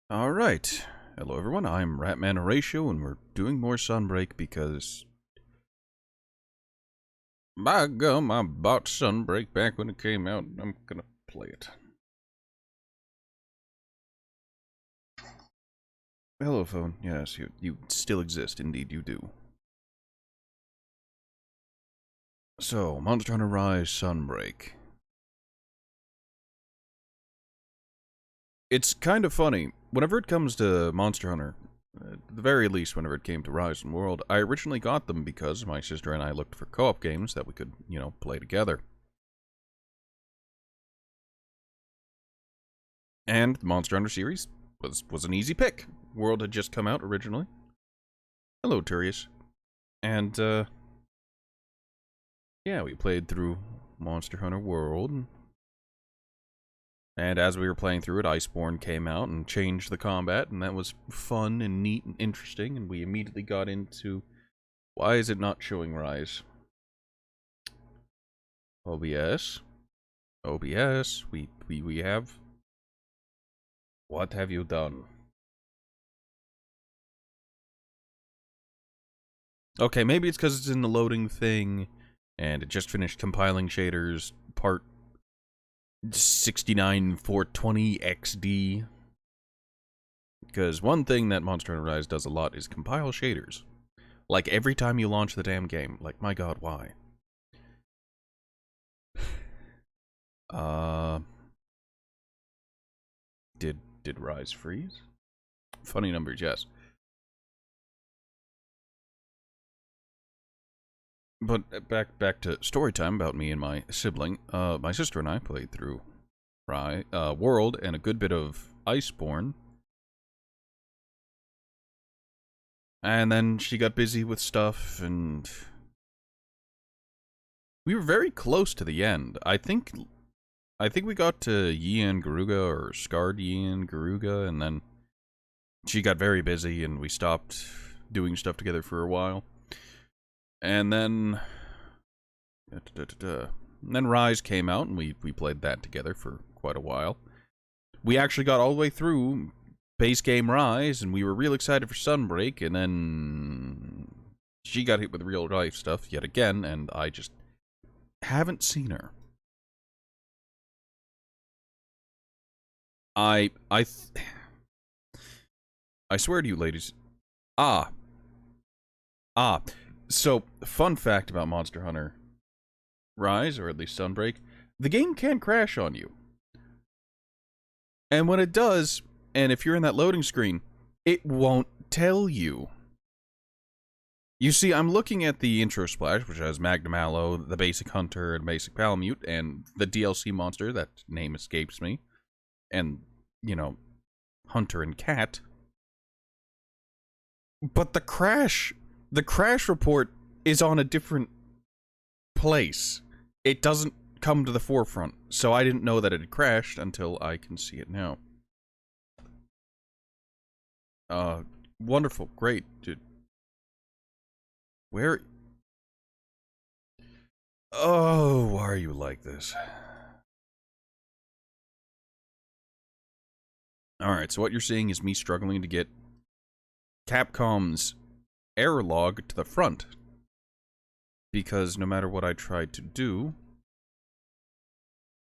Alright. Hello everyone, I'm Ratman Horatio, and we're doing more Sunbreak because... By gum, I bought Sunbreak back when it came out, and I'm gonna play it. Hello phone, yes, you still exist, indeed you do. So, Monster Hunter Rise Sunbreak. It's kind of funny, whenever it comes to Monster Hunter, at the very least whenever it came to Rise and World, I originally got them because my sister and I looked for co-op games that we could, play together. And the Monster Hunter series was an easy pick. World had just come out originally. Hello, Turius. And, yeah, we played through Monster Hunter World. And as we were playing through it, Iceborne came out and changed the combat, and that was fun and neat and interesting, and we immediately got into... Why is it not showing Rise? OBS. OBS. We have... What have you done? Okay, maybe it's because it's in the loading thing, and it just finished compiling shaders, part 69420 XD. Because one thing that Monster Hunter Rise does a lot is compile shaders. Like, every time you launch the damn game. Like, my god, why? Did Rise freeze? Funny numbers, yes. But back to story time about me and my sibling. My sister and I played through World and a good bit of Iceborne. And then she got busy with stuff, and we were very close to the end. I think we got to Yian Garuga, or scarred Yian Garuga, and then she got very busy, and we stopped doing stuff together for a while. And then... And then Rise came out, and we played that together for quite a while. We actually got all the way through base game Rise, and we were real excited for Sunbreak, and then she got hit with real life stuff yet again, and I just haven't seen her. I swear to you, ladies. So, fun fact about Monster Hunter Rise, or at least Sunbreak, the game can crash on you. And when it does, and if you're in that loading screen, it won't tell you. You see, I'm looking at the intro splash, which has Magnum Mallow, the basic Hunter, and basic Palamute, and the DLC monster, that name escapes me, and, Hunter and Cat. But the crash report is on a different place. It doesn't come to the forefront, so I didn't know that it had crashed until I can see it now. Wonderful, great, dude. Where? Oh, why are you like this? Alright, so what you're seeing is me struggling to get Capcom's error log to the front. Because no matter what I tried to do...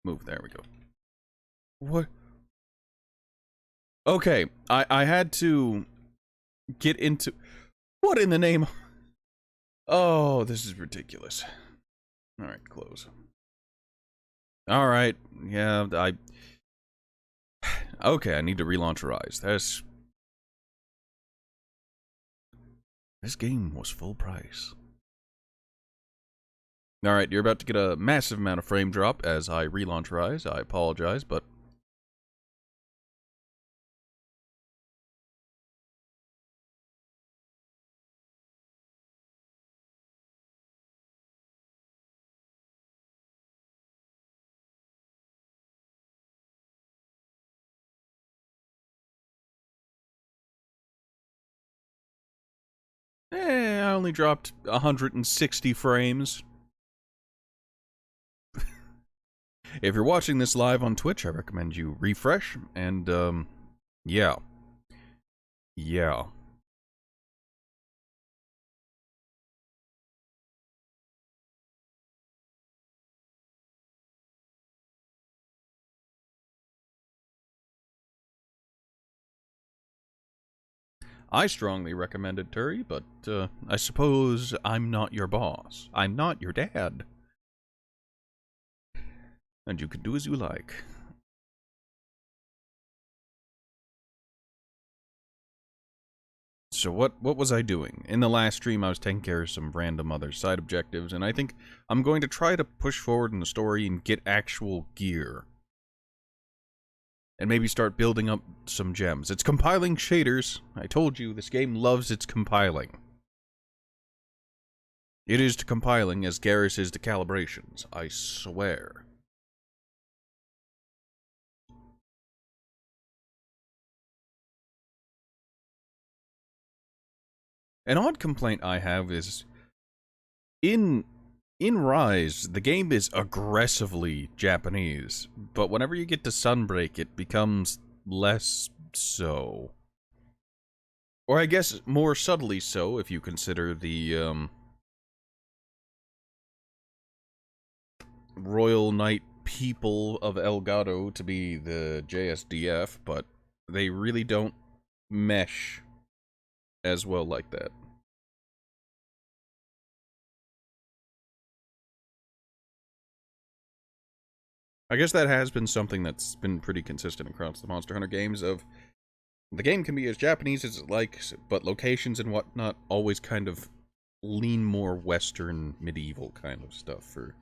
Move, there we go. What? Okay, I had to get into... What in the name? Oh, this is ridiculous. Alright, close. Alright, yeah, Okay, I need to relaunch Rise. This game was full price. Alright, you're about to get a massive amount of frame drop as I relaunch Rise. I apologize, but... I only dropped 160 frames. If you're watching this live on Twitch, I recommend you refresh, and, yeah. Yeah. I strongly recommended Turi, but I suppose I'm not your boss. I'm not your dad. And you can do as you like. So what was I doing? In the last stream, I was taking care of some random other side objectives, and I think I'm going to try to push forward in the story and get actual gear. And maybe start building up some gems. It's compiling shaders. I told you, this game loves its compiling. It is to compiling as Garrus is to calibrations, I swear. An odd complaint I have is in Rise, the game is aggressively Japanese, but whenever you get to Sunbreak, it becomes less so. Or I guess more subtly so, if you consider the Royal Knight people of Elgato to be the JSDF, but they really don't mesh as well like that. I guess that has been something that's been pretty consistent across the Monster Hunter games of the game can be as Japanese as it likes, but locations and whatnot always kind of lean more Western medieval kind of stuff for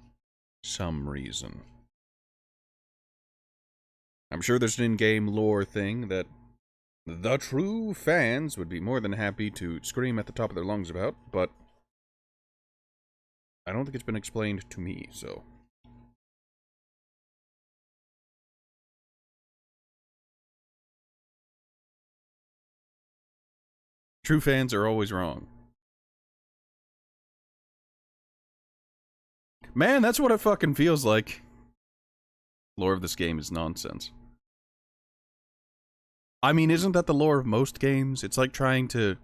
some reason. I'm sure there's an in-game lore thing that the true fans would be more than happy to scream at the top of their lungs about, but I don't think it's been explained to me, so. True fans are always wrong. Man, that's what it fucking feels like. Lore of this game is nonsense. I mean, isn't that the lore of most games? It's like trying to...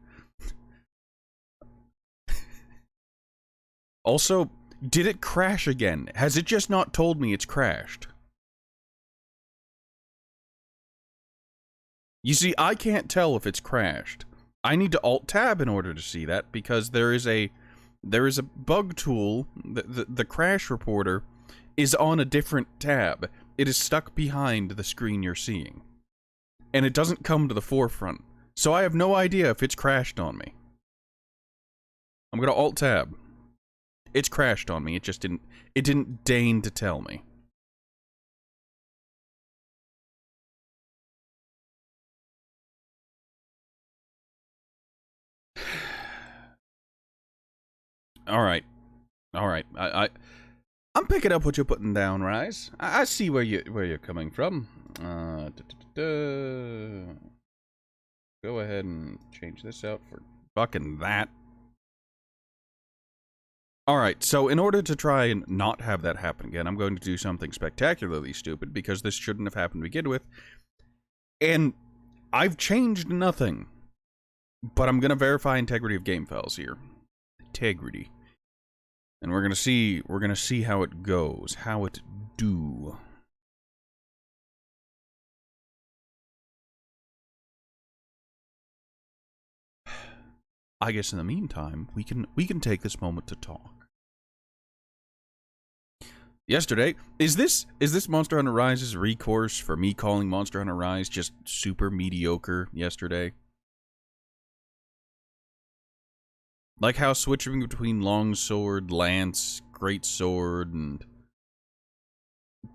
Also, did it crash again? Has it just not told me it's crashed? You see, I can't tell if it's crashed. I need to Alt-Tab in order to see that, because there is a bug tool, the crash reporter, is on a different tab. It is stuck behind the screen you're seeing. And it doesn't come to the forefront. So I have no idea if it's crashed on me. I'm gonna Alt-Tab. It's crashed on me, it didn't deign to tell me. Alright. Alright. I'm picking up what you're putting down, Rise. I see where you're coming from. Go ahead and change this out for fucking that. Alright, so in order to try and not have that happen again, I'm going to do something spectacularly stupid, because this shouldn't have happened to begin with. And I've changed nothing. But I'm gonna verify integrity of game files here. Integrity. And we're gonna see how it goes. How it do. I guess in the meantime, we can take this moment to talk. Yesterday, is this Monster Hunter Rise's recourse for me calling Monster Hunter Rise just super mediocre yesterday? Like how switching between longsword, lance, greatsword, and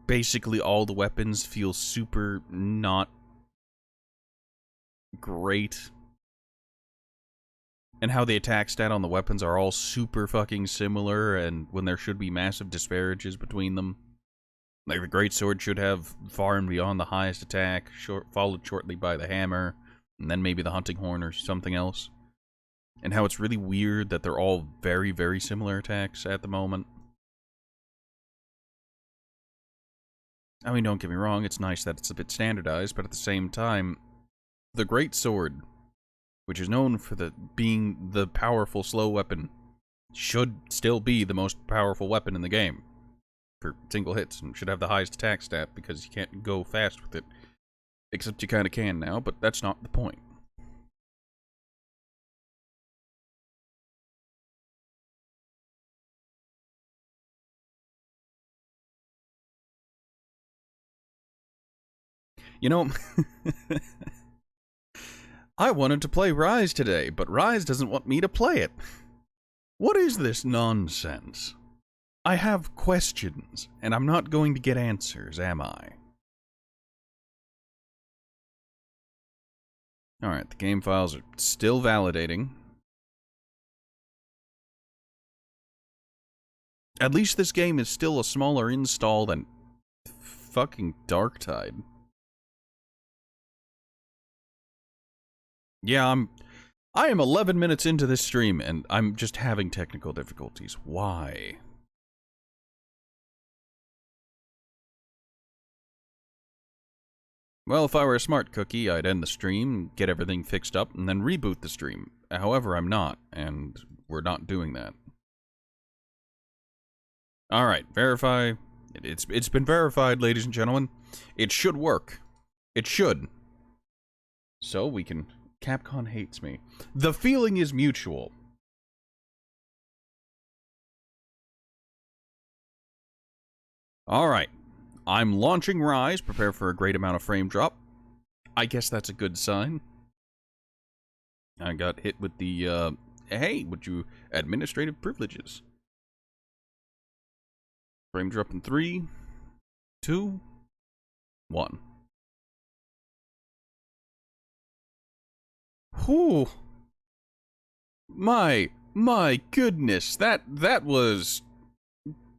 basically all the weapons feel super not great. And how the attack stat on the weapons are all super fucking similar, and when there should be massive disparages between them. Like the greatsword should have far and beyond the highest attack, followed shortly by the hammer, and then maybe the hunting horn or something else. And how it's really weird that they're all very, very similar attacks at the moment. I mean, don't get me wrong, it's nice that it's a bit standardized, but at the same time, the greatsword which is known for being the powerful slow weapon, should still be the most powerful weapon in the game for single hits, and should have the highest attack stat because you can't go fast with it. Except you kind of can now, but that's not the point. You know, I wanted to play Rise today, but Rise doesn't want me to play it. What is this nonsense? I have questions, and I'm not going to get answers, am I? Alright, the game files are still validating. At least this game is still a smaller install than fucking Darktide. Yeah, I am 11 minutes into this stream, and I'm just having technical difficulties. Why? Well, if I were a smart cookie, I'd end the stream, get everything fixed up, and then reboot the stream. However, I'm not, and we're not doing that. Alright, verify. It's been verified, ladies and gentlemen. It should work. It should. So we can... Capcom hates me. The feeling is mutual. Alright. I'm launching Rise. Prepare for a great amount of frame drop. I guess that's a good sign. I got hit with the, hey, would you... Administrative privileges. Frame drop in 3, 2, 1. Whew. My goodness, that was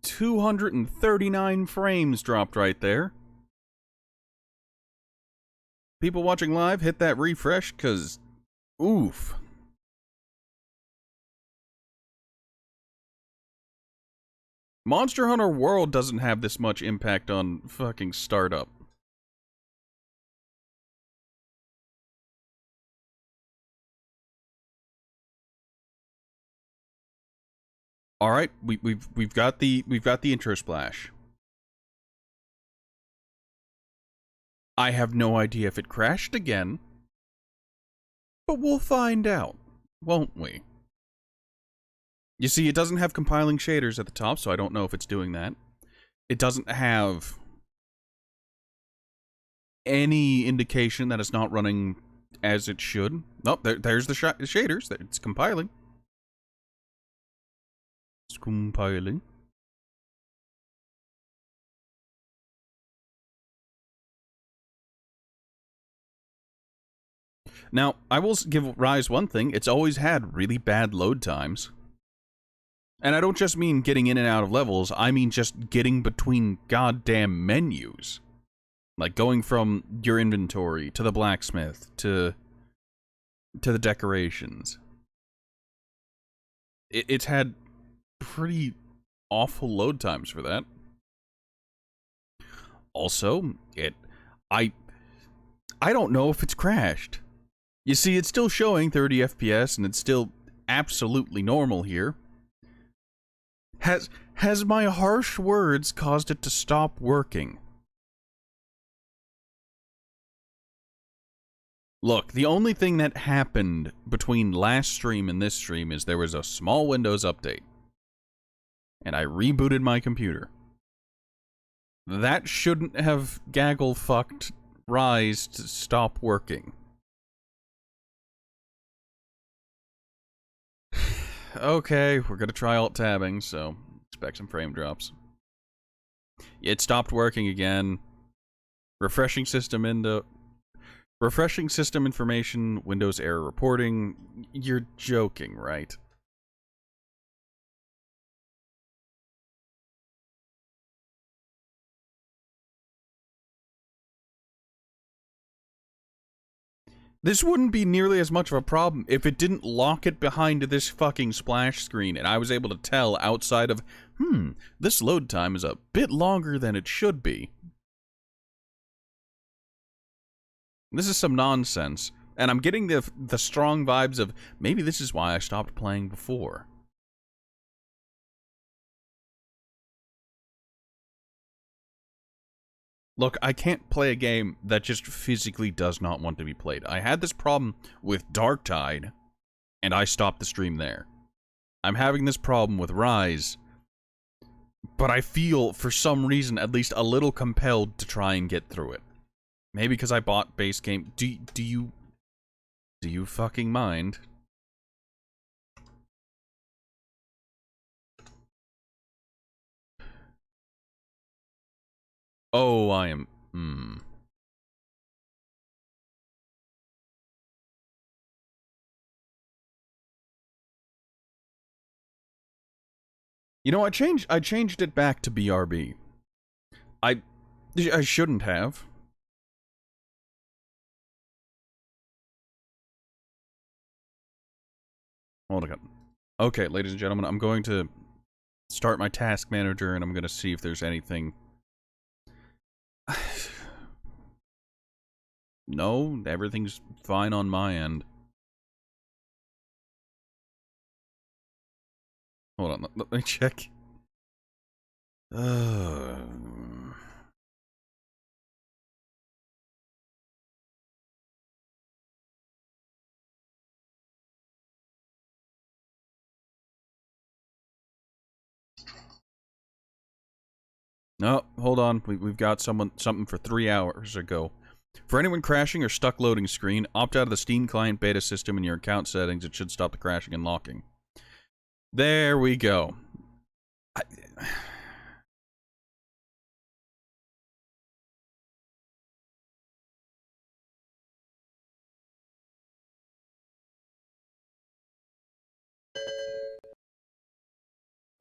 239 frames dropped right there. People watching live, hit that refresh, cause oof. Monster Hunter World doesn't have this much impact on fucking startup. All right, we've got the intro splash. I have no idea if it crashed again, but we'll find out, won't we? You see, it doesn't have compiling shaders at the top, so I don't know if it's doing that. It doesn't have any indication that it's not running as it should. Nope, there's the shaders. It's compiling. It's compiling. Now, I will give Rise one thing. It's always had really bad load times. And I don't just mean getting in and out of levels, I mean just getting between goddamn menus. Like going from your inventory to the blacksmith to the decorations. It's had pretty awful load times for that. Also, I don't know if it's crashed. You see, it's still showing 30 FPS and it's still absolutely normal here. Has my harsh words caused it to stop working? Look, the only thing that happened between last stream and this stream is there was a small Windows update. And I rebooted my computer. That shouldn't have gaggle-fucked Rise to stop working. Okay, we're gonna try alt-tabbing, so expect some frame drops. It stopped working again. Refreshing system information, Windows error reporting. You're joking, right? This wouldn't be nearly as much of a problem if it didn't lock it behind this fucking splash screen and I was able to tell outside of, this load time is a bit longer than it should be. This is some nonsense. And I'm getting the strong vibes of maybe this is why I stopped playing before. Look, I can't play a game that just physically does not want to be played. I had this problem with Darktide, and I stopped the stream there. I'm having this problem with Rise, but I feel, for some reason, at least a little compelled to try and get through it. Maybe because I bought base game. Do you fucking mind? Oh, I am. You know, I changed it back to BRB. I shouldn't have. Hold on. Okay, ladies and gentlemen, I'm going to start my task manager, and I'm going to see if there's anything. No, everything's fine on my end. Hold on, let me check. No, hold on. We've got something for 3 hours ago. For anyone crashing or stuck loading screen, opt out of the Steam client beta system in your account settings. It should stop the crashing and locking. There we go.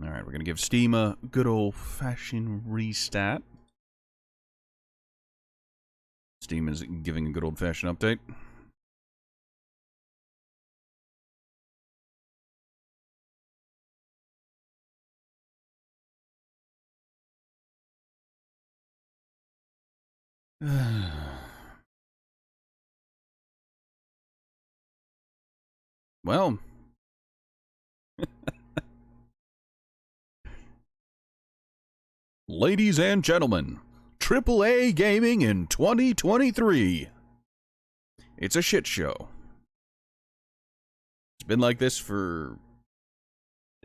Alright, we're gonna give Steam a good old-fashioned restart. Steam is giving a good old-fashioned update. Well. Ladies and gentlemen, AAA gaming in 2023. It's a shit show. It's been like this for...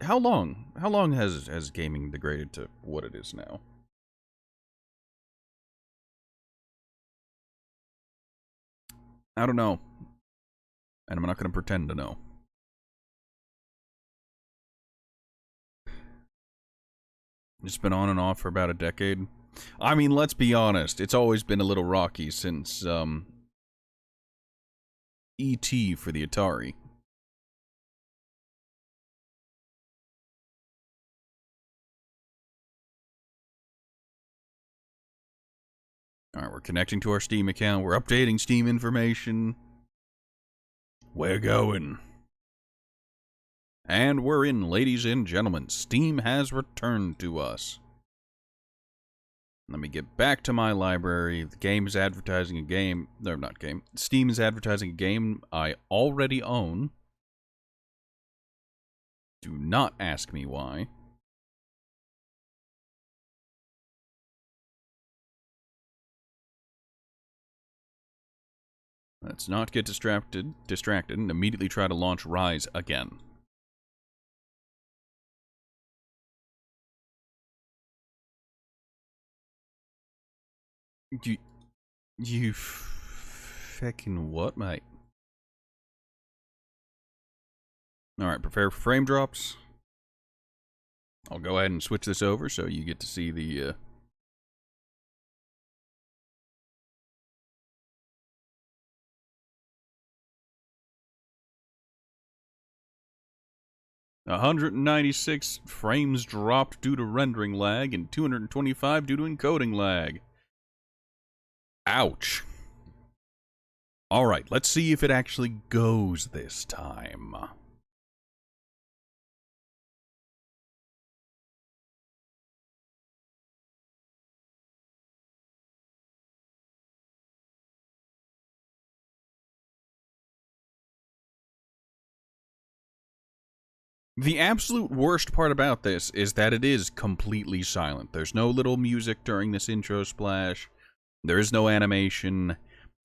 How long? How long has gaming degraded to what it is now? I don't know. And I'm not going to pretend to know. It's been on and off for about a decade. I mean, let's be honest. It's always been a little rocky since, E.T. for the Atari. Alright, we're connecting to our Steam account. We're updating Steam information. We're going. And we're in, ladies and gentlemen. Steam has returned to us. Let me get back to my library. The game is advertising a game. No, not game. Steam is advertising a game I already own. Do not ask me why. Let's not get distracted, and immediately try to launch Rise again. You fucking what, mate? Alright, prepare for frame drops. I'll go ahead and switch this over so you get to see the, 196 frames dropped due to rendering lag and 225 due to encoding lag. Ouch. Alright, let's see if it actually goes this time. The absolute worst part about this is that it is completely silent. There's no little music during this intro splash. There is no animation.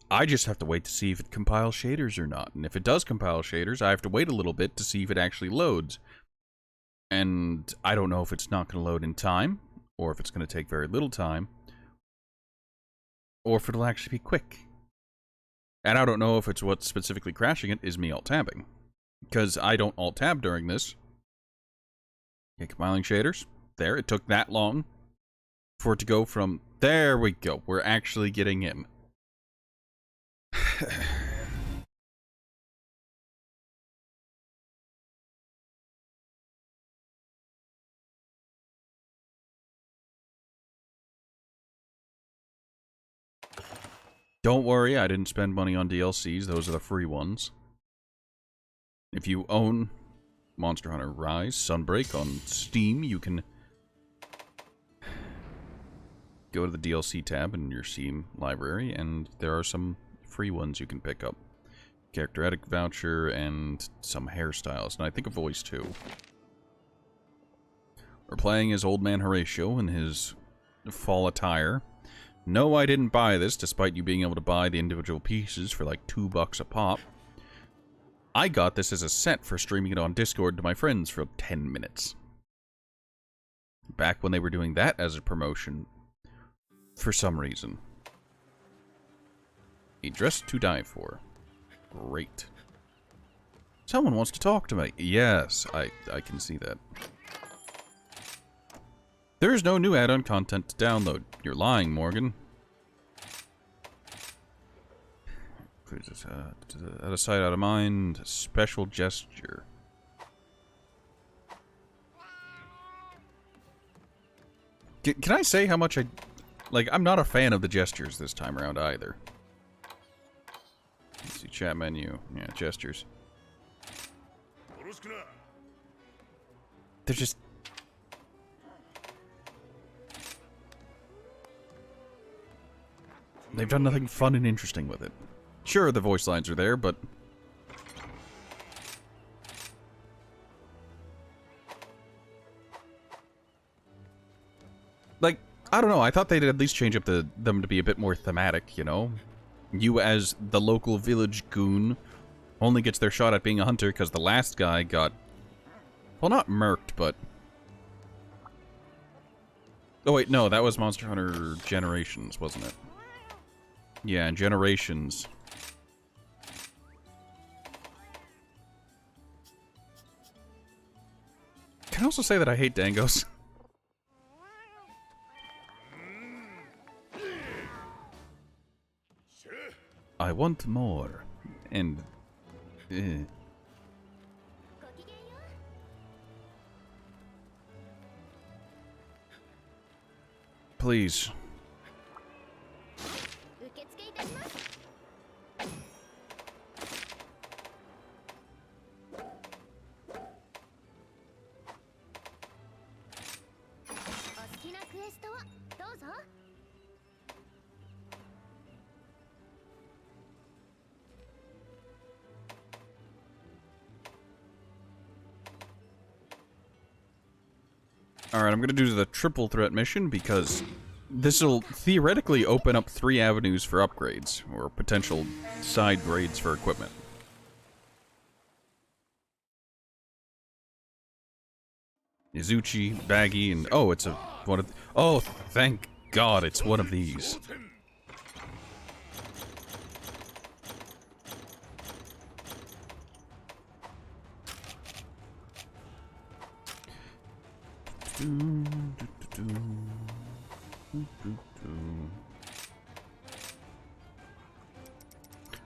I just have to wait to see if it compiles shaders or not. And if it does compile shaders, I have to wait a little bit to see if it actually loads. And I don't know if it's not going to load in time, or if it's going to take very little time, or if it'll actually be quick. And I don't know if it's what's specifically crashing it is me alt-tabbing. Because I don't alt-tab during this. Okay, compiling shaders. There, it took that long for it to go from... There we go, we're actually getting in. Don't worry, I didn't spend money on DLCs. Those are the free ones. If you own Monster Hunter Rise Sunbreak on Steam, you can go to the DLC tab in your Steam library, and there are some free ones you can pick up. Character edit voucher and some hairstyles, and I think a voice too. We're playing as Old Man Horatio in his fall attire. No, I didn't buy this, despite you being able to buy the individual pieces for like $2 a pop. I got this as a set for streaming it on Discord to my friends for 10 minutes. Back when they were doing that as a promotion, for some reason. A dress to die for. Great. Someone wants to talk to me. Yes, I can see that. There is no new add-on content to download. You're lying, Morgan. Out of sight, out of mind. Special gesture. Can I say how much I... Like, I'm not a fan of the gestures this time around either. Let's see, chat menu. Yeah, gestures. They're just... They've done nothing fun and interesting with it. Sure, the voice lines are there, but... Like, I don't know, I thought they'd at least change up them to be a bit more thematic, you know? You as the local village goon only gets their shot at being a hunter because the last guy got... Well, not murked, but... Oh wait, no, that was Monster Hunter Generations, wasn't it? Yeah, and Generations. Can I also say that I hate dangos? I want more. And... Please. Alright, I'm gonna do the triple threat mission because this'll theoretically open up 3 avenues for upgrades, or potential side grades for equipment. Izuchi, Baggy, and oh, it's one of oh, thank God, it's one of these.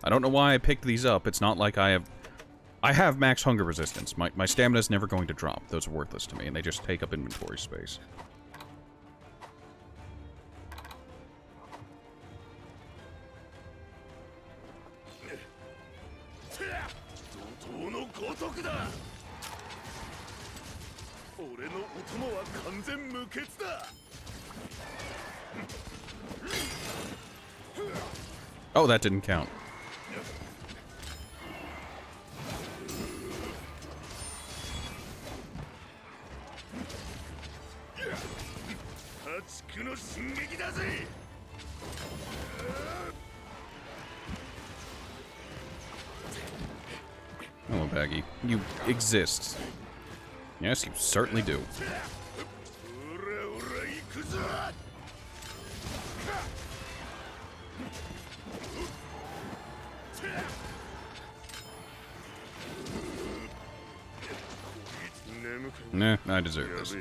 I don't know why I picked these up. It's not like I have max hunger resistance. My stamina's never going to drop. Those are worthless to me, and they just take up inventory space. Oh, that didn't count. Hello, Baggy. You exist. Yes, you certainly do. Nah, I deserve this.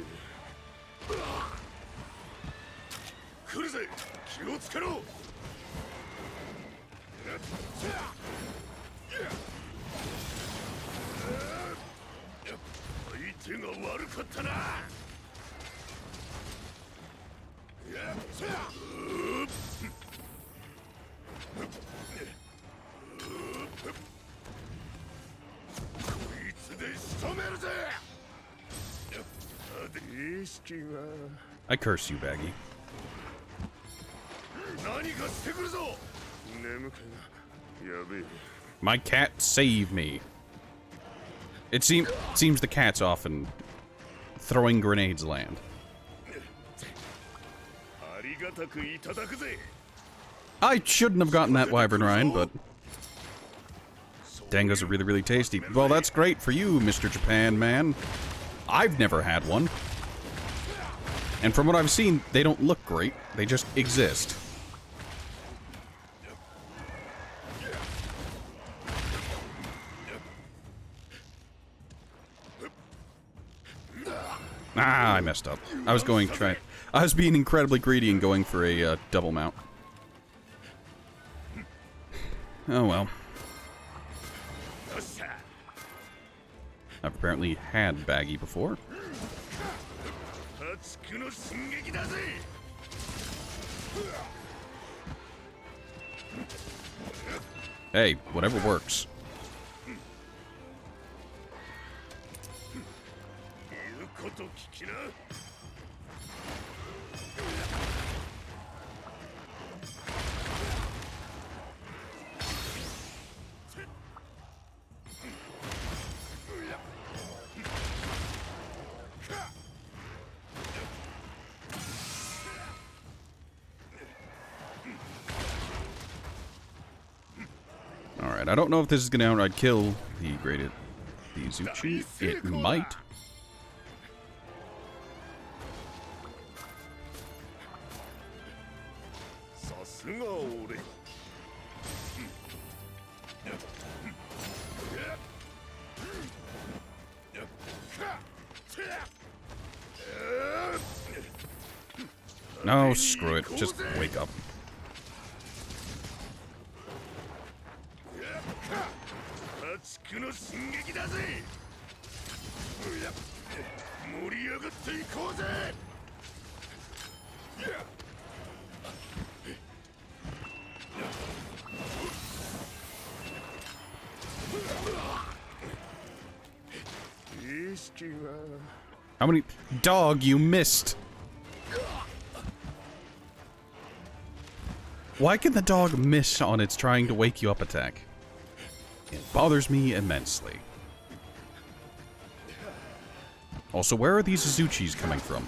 I curse you, Baggy. My cat saved me. It seems the cats often throwing grenades land. I shouldn't have gotten that wyvern rind, but dangos are really, really tasty. Well, that's great for you, Mr. Japan man. I've never had one. And from what I've seen, they don't look great. They just exist. Ah, I messed up. I was being incredibly greedy and going for a double mount. Oh well. I've apparently had Baggy before. Hey, whatever works. Alright, I don't know if this is gonna outright kill the Zuchi. It might. No, screw it. Just wake up. How many... Dog, you missed! Why can the dog miss on its trying to wake you up attack? It bothers me immensely. Also, where are these Azuchis coming from?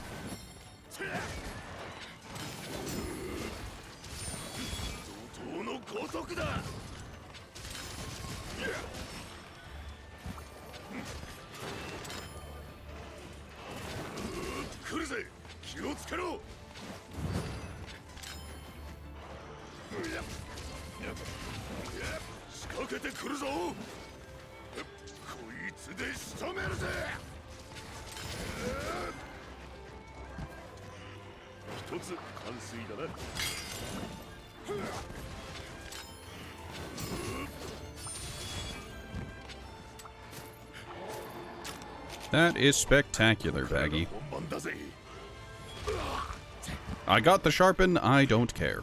That is spectacular, Baggy. I got the sharpen, I don't care.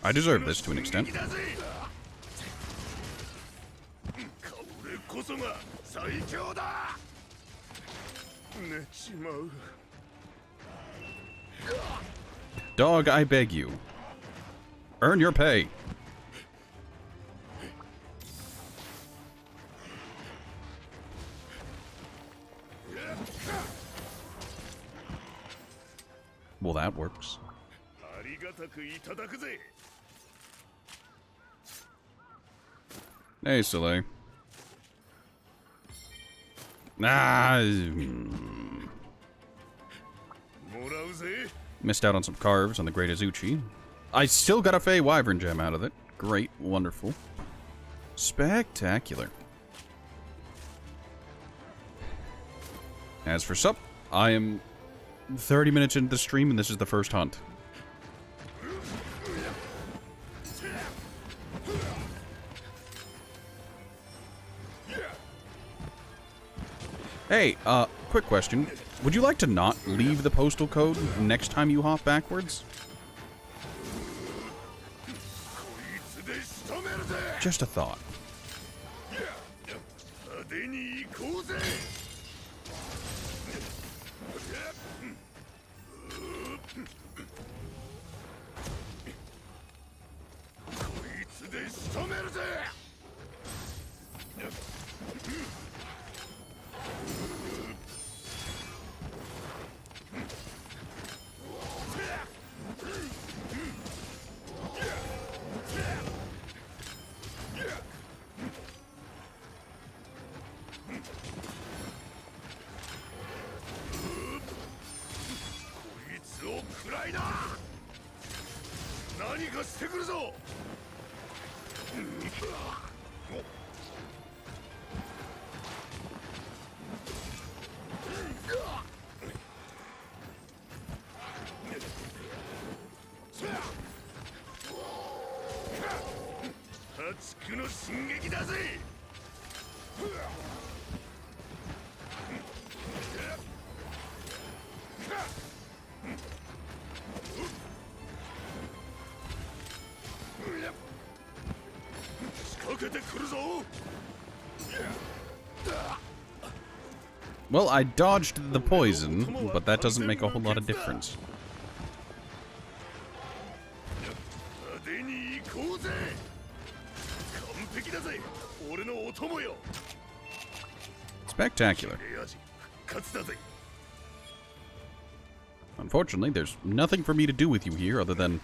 I deserve this to an extent. Dog, I beg you. Earn your pay. Well, that works. Hey, Soleil. Missed out on some carves on the Great Azuchi. I still got a Fey Wyvern gem out of it. Great, wonderful. Spectacular. As for sup, I am 30 minutes into the stream and this is the first hunt. Hey, quick question. Would you like to not leave the postal code next time you hop backwards? Just a thought. Well, I dodged the poison, but that doesn't make a whole lot of difference. Spectacular. Unfortunately, there's nothing for me to do with you here other than,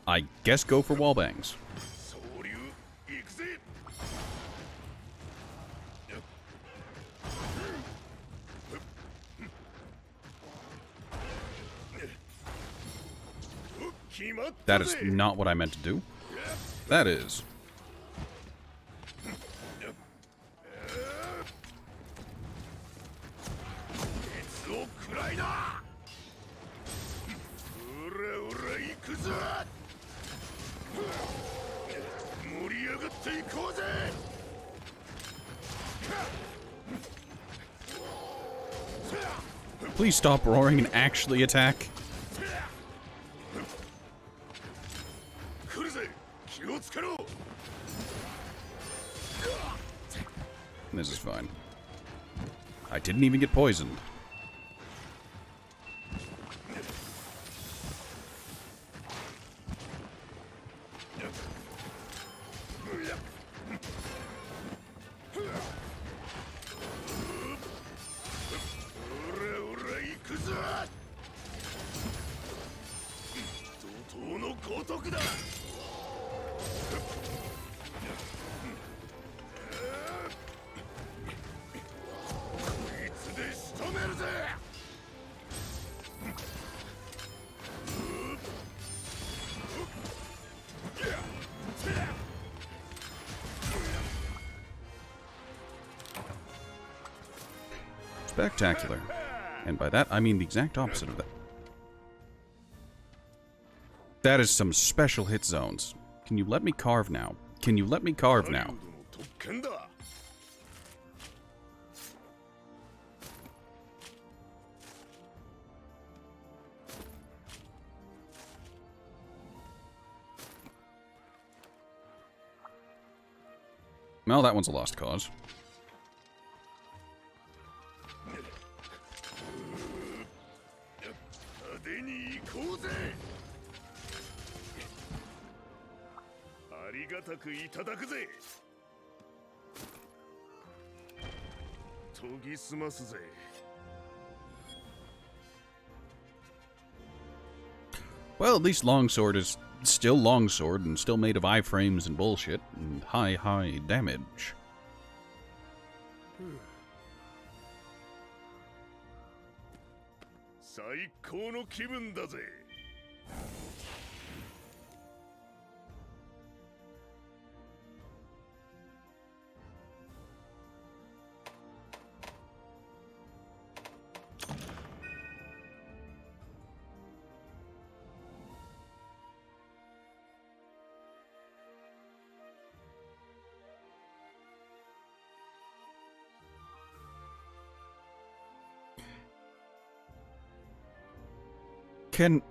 I guess, go for wallbangs. That is not what I meant to do. That is. Please stop roaring and actually attack. This is fine. I didn't even get poisoned. Spectacular. And by that, I mean the exact opposite of that. That is some special hit zones. Can you let me carve now? Can you let me carve now? Well, that one's a lost cause. くいただくぜ。研ぎ澄ますぜ。 Well, at least Longsword is still Longsword and still made of iframes and bullshit and high damage. 最高の気分だぜ。 Can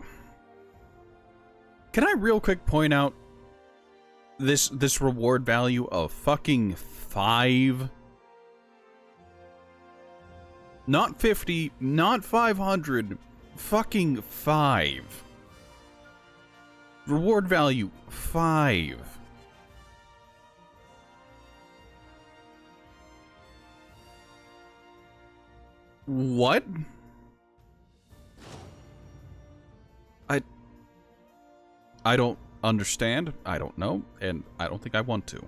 I real quick point out this reward value of fucking 5? Not 50, not 500, fucking 5. Reward value 5. What? I don't understand, I don't know, and I don't think I want to.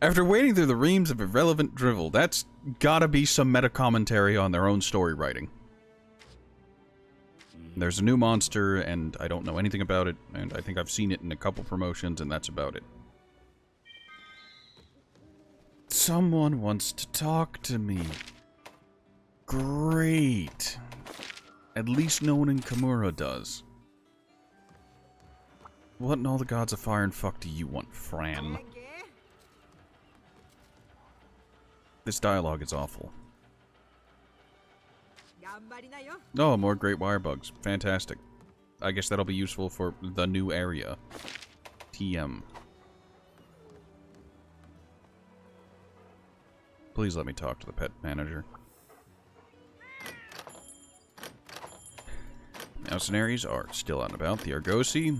After wading through the reams of irrelevant drivel, that's gotta be some meta-commentary on their own story writing. There's a new monster, and I don't know anything about it, and I think I've seen it in a couple promotions, and that's about it. Someone wants to talk to me. Great. At least no one in Kamura does. What in all the gods of fire and fuck do you want, Fran? This dialogue is awful. Oh, more great wire bugs. Fantastic. I guess that'll be useful for the new area. TM. Please let me talk to the pet manager. Mercenaries are still out and about. The Argosy.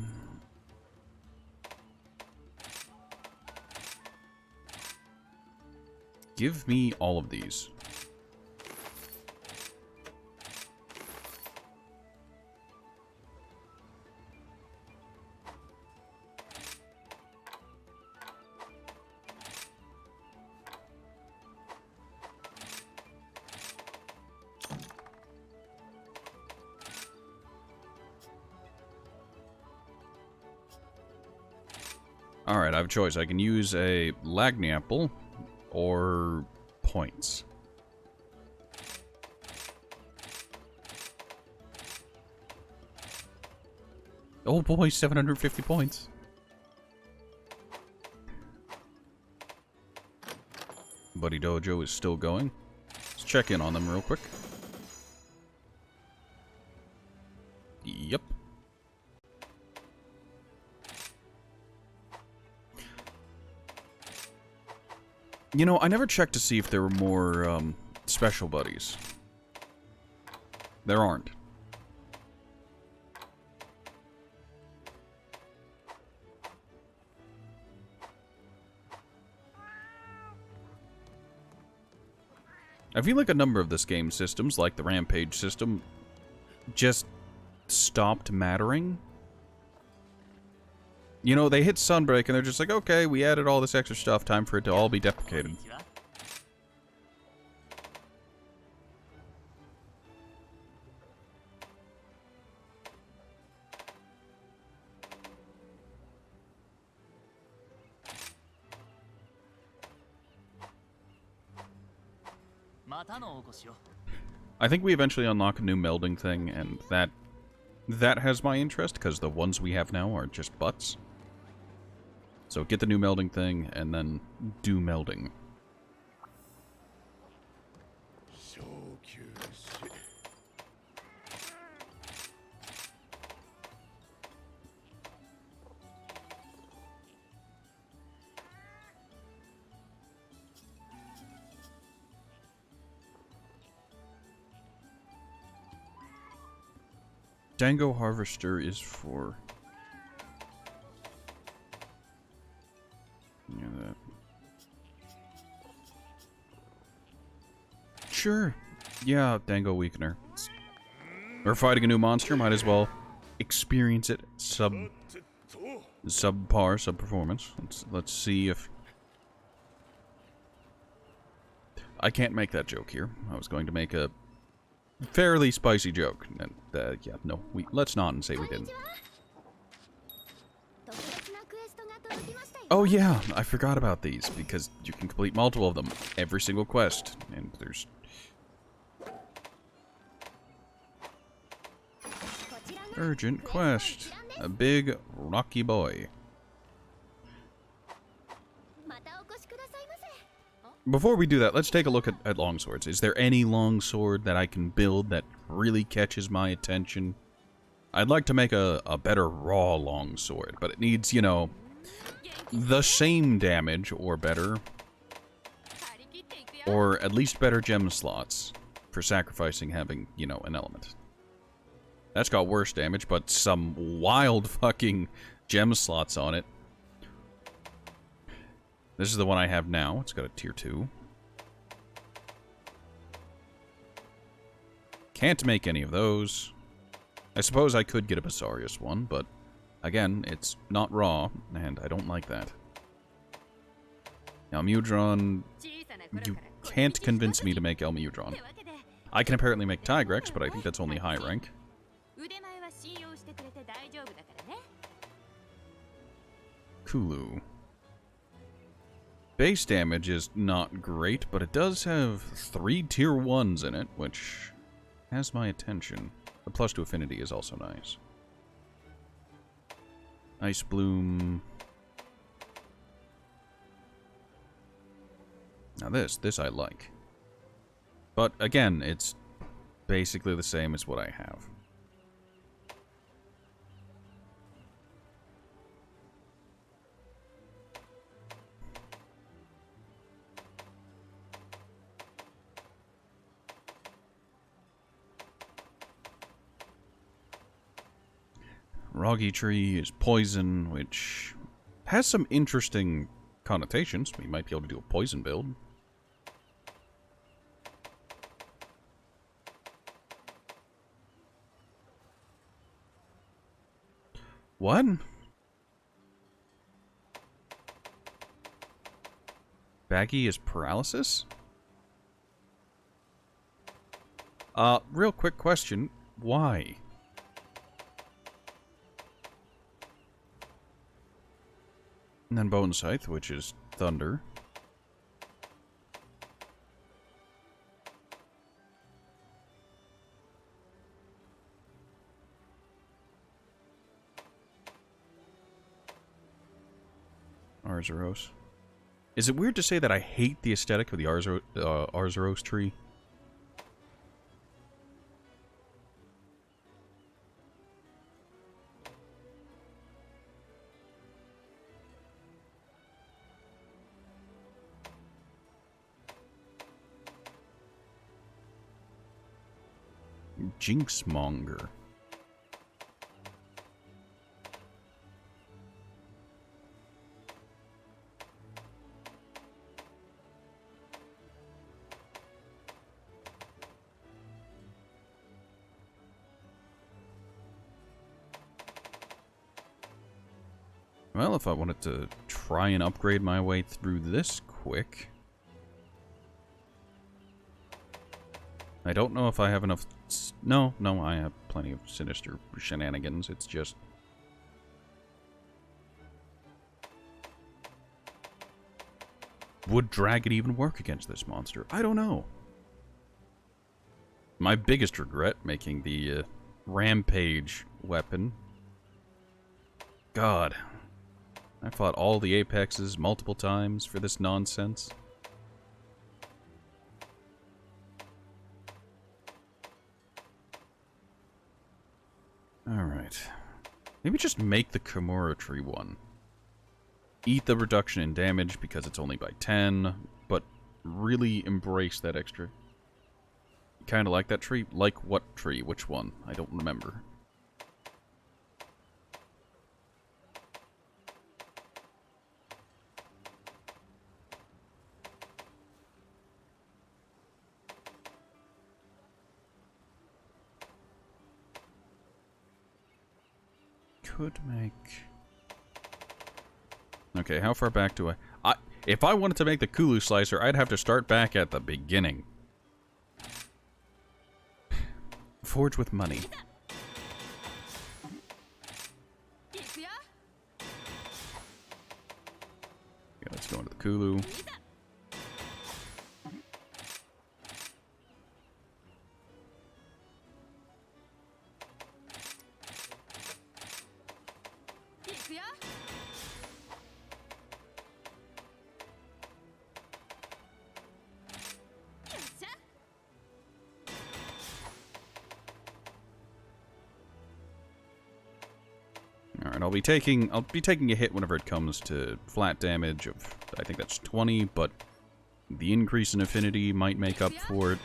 Give me all of these. Alright, I have a choice. I can use a Lagny apple or points. Oh boy, 750 points. Buddy Dojo is still going. Let's check in on them real quick. Yep. You know, I never checked to see if there were more, special buddies. There aren't. I feel like a number of this game's systems, like the Rampage system, just stopped mattering. You know, they hit Sunbreak and they're just like, okay, we added all this extra stuff, time for it to all be deprecated. I think we eventually unlock a new melding thing, and that has my interest, because the ones we have now are just butts. So get the new melding thing, and then do melding. Dango Harvester is for... Yeah, that. Sure. Yeah, Dango Weakener. We're fighting a new monster, might as well experience it. Subpar, sub-performance. Let's see if... I can't make that joke here. I was going to make a fairly spicy joke. And, yeah, no, let's not and say we didn't. Oh yeah, I forgot about these, because you can complete multiple of them. Every single quest. And there's... Urgent quest. A big rocky boy. Before we do that, let's take a look at longswords. Is there any longsword that I can build that really catches my attention? I'd like to make a better raw longsword, but it needs, you know, the same damage or better. Or at least better gem slots for sacrificing having, you know, an element. That's got worse damage, but some wild fucking gem slots on it. This is the one I have now. It's got a tier 2. Can't make any of those. I suppose I could get a Basarius one, but again, it's not raw, and I don't like that. Now, Mudron, you can't convince me to make Elmudron. I can apparently make Tigrex, but I think that's only high rank. Kulu. Base damage is not great, but it does have 3 tier 1s in it, which has my attention. The +2 affinity is also nice. Ice Bloom. Now this I like. But again, it's basically the same as what I have. Roggy Tree is poison, which has some interesting connotations. We might be able to do a poison build. What? Baggy is paralysis? Real quick question. Why? And then Bone Scythe, which is thunder. Arzuros. Is it weird to say that I hate the aesthetic of the Arzuros tree? Jinxmonger. Well, if I wanted to try and upgrade my way through this quick... I don't know if I have enough... No, I have plenty of sinister shenanigans. It's just... Would Dragon even work against this monster? I don't know. My biggest regret making the Rampage weapon. God. I fought all the Apexes multiple times for this nonsense. Alright. Maybe just make the Kimura Tree one. Eat the reduction in damage because it's only by 10, but really embrace that extra. Kinda like that tree? Like what tree? Which one? I don't remember. could make... Okay, how far back do I... If I wanted to make the Kulu slicer, I'd have to start back at the beginning. Forge with money. Okay, let's go into the Kulu. Alright, I'll be taking a hit whenever it comes to flat damage of, I think that's 20, but the increase in affinity might make up for it.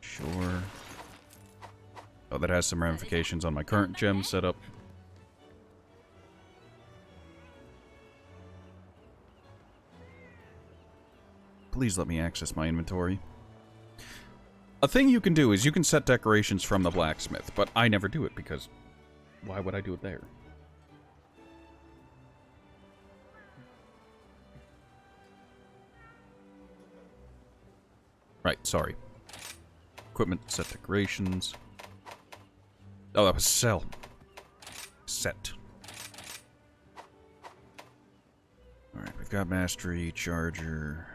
Sure. Oh, that has some ramifications on my current gem setup. Please let me access my inventory. A thing you can do is you can set decorations from the blacksmith, but I never do it because why would I do it there? Right, sorry. Equipment, set decorations. Oh, that was sell. Set. Alright, we've got mastery, charger.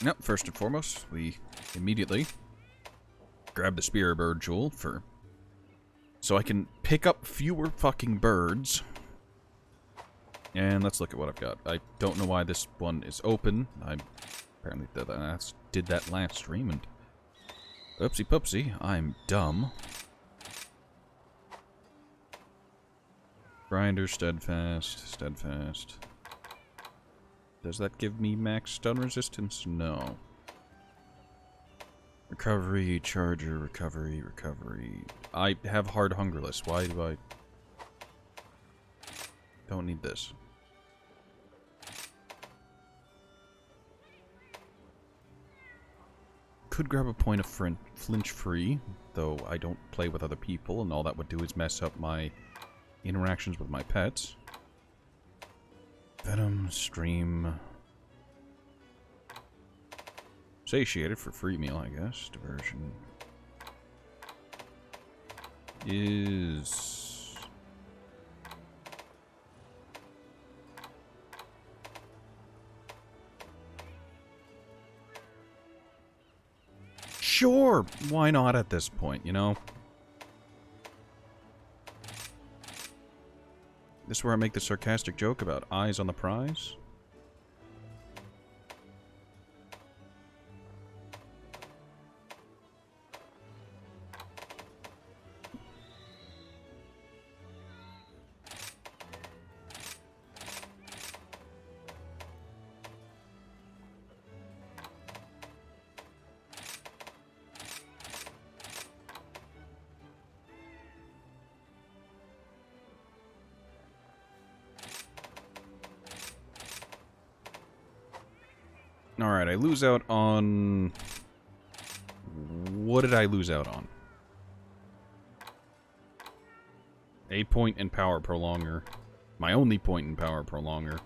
Nope, first and foremost, we immediately grab the spear bird jewel for... so I can pick up fewer fucking birds. And let's look at what I've got. I don't know why this one is open. I apparently did that last stream, and... oopsie poopsie, I'm dumb. Grinder, steadfast. Does that give me max stun resistance? No. Recovery, charger, recovery. I have hard hungerless. Why do I... don't need this. Could grab a point of flinch free, though I don't play with other people, and all that would do is mess up my interactions with my pets. Venom, stream. Satiated for free meal, I guess. Diversion. Is... sure! Why not at this point, you know? This is where I make the sarcastic joke about eyes on the prize. Alright, I lose out on... what did I lose out on? A point in power prolonger. My only point in power prolonger.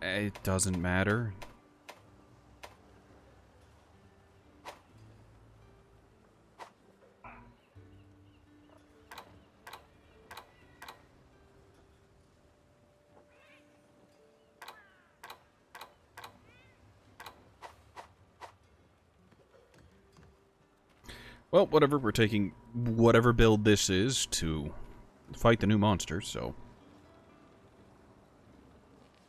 It doesn't matter. Well, whatever, we're taking whatever build this is to fight the new monsters, so...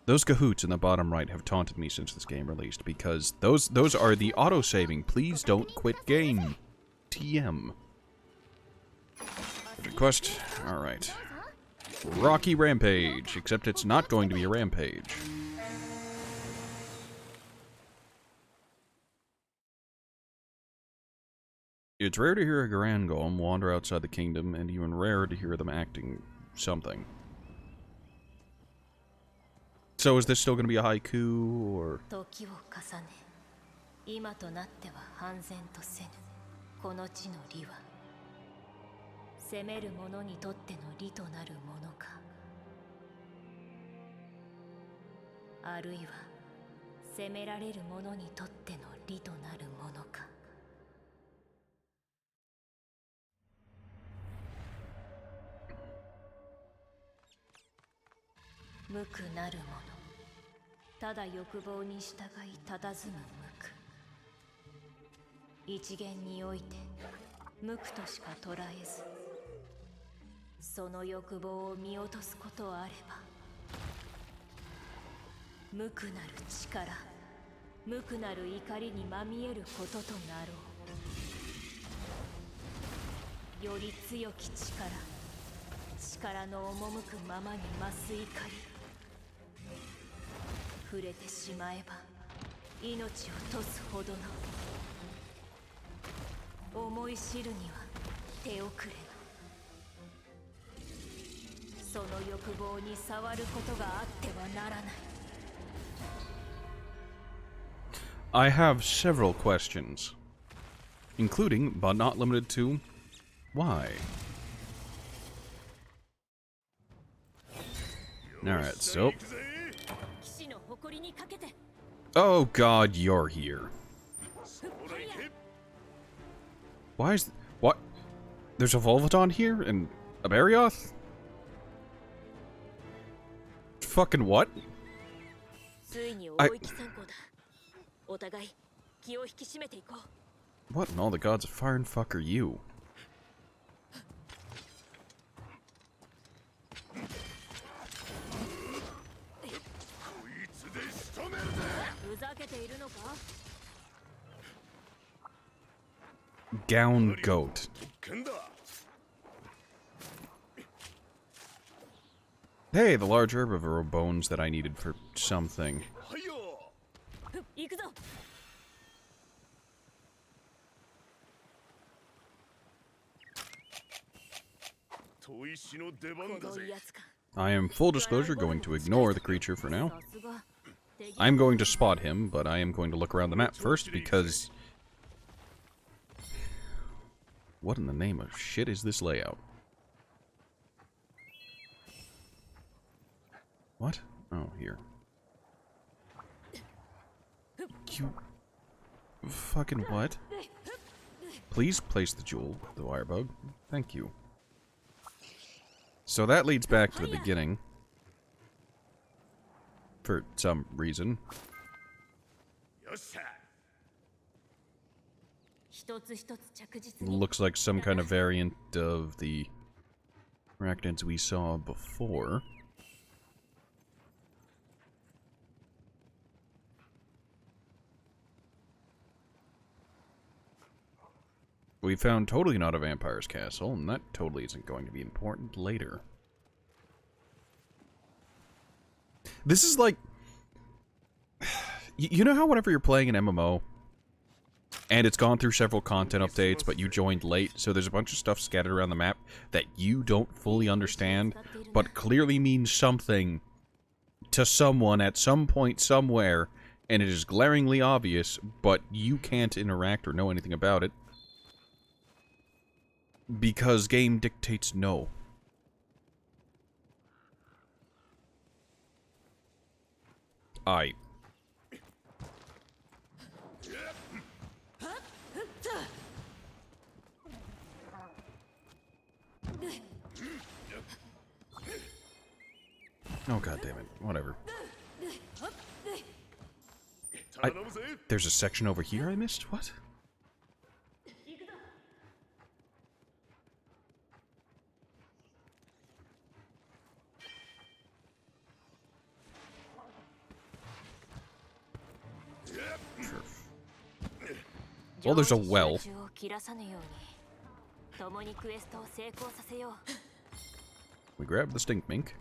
those cahoots in the bottom right have taunted me since this game released, because those are the auto-saving, please don't quit game. TM. Request, alright. Rocky Rampage, except it's not going to be a rampage. It's rare to hear a Grand Golem wander outside the kingdom, and even rarer to hear them acting something. So is this still going to be a haiku, or...? 時を重ね、今となっては半然とせぬこの地の利は攻める者にとっての利となるものか、あるいは攻められる者にとっての利となるものか。無垢なる者、ただ欲望に従い佇む無垢。一元において無垢としか捉えず、その欲望を見落とすことあれば、無垢なる力、無垢なる怒りにまみえることとなろう。より強き力、力の赴くままに増す怒り、触れてしまえば命を賭すほどの、思い知るには手遅れの、その欲望に触ることがあってはならない。 I have several questions, including, but not limited to, why? Alright, so... Oh god, you're here. Why is... What? There's a Volvaton here? And a Barioth? Fucking what? What in all the gods of fire and fuck are you? Gown goat. Hey, the large herbivore bones that I needed for something. I am, full disclosure, going to ignore the creature for now. I'm going to spot him, but I am going to look around the map first because... What in the name of shit is this layout? What? Oh, here. You... Fucking what? Please place the jewel, the wire bug. Thank you. So that leads back to the beginning. For some reason. Looks like some kind of variant of the arachnids we saw before. We found totally not a vampire's castle, and that totally isn't going to be important later. This is like... You know how whenever you're playing an MMO, and it's gone through several content updates, but you joined late, so there's a bunch of stuff scattered around the map that you don't fully understand, but clearly means something to someone at some point somewhere, and it is glaringly obvious, but you can't interact or know anything about it. Because game dictates no. Oh, god damn it. Whatever. There's a section over here I missed? What? Well, there's a well. We grab the stink mink.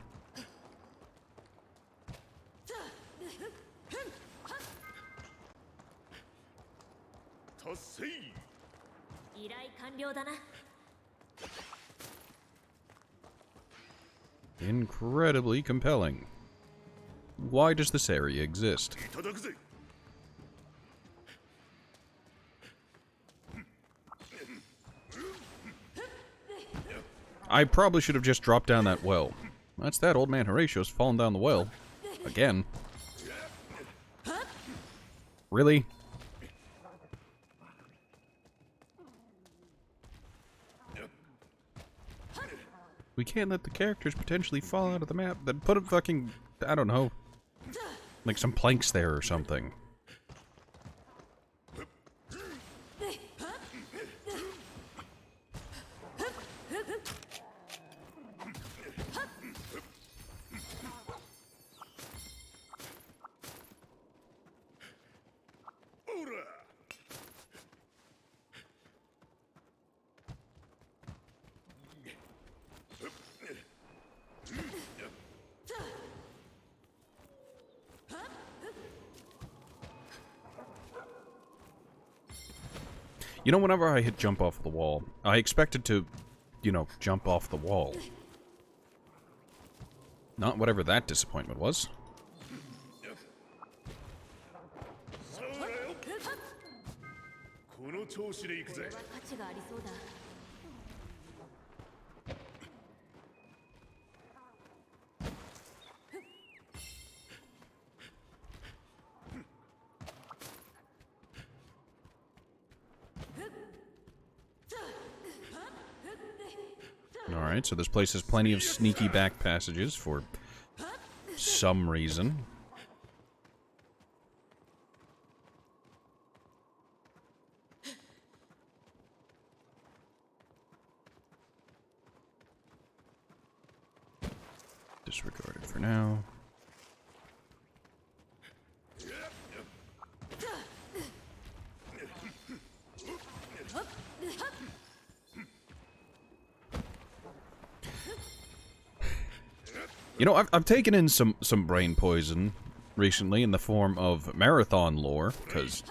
Incredibly compelling. why does this area exist? いただくぜ。 I probably should have just dropped down that well. That's that old man Horatio's fallen down the well. Again. Really? We can't let the characters potentially fall out of the map. Then put a fucking, I don't know, like some planks there or something. You know, whenever I hit jump off the wall, I expected to, you know, jump off the wall. Not whatever that disappointment was. この調子で行くぜ。 価値がありそうだ。 Alright, so this place has plenty of sneaky back passages for some reason. Disregard it for now. You know, I've taken in some brain poison recently in the form of marathon lore, because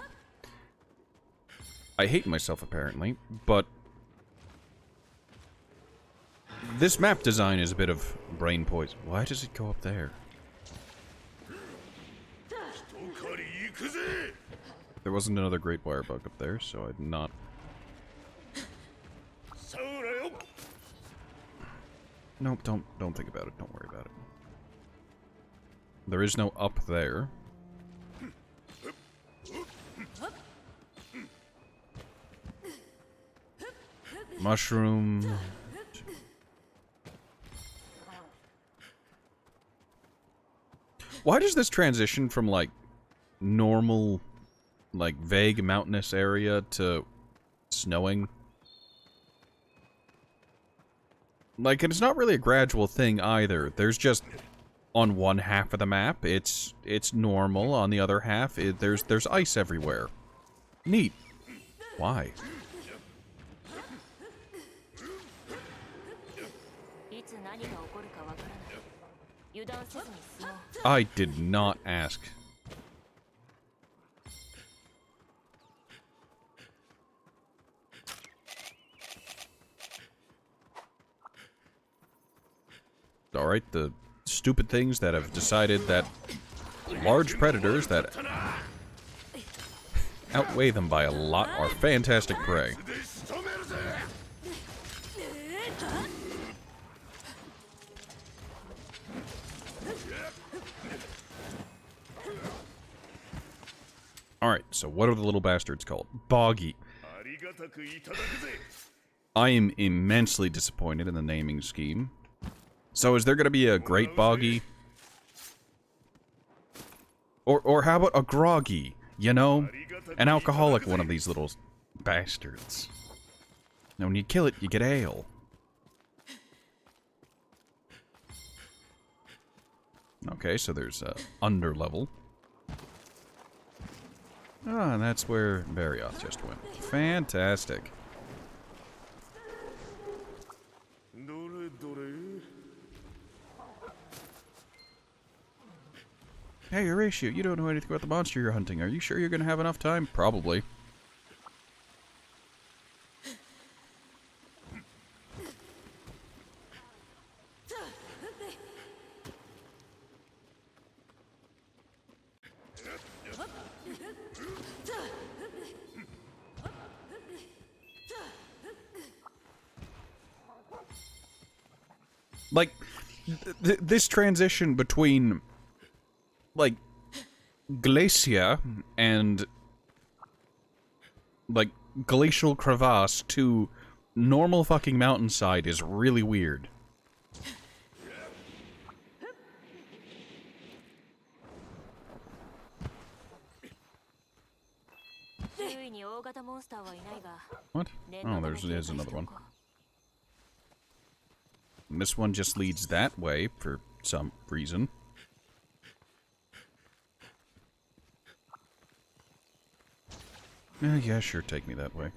I hate myself apparently, but this map design is a bit of brain poison. Why does it go up there? There wasn't another great wire bug up there, so I'd not... Nope, don't think about it. Don't worry about it. There is no up there. Mushroom. Why does this transition from, like, normal, like, vague mountainous area to snowing? Like, and it's not really a gradual thing either. There's just, on one half of the map, it's normal. On the other half, there's ice everywhere. Neat. Why? I did not ask. Alright, the stupid things that have decided that large predators that outweigh them by a lot are fantastic prey. Alright, so what are the little bastards called? Boggy. I am immensely disappointed in the naming scheme. So is there going to be a Great Boggy? Or how about a Groggy? You know? An alcoholic one of these little bastards. Now when you kill it, you get ale. Okay, so there's underlevel. Ah, and that's where Barioth just went. Fantastic. Hey, Horatio, you don't know anything about the monster you're hunting. Are you sure you're going to have enough time? Probably. Like, this transition between, like, glacier and, like, glacial crevasse to normal fucking mountainside is really weird. What? Oh, there's another one. And this one just leads that way for some reason. Yeah, sure, take me that way.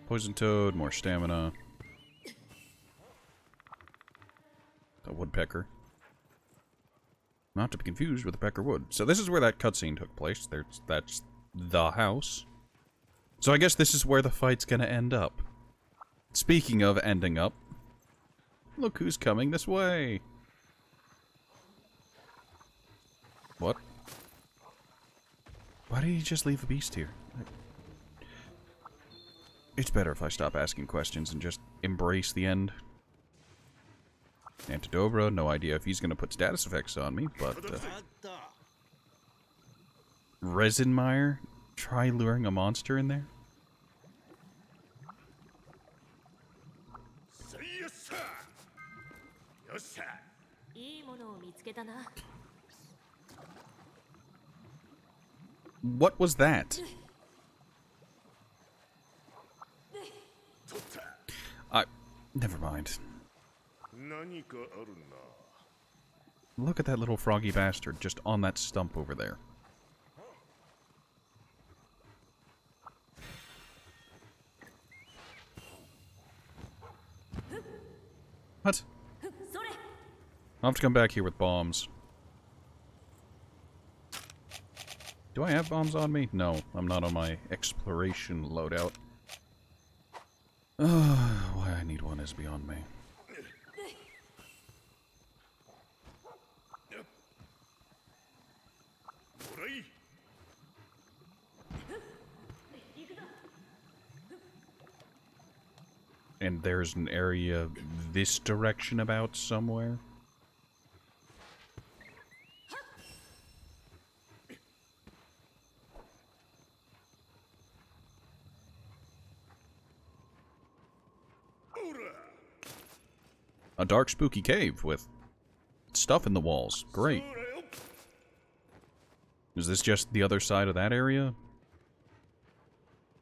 Poison toad, more stamina. A woodpecker. Not to be confused with the pecker wood. So this is where that cutscene took place. That's the house. So I guess this is where the fight's gonna end up. Speaking of ending up, look who's coming this way. What? Why did he just leave a beast here? It's better if I stop asking questions and just embrace the end. Antidobra, no idea if he's going to put status effects on me, but... Resinmire? Try luring a monster in there? What was that? Never mind. Look at that little froggy bastard just on that stump over there. What? I'll have to come back here with bombs. Do I have bombs on me? No, I'm not on my exploration loadout. Why I need one is beyond me. And there's an area this direction about somewhere. A dark, spooky cave with stuff in the walls. Great. Is this just the other side of that area?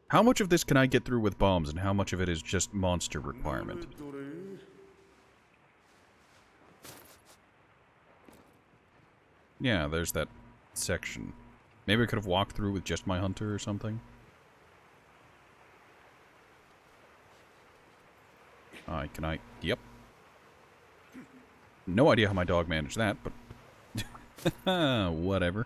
How much of this can I get through with bombs, and how much of it is just monster requirement? Yeah, there's that section. Maybe I could have walked through with just my hunter or something. Can I? Yep. No idea how my dog managed that, but... whatever.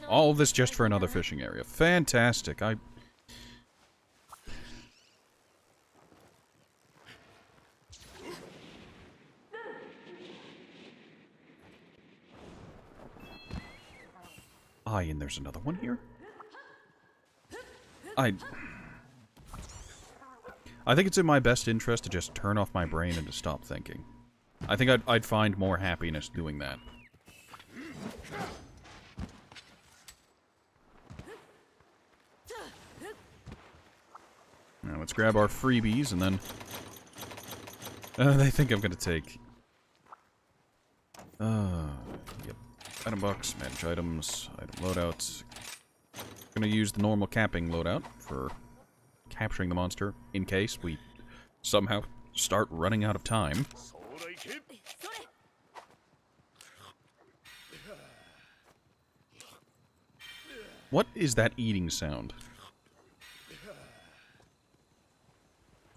All of this just for another fishing area. Fantastic. And there's another one here? I think it's in my best interest to just turn off my brain and to stop thinking. I think I'd find more happiness doing that. Now let's grab our freebies and then... they think I'm gonna take... Yep. Item box, manage items, item loadouts. Gonna use the normal capping loadout for capturing the monster in case we somehow start running out of time. What is that eating sound?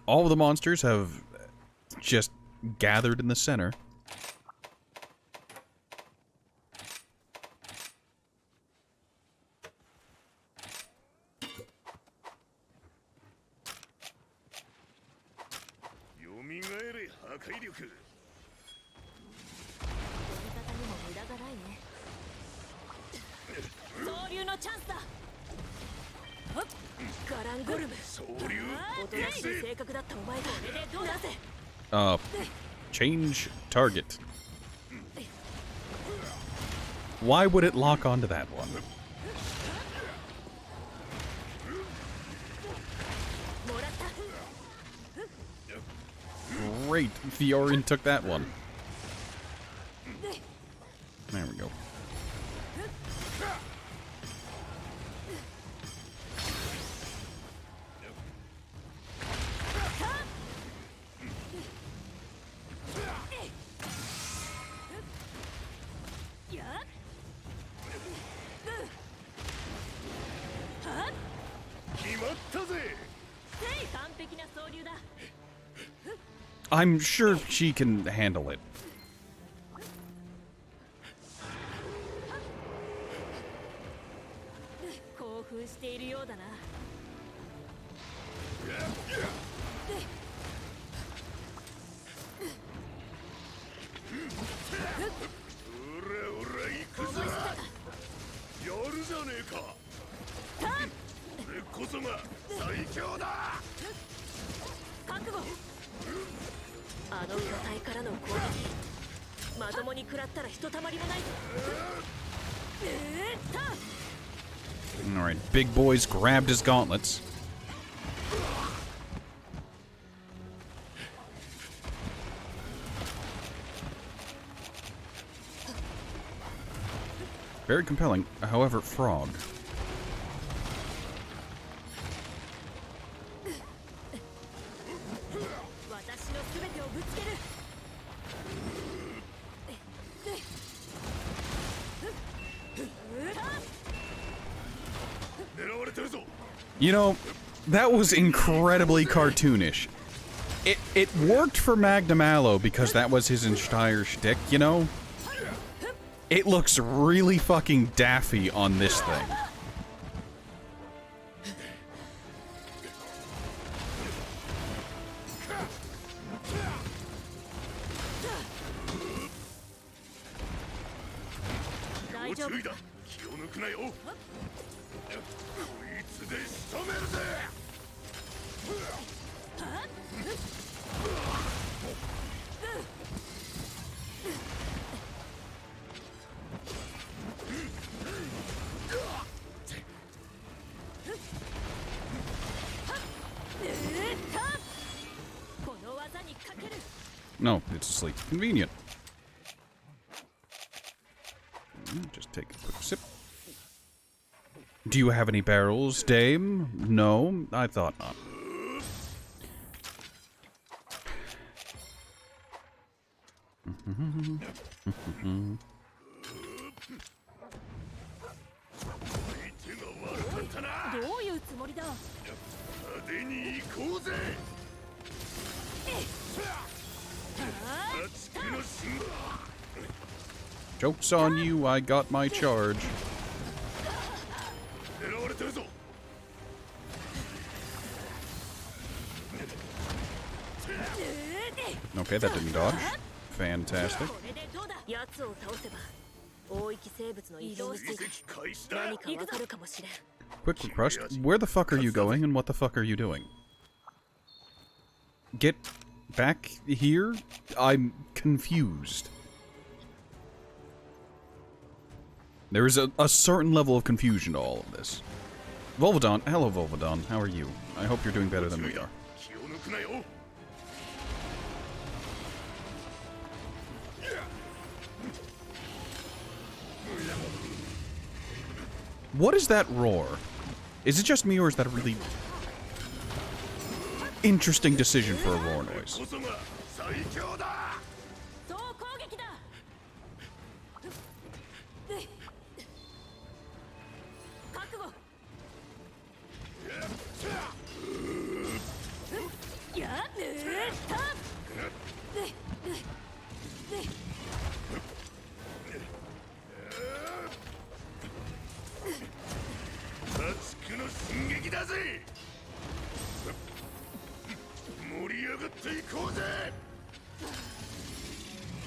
All of the monsters have just gathered in the center. 解力。やり方にも無駄がないね。総流のチャンスだ。ガランゴルム。総流。おとなしい性格だったお前がなぜ。Change target. Why would it lock onto that one? Great, Fiorin took that one. There we go. I'm sure she can handle it. Alright, big boy's grabbed his gauntlets. Very compelling, however, frog. You know, that was incredibly cartoonish. It worked for Magnum Allo because that was his entire shtick, you know? It looks really fucking daffy on this thing. No, it's asleep. Convenient. Just take a quick sip. Do you have any barrels, dame? No, I thought not. Joke's on you, I got my charge. Okay, that didn't dodge. Fantastic. Quick request, where the fuck are you going and what the fuck are you doing? Get back here? I'm confused. There is a certain level of confusion to all of this. Volvodon, hello Volvodon, how are you? I hope you're doing better than we are. What is that roar? Is it just me or is that a really interesting decision for a roar noise?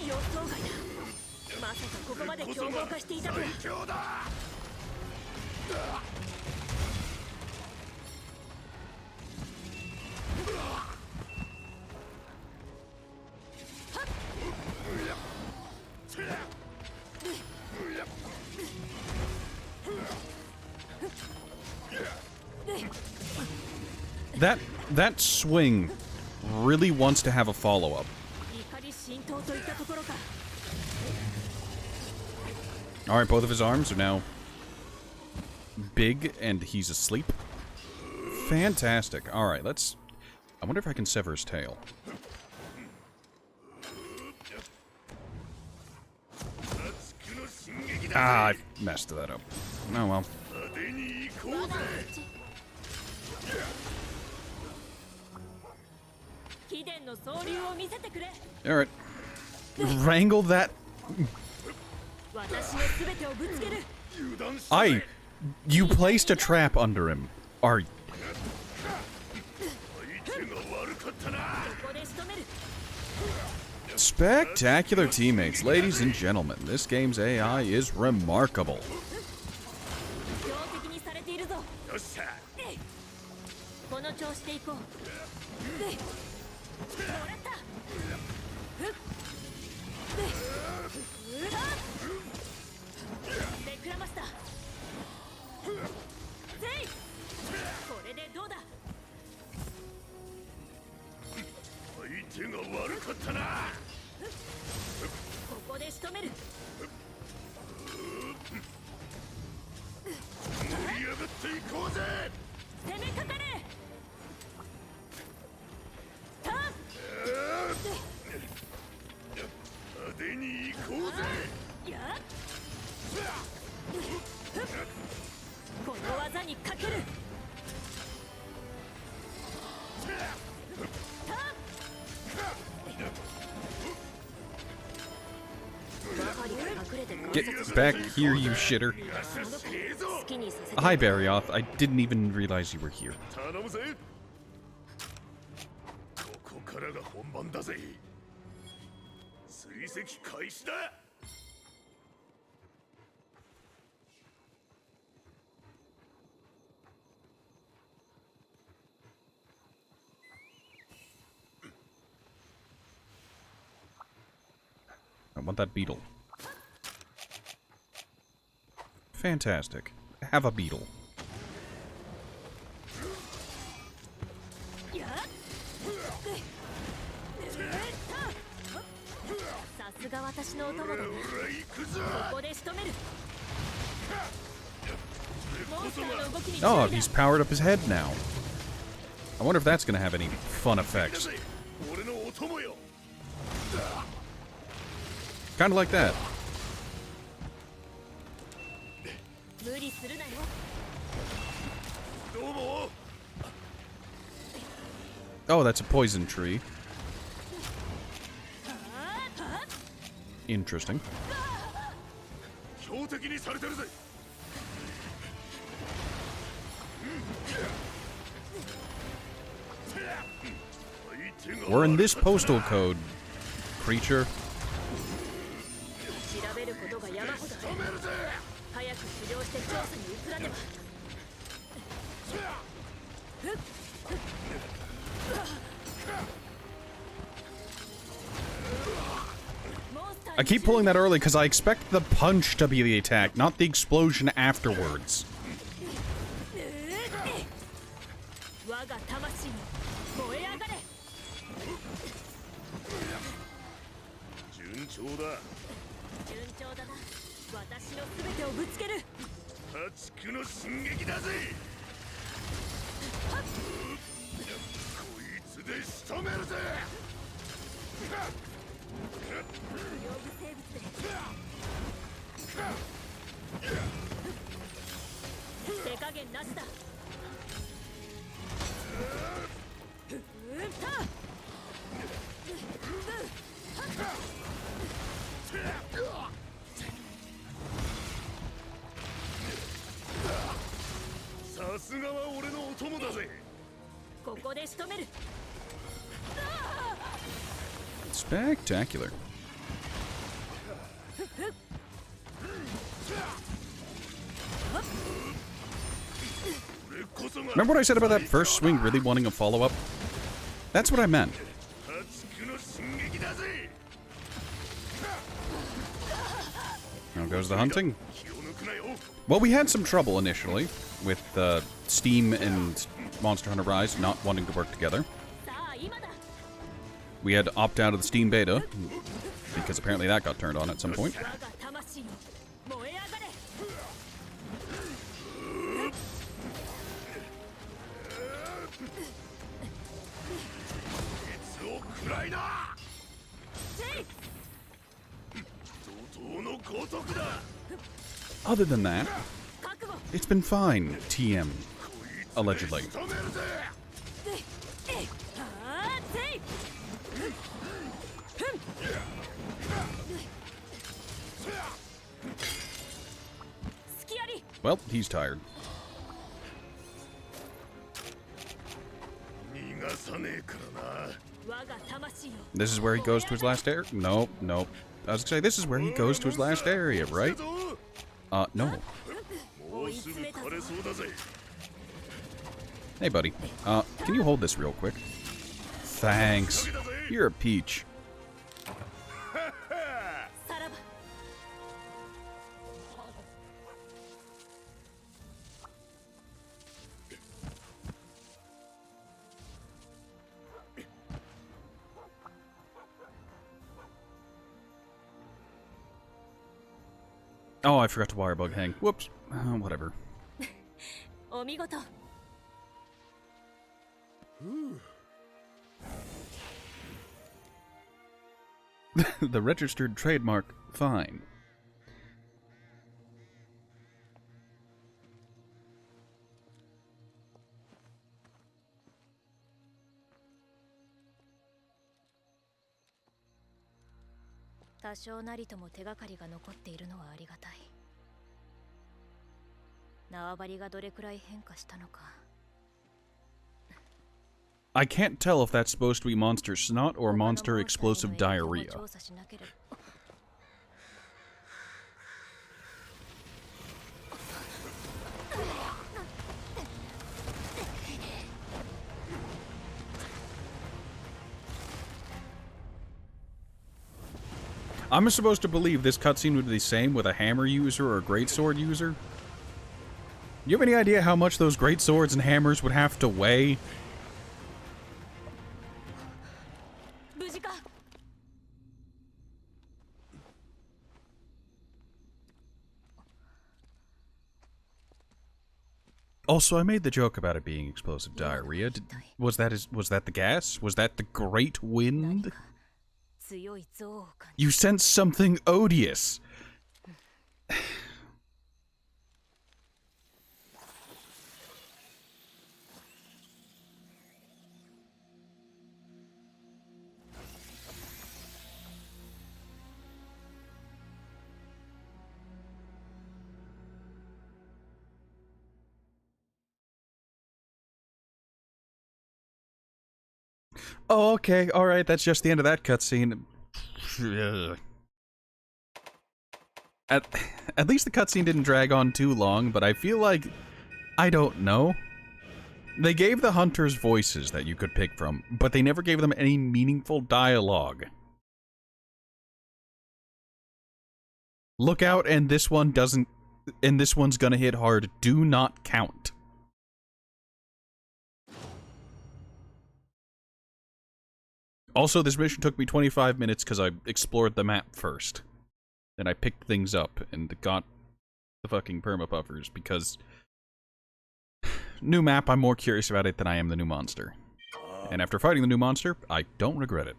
予想外だ。まさかここまで凶暴化していたとは。最強だ。That swing really wants to have a follow-up. 怒り浸透といったところか。 Alright, both of his arms are now big and he's asleep. Fantastic. Alright, let's... I wonder if I can sever his tail. Ah, I messed that up. Oh well. Alright. Wrangle that... You placed a trap under him. Are you... Spectacular teammates, ladies and gentlemen. This game's AI is remarkable. Get back here, you shitter. Hi, Barrioth. I didn't even realize you were here. I want that beetle. Fantastic. Have a beetle. Oh, he's powered up his head now. I wonder if that's gonna have any fun effects. Kinda like that. Oh, that's a poison tree. Interesting. We're in this postal code, creature. I keep pulling that early because I expect the punch to be the attack, not the explosion afterwards. Spectacular. Remember what I said about that first swing really wanting a follow-up? That's what I meant. Now goes the hunting. Well, we had some trouble initially with Steam and Monster Hunter Rise not wanting to work together. We had to opt out of the Steam beta, because apparently that got turned on at some point. Other than that, it's been fine, TM, allegedly. Well, he's tired. This is where he goes to his last area? Nope, nope. I was gonna say, this is where he goes to his last area, right? No. Hey, buddy. Can you hold this real quick? Thanks. You're a peach. Oh, I forgot to wire bug hang. Whoops. Whatever. The registered trademark, fine. I can't tell if that's supposed to be monster snot or monster explosive diarrhea. I'm supposed to believe this cutscene would be the same with a hammer user or a greatsword user? Do you have any idea how much those greatswords and hammers would have to weigh? Also, I made the joke about it being explosive diarrhea. Was that the gas? Was that the great wind? You sense something odious. Oh, okay, alright, that's just the end of that cutscene. At least the cutscene didn't drag on too long, but I feel like... I don't know. They gave the hunters voices that you could pick from, but they never gave them any meaningful dialogue. Look out, and this one doesn't... And this one's gonna hit hard. Do not count. Also, this mission took me 25 minutes because I explored the map first. Then I picked things up and got the fucking permabuffers because... New map, I'm more curious about it than I am the new monster. And after fighting the new monster, I don't regret it.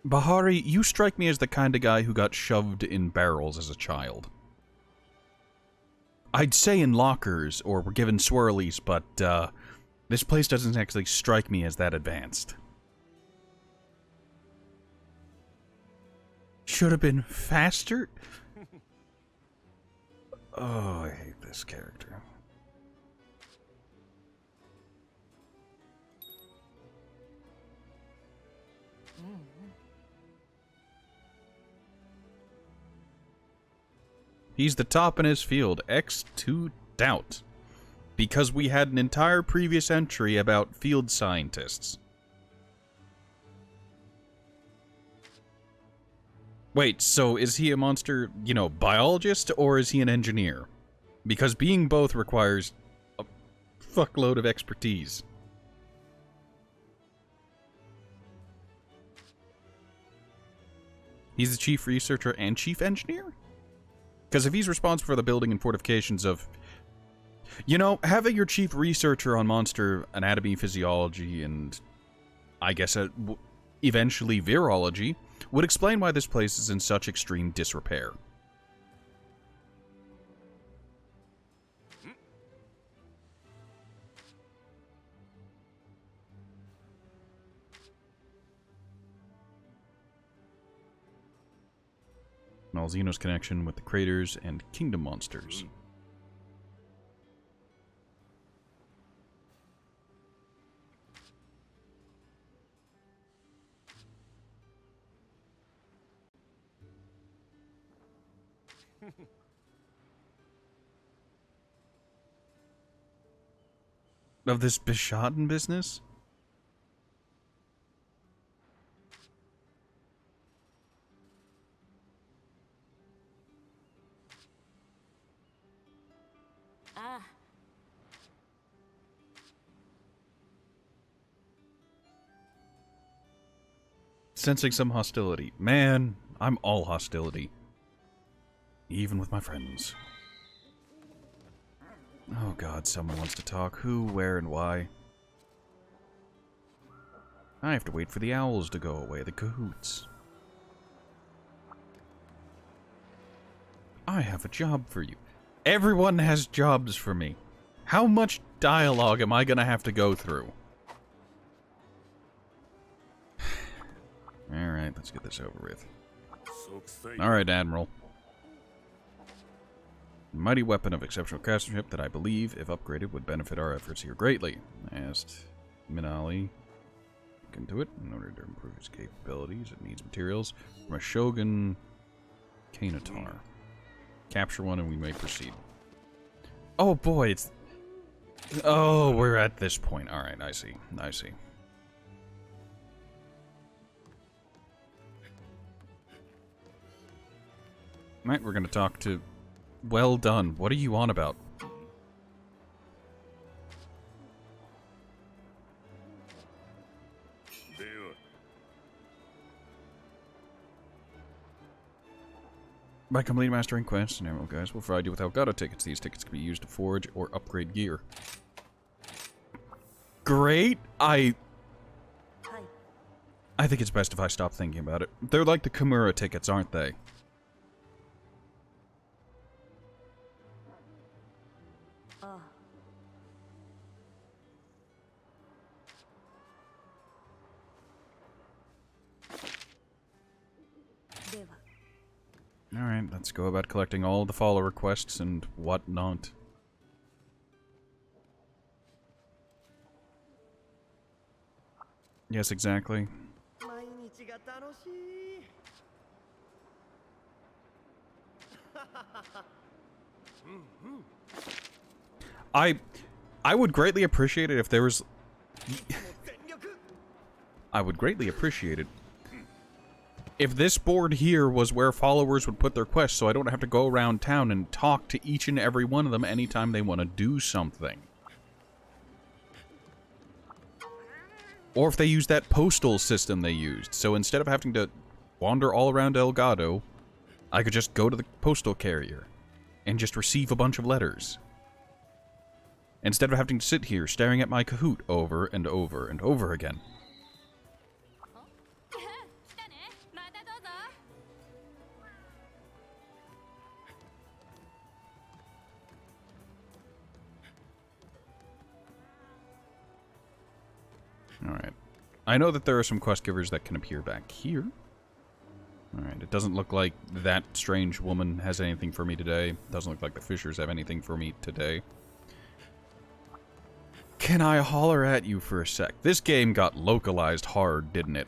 Bahari, you strike me as the kind of guy who got shoved in barrels as a child. I'd say in lockers, or were given swirlies, but, this place doesn't actually strike me as that advanced. should have been faster. Oh, I hate this character. He's the top in his field, X2 doubt. Because we had an entire previous entry about field scientists. Wait, so is he a monster, you know, biologist, or is he an engineer? Because being both requires a fuckload of expertise. He's the chief researcher and chief engineer? Because if he's responsible for the building and fortifications of... You know, having your chief researcher on monster anatomy, physiology, and I guess eventually virology would explain why this place is in such extreme disrepair. Malzino's connection with the craters and kingdom monsters. Of this Bishaten business? Sensing some hostility. Man, I'm all hostility. Even with my friends. Oh god, someone wants to talk. Who, where, and why? I have to wait for the owls to go away, the cahoots. I have a job for you. Everyone has jobs for me. How much dialogue am I gonna have to go through? Alright, let's get this over with. Alright, Admiral. Mighty weapon of exceptional craftsmanship that I believe, if upgraded, would benefit our efforts here greatly. I asked Minali look into it. In order to improve its capabilities, it needs materials from a Shogun Kainatar. Capture one and we may proceed. Oh boy, it's... Oh, we're at this point. Alright, I see. I see. Alright, we're gonna talk to... Well done. What are you on about? By completing mastering quests and Emerald Guys will provide you with Elgato tickets. These tickets can be used to forge or upgrade gear. Great! I think it's best if I stop thinking about it. They're like the Kimura tickets, aren't they? Alright, let's go about collecting all the follower quests and whatnot. Yes, exactly. I would greatly appreciate it if there was... I would greatly appreciate it if this board here was where followers would put their quests, so I don't have to go around town and talk to each and every one of them anytime they want to do something. Or if they use that postal system they used, so instead of having to wander all around Elgato, I could just go to the postal carrier and just receive a bunch of letters. Instead of having to sit here staring at my Kahoot over and over and over again. Alright. I know that there are some quest givers that can appear back here. Alright, it doesn't look like that strange woman has anything for me today. Doesn't look like the fishers have anything for me today. Can I holler at you for a sec? This game got localized hard, didn't it?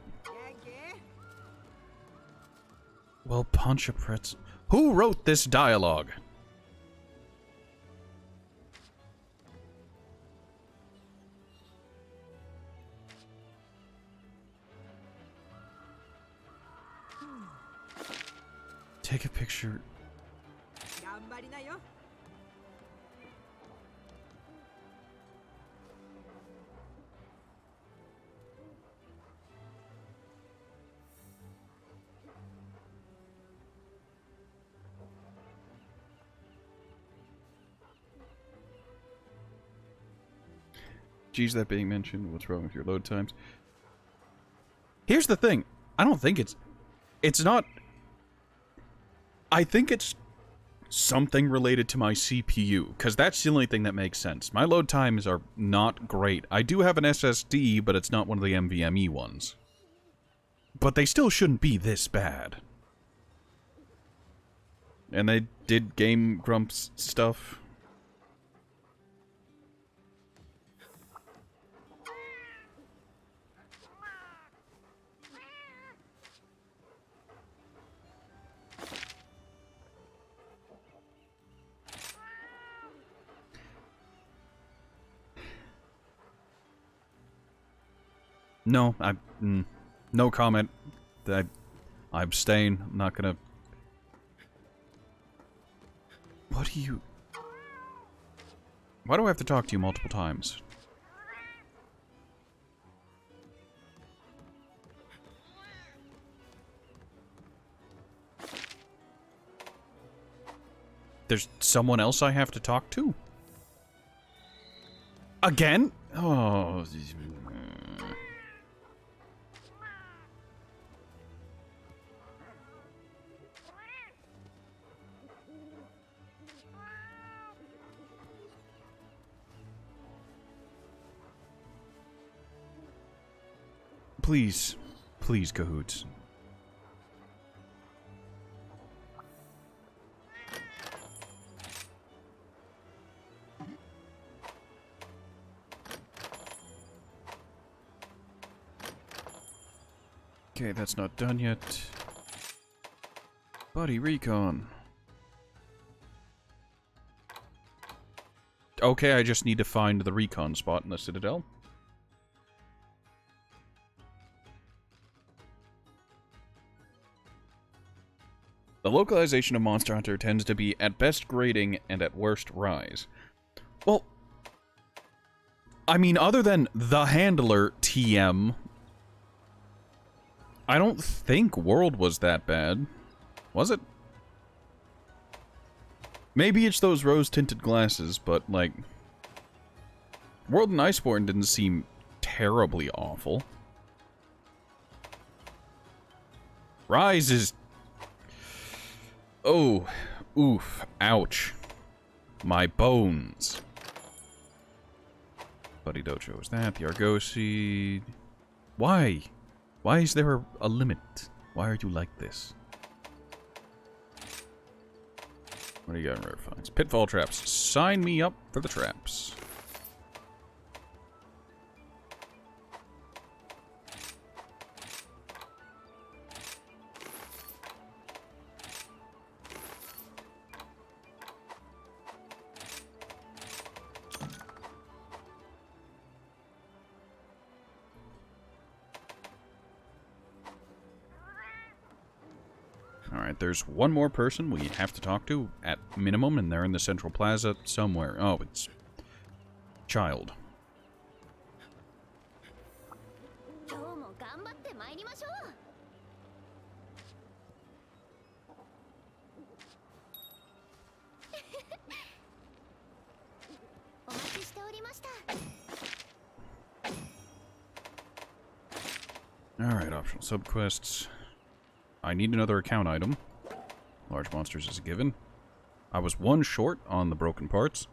Well, punch a pretzel. Who wrote this dialogue? Take a picture. Geez, that being mentioned. What's wrong with your load times? Here's the thing. I don't think it's not. I think it's something related to my CPU, because that's the only thing that makes sense. My load times are not great. I do have an SSD, but it's not one of the NVMe ones. But they still shouldn't be this bad. And they did Game Grumps stuff. No, no comment. I abstain. I'm not gonna... What do you... Why do I have to talk to you multiple times? There's someone else I have to talk to? Again? Oh... Please. Please, Cahoots. Okay, that's not done yet. Buddy recon. Okay, I just need to find the recon spot in the Citadel. The localization of Monster Hunter tends to be at best grading and at worst rise. Well, I mean, other than the handler TM, I don't think World was that bad. Was it? Maybe it's those rose-tinted glasses, but, like... World and Iceborne didn't seem terribly awful. Rise is... Oh, oof, ouch. My bones. Buddy Dojo is that, the Argosy... Why? Why is there a limit? Why are you like this? What do you got in rare finds? Pitfall traps. Sign me up for the traps. Alright, there's one more person we have to talk to, at minimum, and they're in the Central Plaza somewhere. Oh, it's... Child. Alright, optional subquests. I need another account item. Large monsters is a given. I was one short on the broken parts.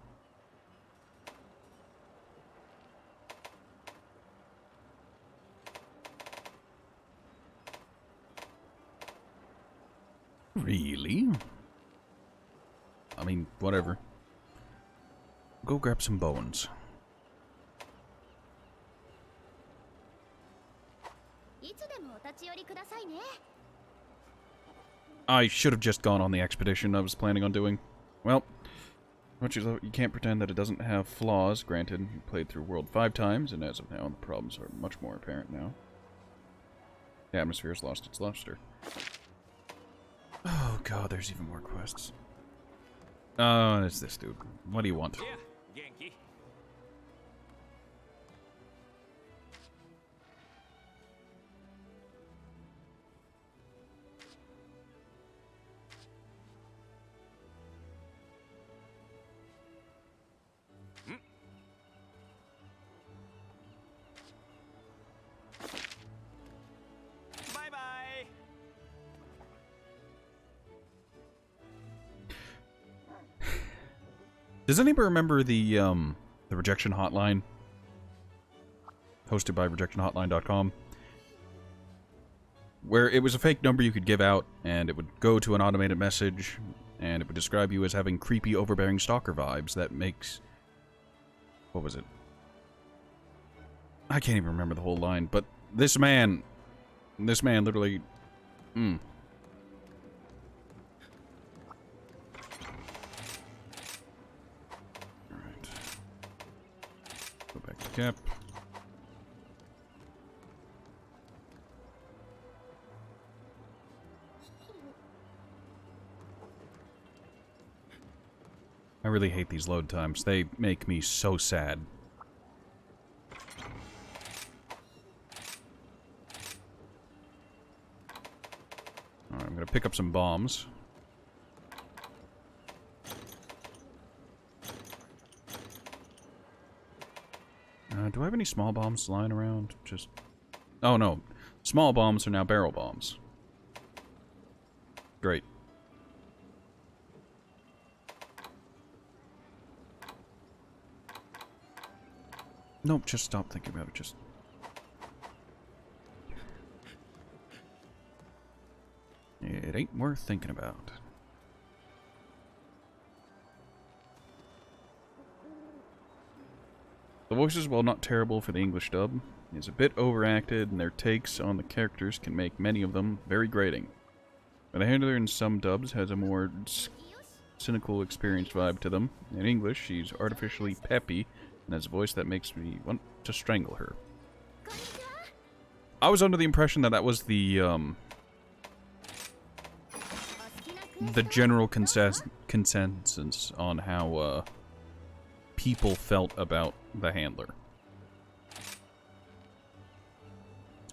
Really? I mean, whatever. Go grab some bones. I should have just gone on the expedition I was planning on doing. Well, you can't pretend that it doesn't have flaws. Granted, you played through World 5 times, and as of now, the problems are much more apparent now. The atmosphere has lost its luster. Oh god, there's even more quests. Oh, it's this dude. What do you want? Does anybody remember the rejection hotline? Hosted by rejectionhotline.com. Where it was a fake number you could give out, and it would go to an automated message, and it would describe you as having creepy, overbearing stalker vibes that makes... What was it? I can't even remember the whole line, but this man literally... Alright. Go back to Cap. I really hate these load times. They make me so sad. Alright, I'm gonna pick up some bombs. Do I have any small bombs lying around? Just... Oh no. Small bombs are now barrel bombs. Great. Nope, just stop thinking about it, just... It ain't worth thinking about. The voices, while not terrible for the English dub, is a bit overacted, and their takes on the characters can make many of them very grating. But the handler in some dubs has a more cynical, experienced vibe to them. In English, she's artificially peppy, and has a voice that makes me want to strangle her. I was under the impression that that was the general consensus on how people felt about the handler.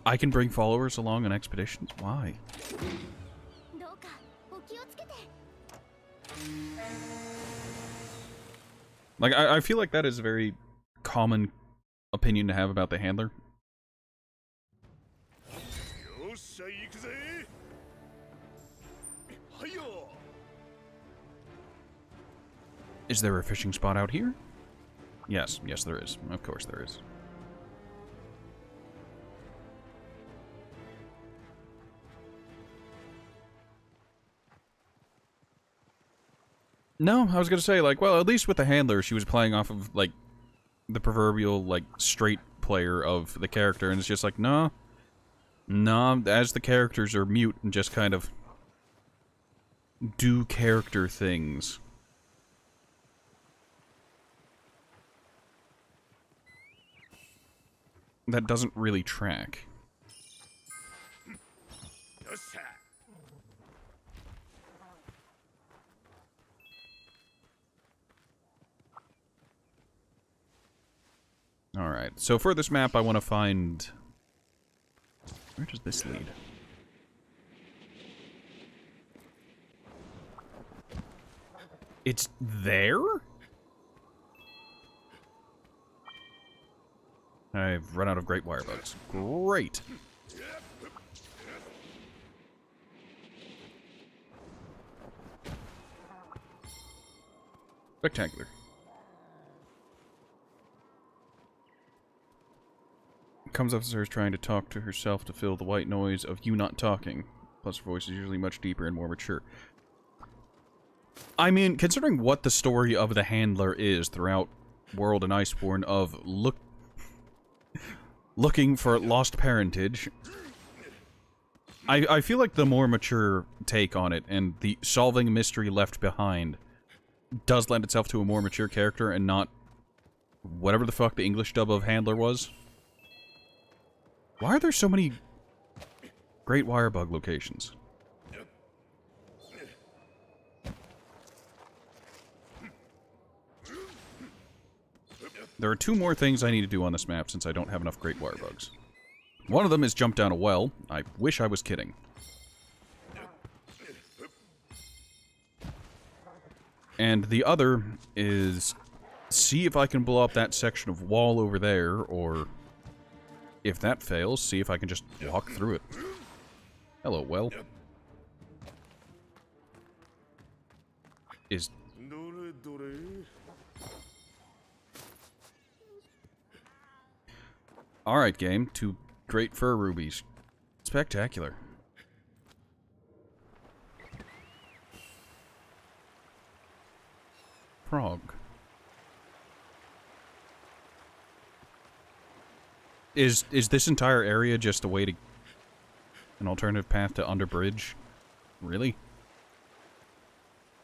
I can bring followers along on expeditions? Why? Like, I feel like that is a very common opinion to have about the handler. Is there a fishing spot out here? Yes, yes there is. Of course there is. No, I was gonna say, like, well, at least with the handler, she was playing off of, like, the proverbial, like, straight player of the character, and it's just like, no, as the characters are mute and just kind of do character things. That doesn't really track. Alright, so for this map I want to find... Where does this lead? It's there? I've run out of great wire bugs. Great! Spectacular. Comes upstairs trying to talk to herself to fill the white noise of you not talking. Plus, her voice is usually much deeper and more mature. I mean, considering what the story of the Handler is throughout World and Iceborne of looking for lost parentage, I feel like the more mature take on it and the solving mystery left behind does lend itself to a more mature character and not whatever the fuck the English dub of Handler was. Why are there so many Great Wirebug locations? There are 2 more things I need to do on this map since I don't have enough Great Wirebugs. One of them is jump down a well. I wish I was kidding. And the other is see if I can blow up that section of wall over there, or if that fails, see if I can just walk through it. Hello, well. Is... Alright, game. 2 great fur rubies. Spectacular. Frog. Is this entire area just a way to... an alternative path to Underbridge? Really?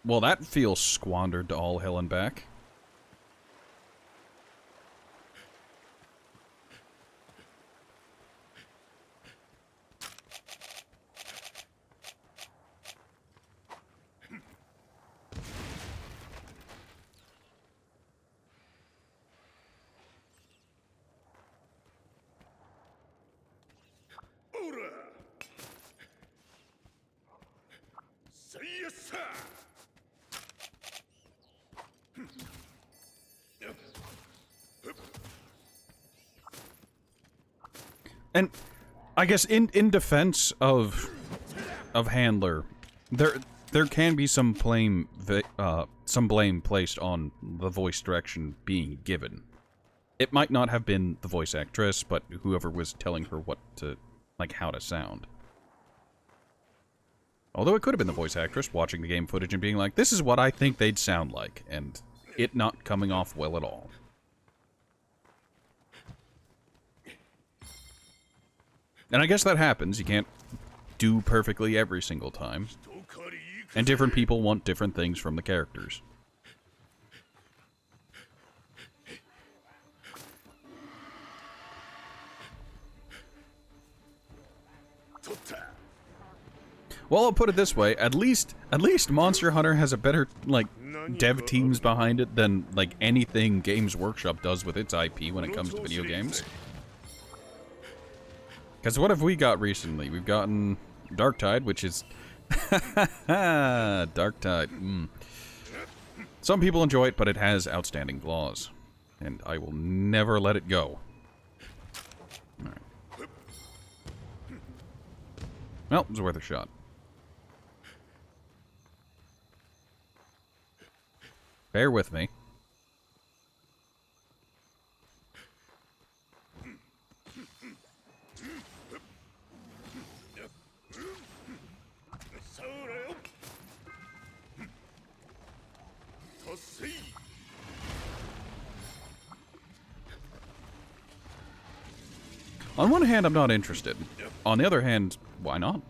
Well, that feels squandered to all hell and back. And I guess in defense of Handler, there can be some blame placed on the voice direction being given. It might not have been the voice actress, but whoever was telling her what to, like, how to sound. Although it could have been the voice actress watching the game footage and being like, this is what I think they'd sound like, and it not coming off well at all. And I guess that happens. You can't do perfectly every single time. And different people want different things from the characters. Well, I'll put it this way, at least Monster Hunter has a better, like, dev teams behind it than, like, anything Games Workshop does with its IP when it comes to video games. Because what have we got recently? We've gotten Darktide, which is... Darktide. Some people enjoy it, but it has outstanding flaws. And I will never let it go. Alright. Well, it was worth a shot. Bear with me. On one hand, I'm not interested. On the other hand, why not?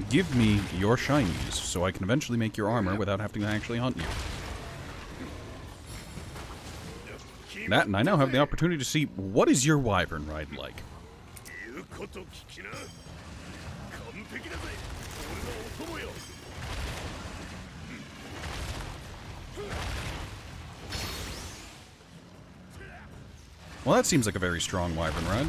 Give me your shinies, so I can eventually make your armor without having to actually hunt you. That, and I now have the opportunity to see, what is your wyvern ride like? Well, that seems like a very strong wyvern ride.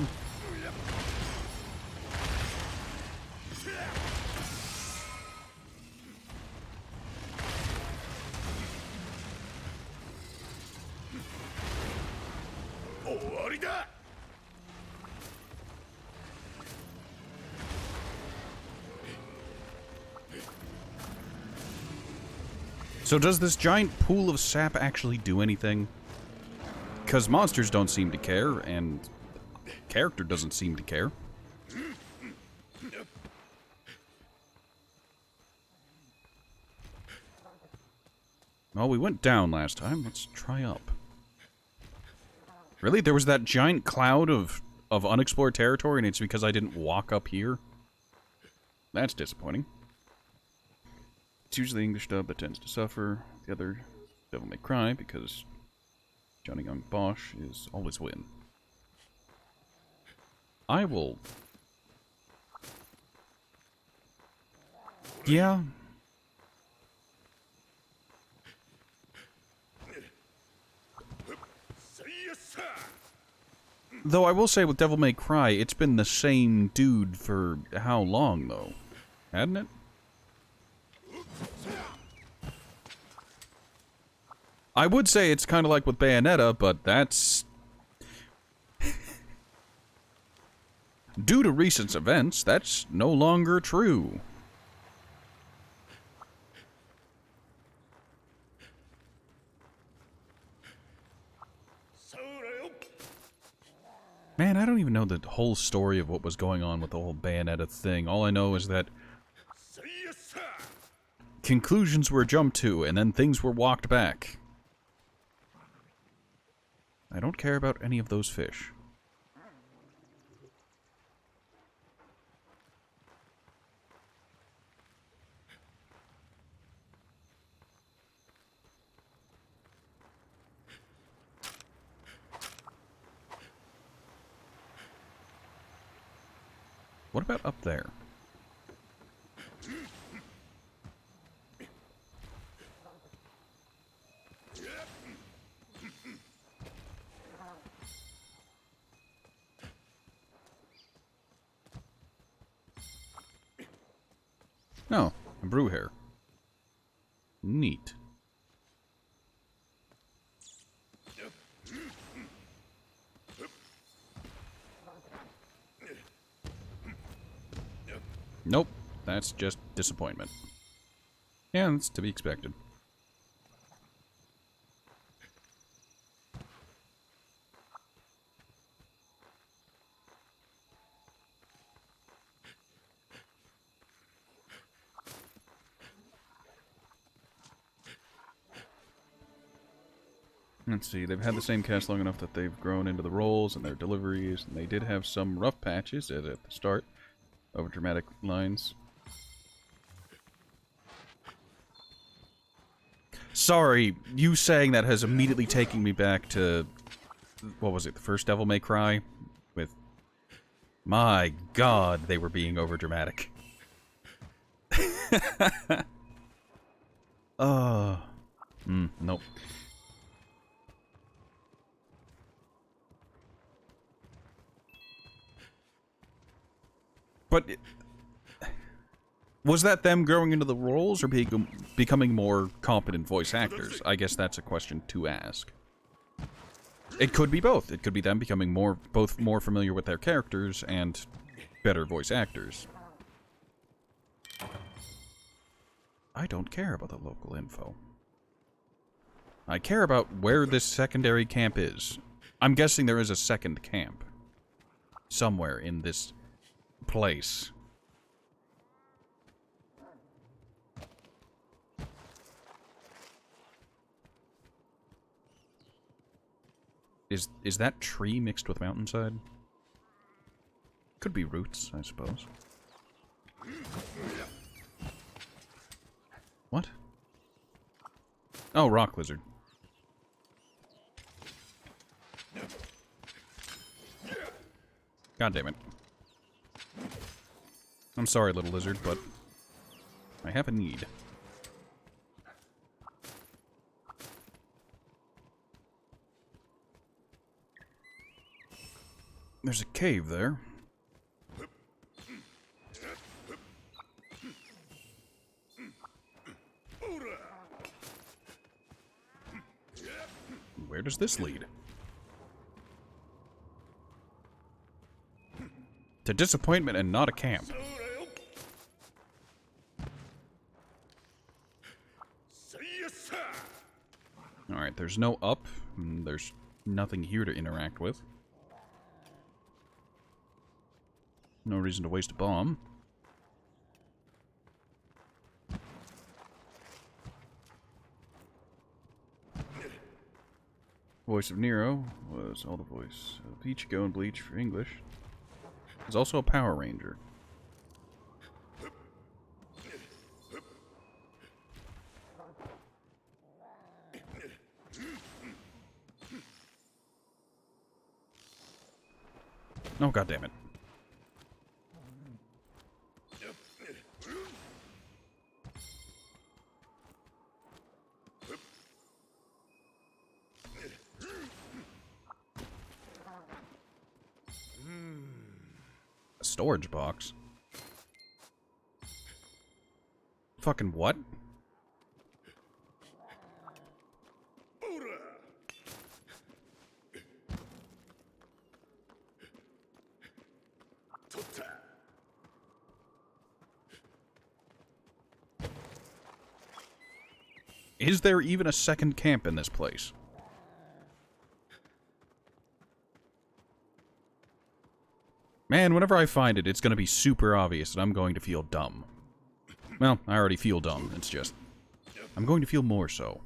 りだ。 So does this giant pool of sap actually do anything? Because monsters don't seem to care, and the character doesn't seem to care. Well, we went down last time. Let's try up. Really? There was that giant cloud of unexplored territory, and it's because I didn't walk up here? That's disappointing. It's usually the English dub that tends to suffer. The other Devil May Cry, because Johnny Young Bosch is always win. I will... Yeah. Though I will say with Devil May Cry, it's been the same dude for how long, though? Hadn't it? I would say it's kind of like with Bayonetta, but that's... Due to recent events, that's no longer true. Man, I don't even know the whole story of what was going on with the whole Bayonetta thing. All I know is that conclusions were jumped to, and then things were walked back. I don't care about any of those fish. What about up there? No, a brew hair. Neat. Nope, that's just disappointment. Yeah, that's to be expected. Let's see, they've had the same cast long enough that they've grown into the roles and their deliveries, and they did have some rough patches at the start. Over dramatic lines. Sorry, you saying that has immediately taken me back to... What was it, the first Devil May Cry? With... My god, they were being overdramatic. Nope. But... Was that them growing into the roles or becoming more competent voice actors? I guess that's a question to ask. It could be both. It could be them becoming both more familiar with their characters and better voice actors. I don't care about the local info. I care about where this secondary camp is. I'm guessing there is a second camp. Somewhere in this place. Is that tree mixed with mountainside? Could be roots, I suppose. What? Oh, rock lizard. God damn it. I'm sorry, little lizard, but I have a need. There's a cave there. Where does this lead? To disappointment and not a camp. そうだよせいやさ Alright, there's no up. There's nothing here to interact with. No reason to waste a bomb. Voice of Nero was all the voice of Ichigo and Bleach for English. There's also a Power Ranger. Oh, God damn it. A storage box? Fucking what? ほら 取った Is there even a second camp in this place? Man, whenever I find it, it's going to be super obvious and I'm going to feel dumb. Well, I already feel dumb. It's just... I'm going to feel more so.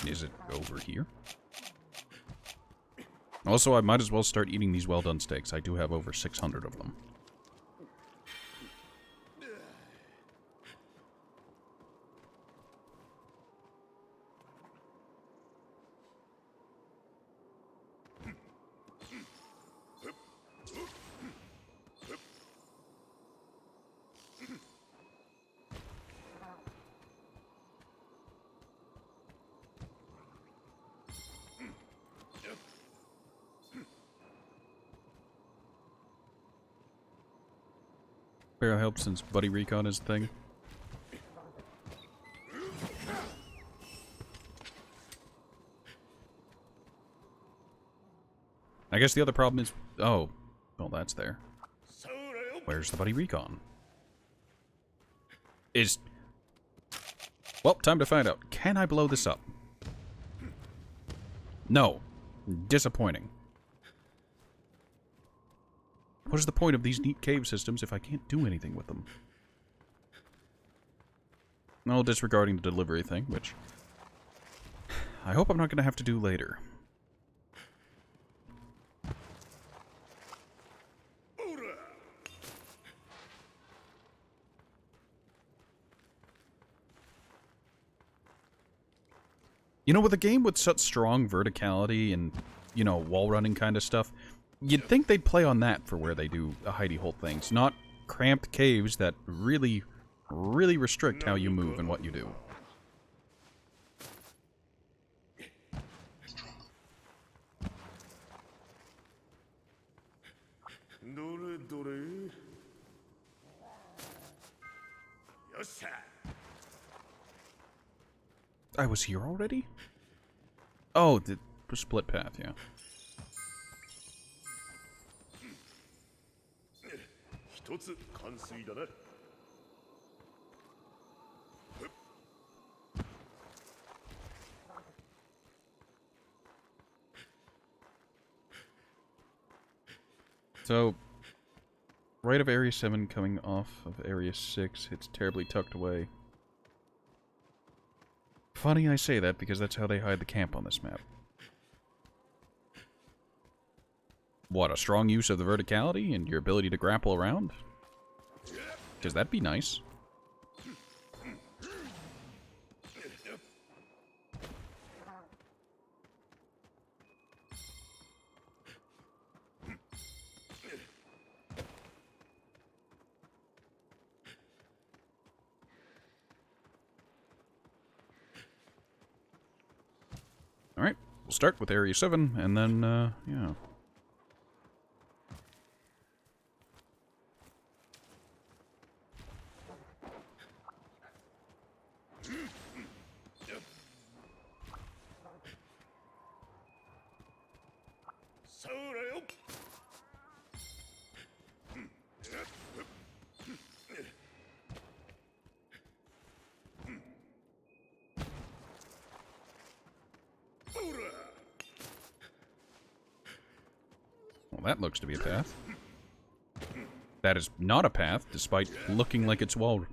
Is it over here? Also, I might as well start eating these well-done steaks. I do have over 600 of them. Barrel help since Buddy Recon is a thing. I guess the other problem is... Oh. Well, that's there. そうだよ Where's the Buddy Recon? Is... Well, time to find out. Can I blow this up? No. Disappointing. What is the point of these neat cave systems if I can't do anything with them? Well, disregarding the delivery thing, which I hope I'm not going to have to do later. You know, with a game with such strong verticality and, you know, wall running kind of stuff, you'd think they'd play on that for where they do hidey hole things, not cramped caves that really, really restrict how you move and what you do. どれどれよっしゃ I was here already? Oh, the split path, yeah. 一つ完遂だな So, right of Area 7 coming off of Area 6, it's terribly tucked away. Funny I say that, because that's how they hide the camp on this map. What, a strong use of the verticality and your ability to grapple around? Because that'd be nice. Alright, we'll start with Area 7, and then, yeah. Well, that looks to be a path. That is not a path, despite looking like it's wall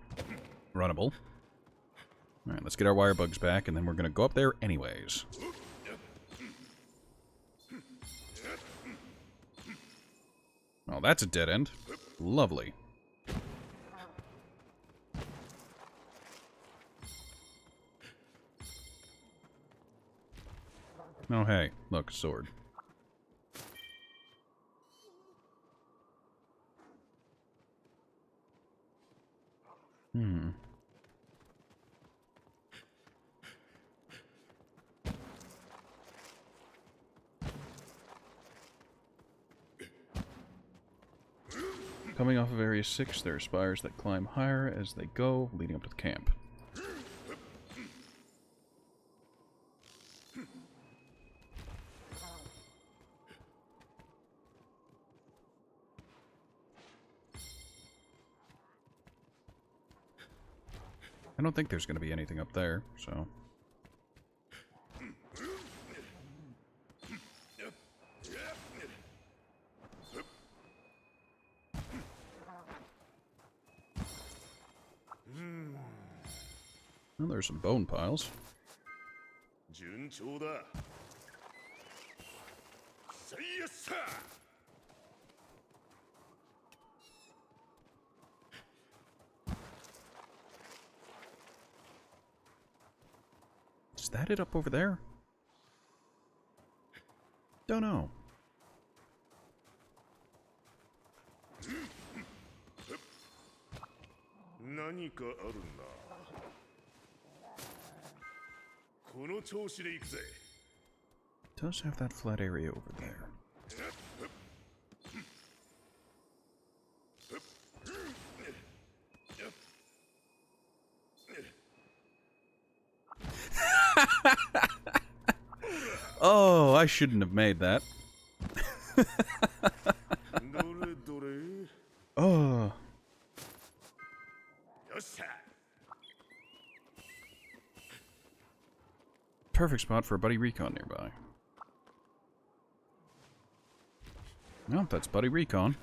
runnable. Alright, let's get our wire bugs back, and then we're gonna go up there anyways. Oh, that's a dead end. Lovely. Oh, hey. Look, sword. Coming off of Area 6, there are spires that climb higher as they go, leading up to the camp. I don't think there's going to be anything up there, so... Well, there's some bone piles. 順調だ。せいやっさ。Is that it up over there? Don't know. 何かあるな。この調子で行くぜ。 Does have that flat area over there. Oh, I shouldn't have made that. どれどれ。 Oh. よっしゃ。 Perfect spot for a buddy recon nearby. Well, that's buddy recon.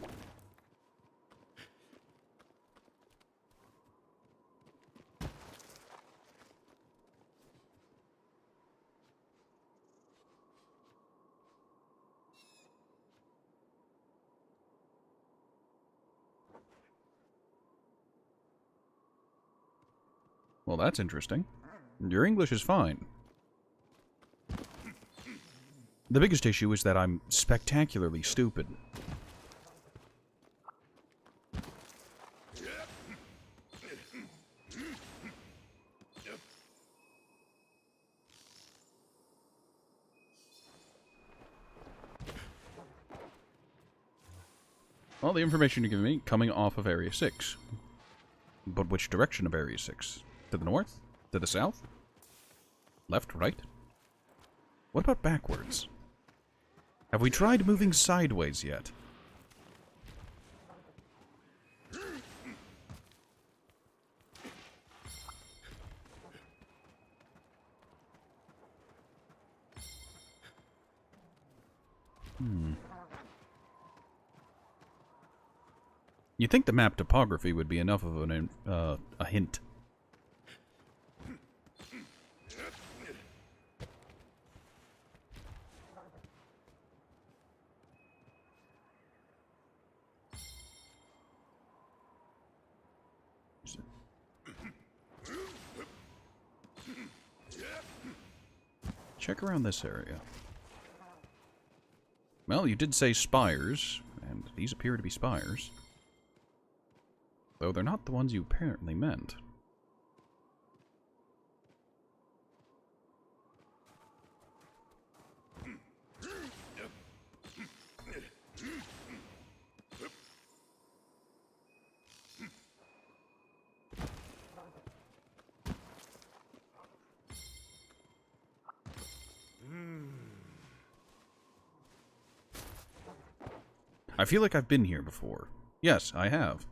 Well, that's interesting. Your English is fine. The biggest issue is that I'm spectacularly stupid. All the information you're giving me coming off of Area 6. But which direction of Area 6? To the north? To the south? Left, right? What about backwards? Have we tried moving sideways yet? You'd think the map topography would be enough of a hint. check around this area. Well, you did say spires, and these appear to be spires. Though they're not the ones you apparently meant. I feel like I've been here before. Yes, I have.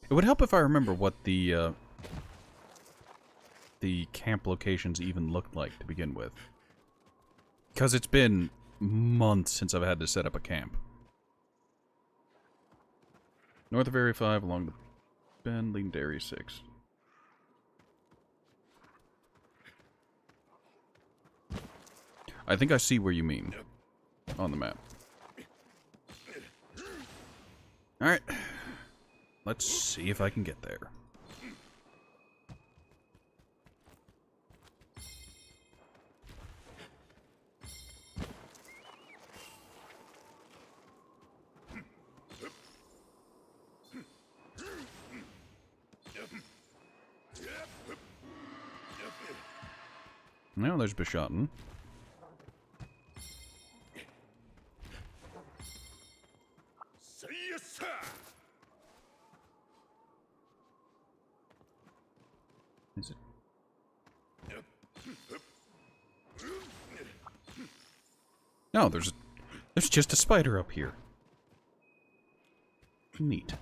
It would help if I remember what the camp locations even looked like to begin with. Because it's been months since I've had to set up a camp. North of Area 5 along the bend leading to Area 6. I think I see where you mean on the map. Alright. Let's see if I can get there. Now there's Bishotten. Is it? No, there's just a spider up here. Neat.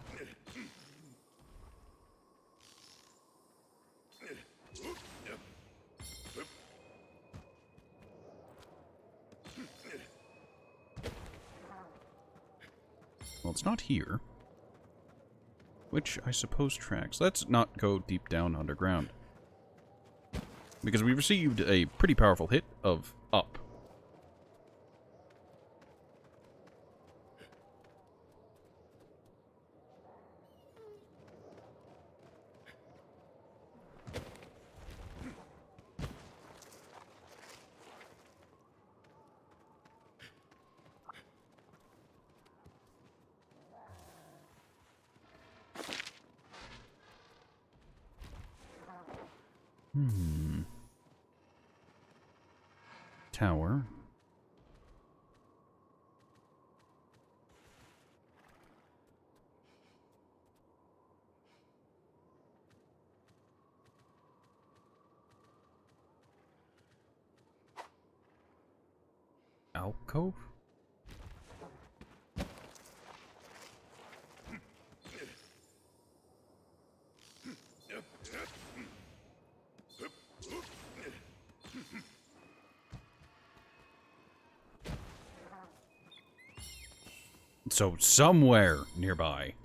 Well, it's not here. Which I suppose tracks. Let's not go deep down underground. Because we received a pretty powerful hit of up. Tower. Alcove? So, somewhere nearby.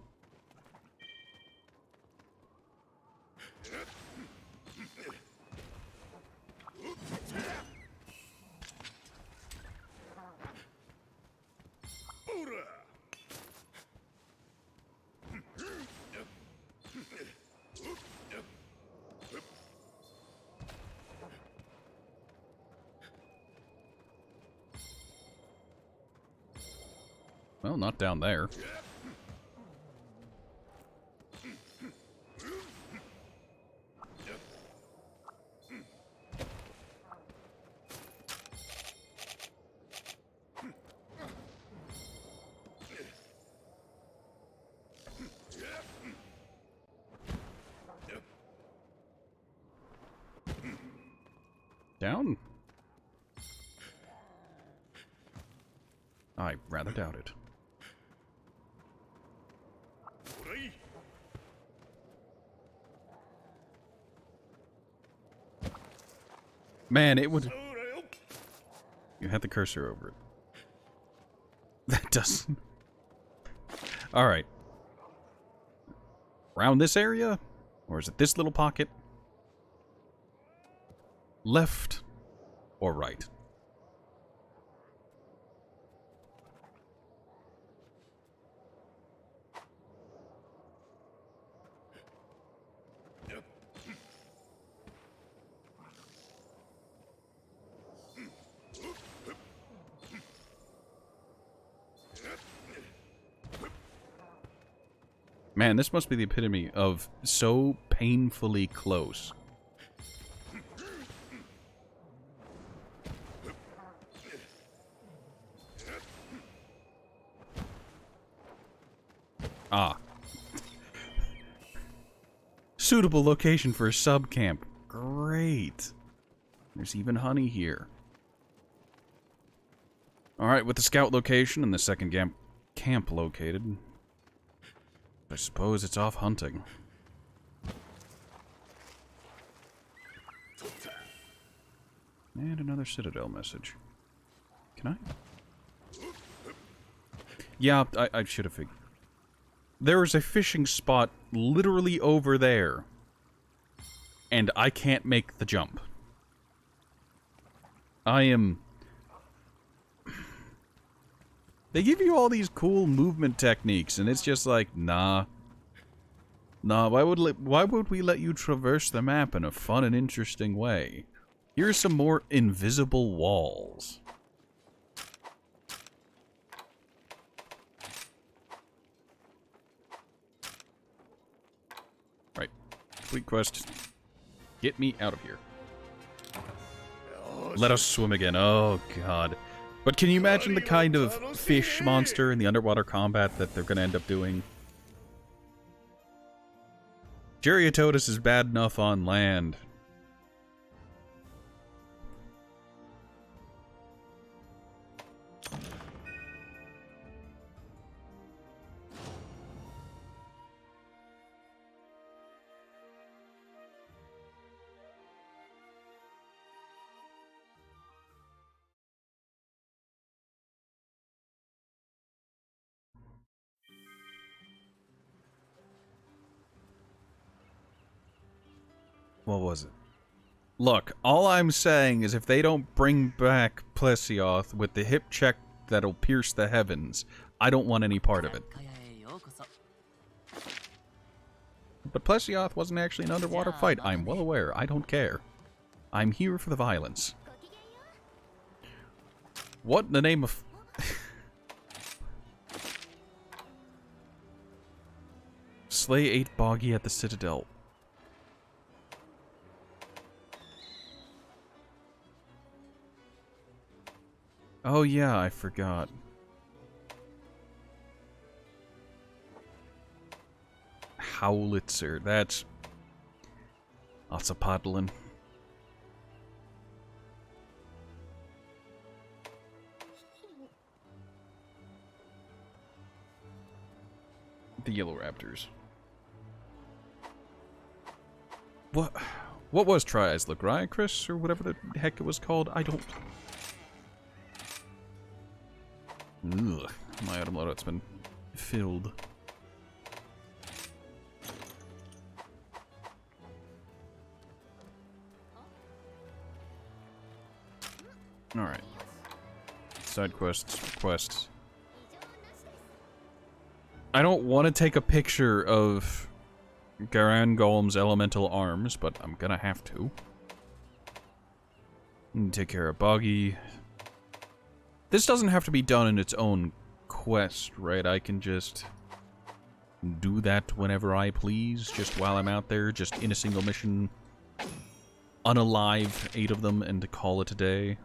Well, not down there. Down? I rather doubt it. Man, it would... You had the cursor over it. That doesn't. Alright. Around this area? Or is it this little pocket? Left or right? Man, this must be the epitome of so painfully close. Ah. Suitable location for a sub camp. Great. There's even honey here. Alright, with the scout location and the second camp located, I suppose it's off hunting. And another Citadel message. Can I? Yeah, I should have figured. There is a fishing spot literally over there. And I can't make the jump. I am... They give you all these cool movement techniques, and it's just like, nah. Nah, why would we let you traverse the map in a fun and interesting way? Here's some more invisible walls. Right. Complete quest. Get me out of here. Let us swim again. Oh, God. But can you imagine the kind of fish monster in the underwater combat that they're going to end up doing? Geryatotus is bad enough on land. What was it? Look, all I'm saying is if they don't bring back Plesioth with the hip check that'll pierce the heavens, I don't want any part of it. But Plesioth wasn't actually an underwater fight. I'm well aware. I don't care. I'm here for the violence. What in the name of... Slay 8 Boggy at the Citadel. Oh yeah, I forgot. Howlitzer, that's a paddling. The Yellow Raptors. What was Trias Lagriacris or whatever the heck it was called? I don't... Ugh, my item loadout's been filled. Alright. Side quests. I don't want to take a picture of Garan Golm's elemental arms, but I'm gonna have to. Take care of Boggy. This doesn't have to be done in its own quest, right? I can just do that whenever I please, just while I'm out there, just in a single mission. Unalive 8 of them and to call it a day.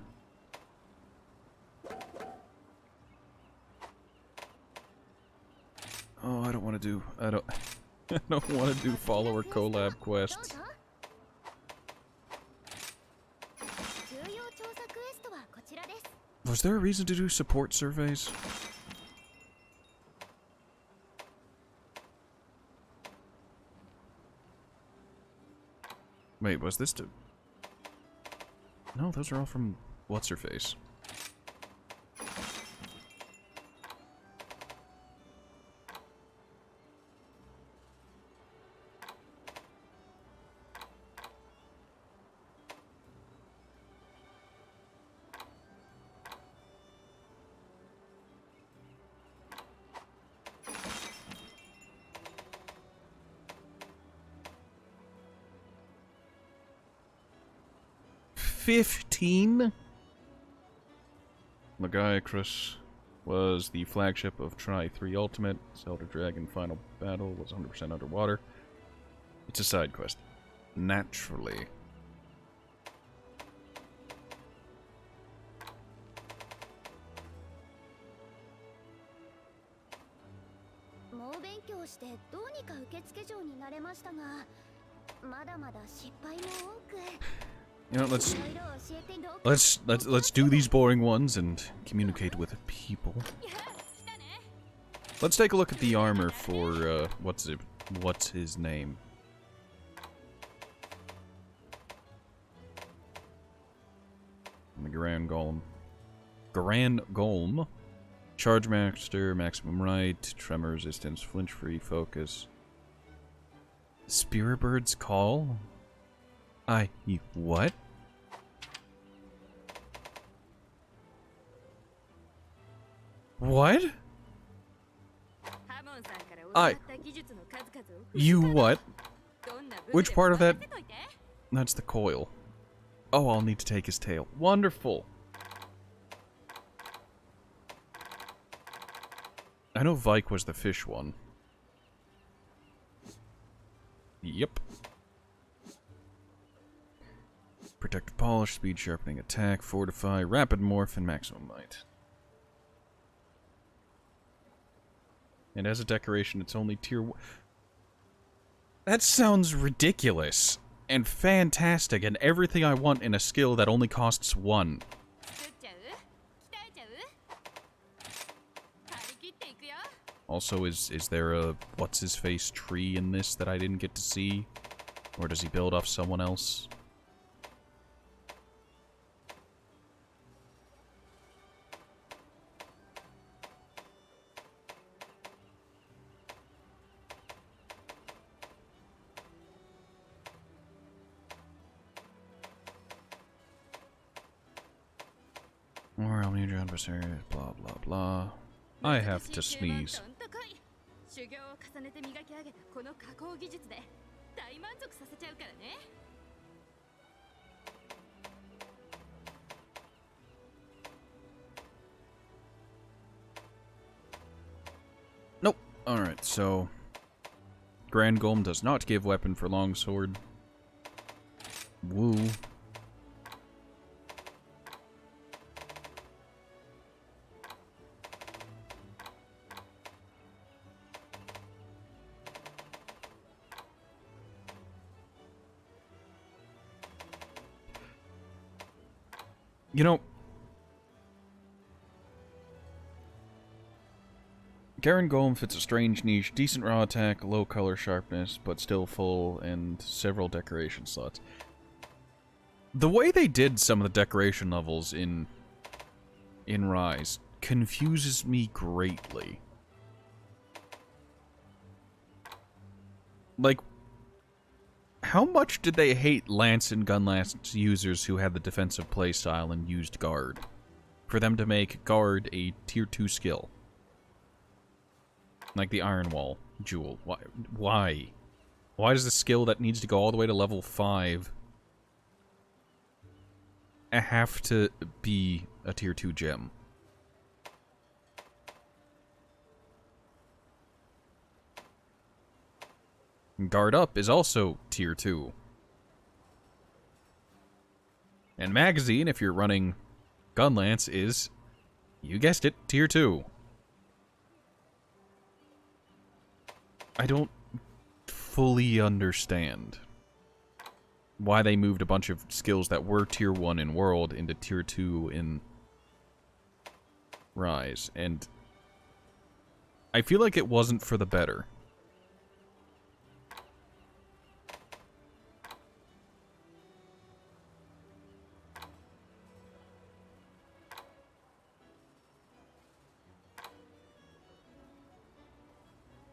Oh, I don't want to do... I don't want to do follower collab quests. Was there a reason to do support surveys? Wait, was this to... No, those are all from What's-Her-Face. 15? Lagiacrus was the flagship of Tri 3 Ultimate. Zelda Dragon Final Battle was 100% underwater. It's a side quest. Naturally. You know, let's do these boring ones and communicate with people. Let's take a look at the armor for what's his name? The Grand Golem. Grand Golem. Charge Master, Maximum Right, Tremor Resistance, Flinch Free, Focus. Spiritbird's Call? What? What? You what? Which part of that? That's the coil. Oh, I'll need to take his tail. Wonderful. I know Vike was the fish one. Yep. Protective Polish, Speed Sharpening Attack, Fortify, Rapid Morph, and Maximum Might. And as a decoration, it's only tier 1. That sounds ridiculous. And fantastic, and everything I want in a skill that only costs 1. Also, is there a what's-his-face tree in this that I didn't get to see? Or does he build off someone else? Or I'll need your adversary, blah blah blah. I have to sneeze. Nope. Alright, so Grand Golem does not give weapon for longsword. Woo. You know, Garen Golem fits a strange niche, decent raw attack, low color sharpness, but still full, and several decoration slots. The way they did some of the decoration levels in Rise confuses me greatly. Like, how much did they hate Lance and Gunlance users who had the defensive playstyle and used Guard? For them to make Guard a tier 2 skill. Like the Iron Wall Jewel. Why? Why does the skill that needs to go all the way to level 5 have to be a tier 2 gem? Guard Up is also tier 2. And Magazine, if you're running Gunlance, is, you guessed it, tier 2. I don't fully understand why they moved a bunch of skills that were tier 1 in World into tier 2 in Rise, and I feel like it wasn't for the better.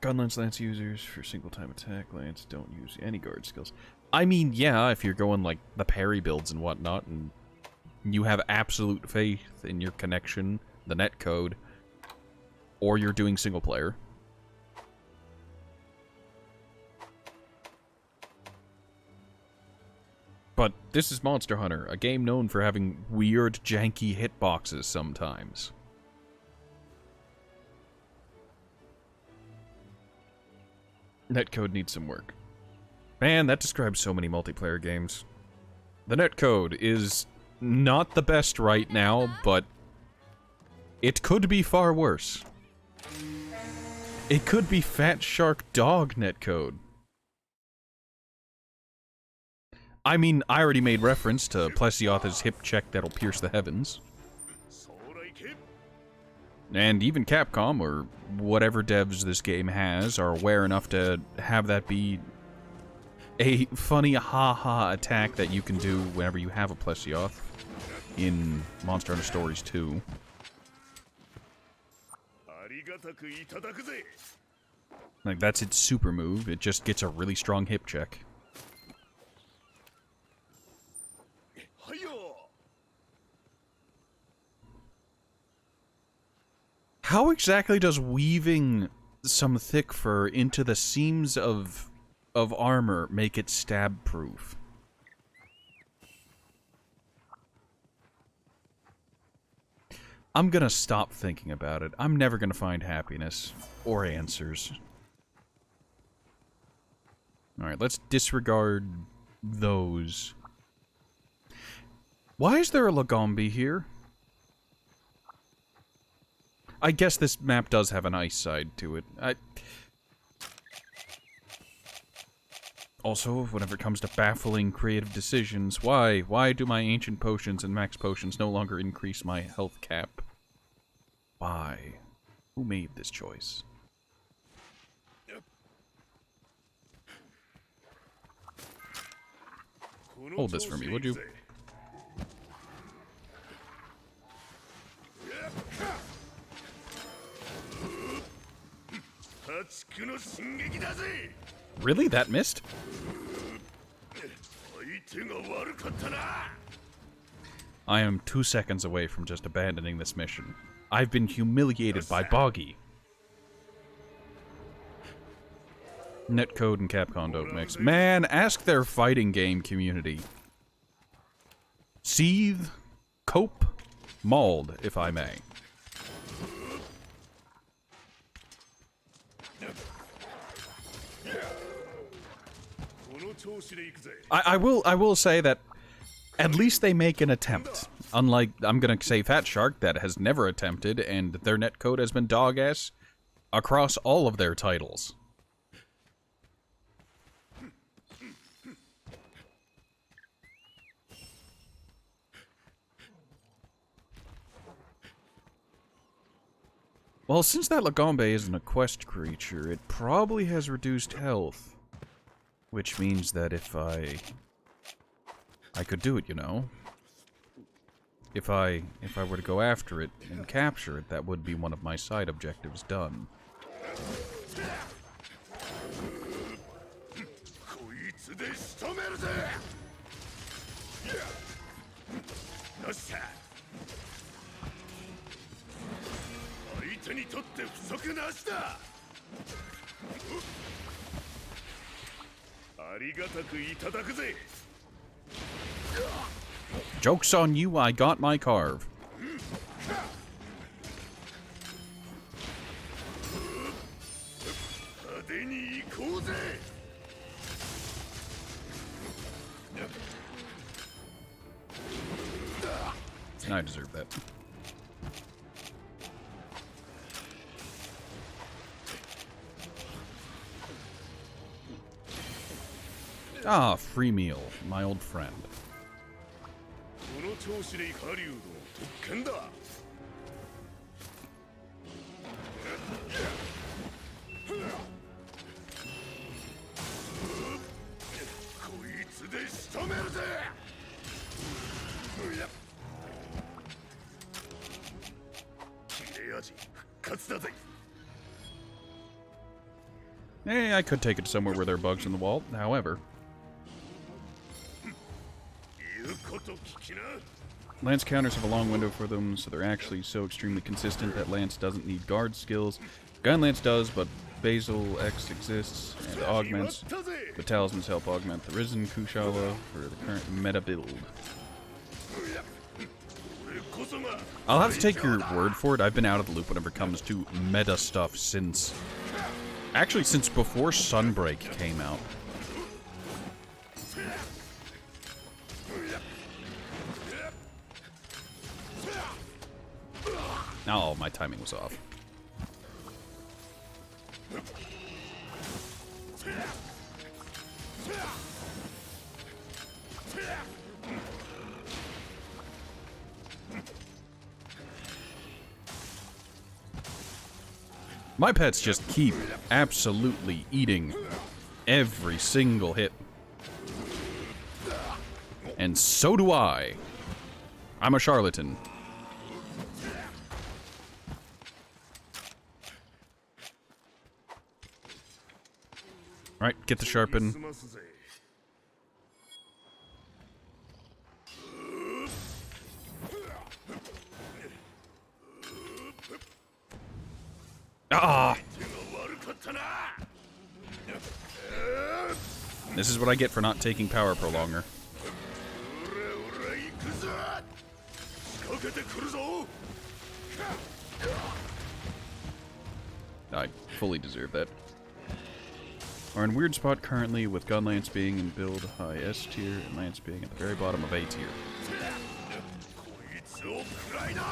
Gunlance Lance users for single-time attack. Lance don't use any guard skills. I mean, yeah, if you're going, like, the parry builds and whatnot, and you have absolute faith in your connection, the netcode, or you're doing single-player. But this is Monster Hunter, a game known for having weird, janky hitboxes sometimes. Netcode needs some work. Man, that describes so many multiplayer games. The netcode is not the best right now, but it could be far worse. It could be Fat Shark Dog netcode. I mean, I already made reference to Plesioth's hip check that'll pierce the heavens. And even Capcom, or whatever devs this game has, are aware enough to have that be a funny ha-ha attack that you can do whenever you have a Plesioth in Monster Hunter Stories 2. Like, that's its super move. It just gets a really strong hip check. How exactly does weaving some thick fur into the seams of armor make it stab-proof? I'm gonna stop thinking about it. I'm never gonna find happiness or answers. Alright, let's disregard those. Why is there a Lagombi here? I guess this map does have an ice side to it. Also, whenever it comes to baffling creative decisions, why do my ancient potions and max potions no longer increase my health cap? Why? Who made this choice? Hold this for me, would you? Really? That missed? I am 2 seconds away from just abandoning this mission. I've been humiliated by Boggy. Netcode and Capcom don't mix. Man, ask their fighting game community. Seethe, cope, mauled, if I may. I will say that at least they make an attempt. Unlike, I'm gonna say Fat Shark, that has never attempted, and their netcode has been dog-ass across all of their titles. Well, since that Lagombe isn't a quest creature, it probably has reduced health. Which means that if I could do it, you know. If I were to go after it and capture it, that would be one of my side objectives done. Joke's on you, I got my carve. I deserve that. Ah, free meal, my old friend. Hey, I could take it somewhere where there are bugs in the wall, however. Lance counters have a long window for them, so they're actually so extremely consistent that Lance doesn't need guard skills. Gun Lance does, but Basil X exists and augments. ったぜ The talismans help augment the Risen Kushala for the current meta build. 俺こそが I'll have to take your word for it. I've been out of the loop whenever it comes to meta stuff since... Actually, since before Sunbreak came out. Oh, my timing was off. My pets just keep absolutely eating every single hit. And so do I. I'm a charlatan. Right, get the sharpen. 済ますぜ Ah! 手が悪かったな This is what I get for not taking power prolonger. 俺行くぞ仕掛けてくるぞ I fully deserve that. Are in weird spot currently with Gunlance being in build high S tier and Lance being at the very bottom of A tier. こいつを食らいな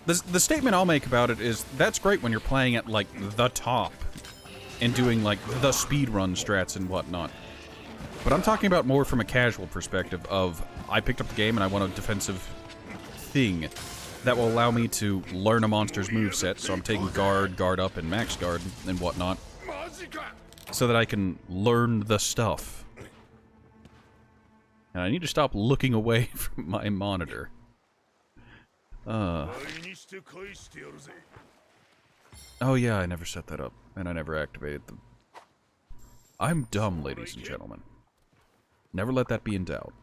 The statement I'll make about it is that's great when you're playing at like the top and doing like the speedrun strats and whatnot. But I'm talking about more from a casual perspective of I picked up the game and I want a defensive thing that will allow me to learn a monster's moveset, so I'm taking guard, guard up, and max guard and whatnot, マジか so that I can learn the stuff. And I need to stop looking away from my monitor. 倍にして返してやるぜ Oh yeah, I never set that up, and I never activated them. I'm dumb, ladies and gentlemen. Never let that be in doubt.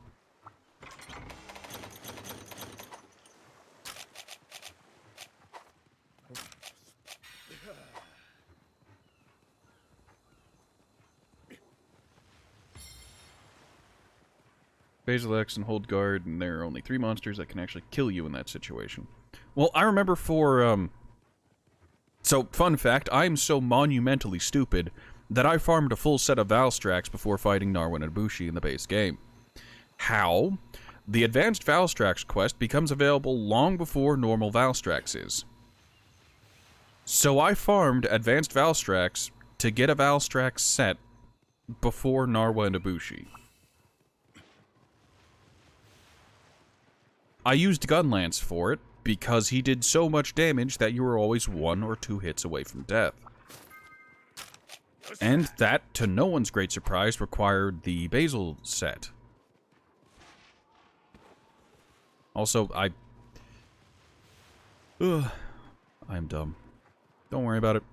Basil X and hold guard, and there are only 3 monsters that can actually kill you in that situation. Well, I remember for, So, fun fact, I'm so monumentally stupid that I farmed a full set of Valstrax before fighting Narwhal and Ibushi in the base game. How? The Advanced Valstrax quest becomes available long before normal Valstrax is. So I farmed Advanced Valstrax to get a Valstrax set before Narwhal and Ibushi. I used Gunlance for it, because he did so much damage that you were always 1 or 2 hits away from death. And that, to no one's great surprise, required the Basil set. Also, I'm dumb. Don't worry about it.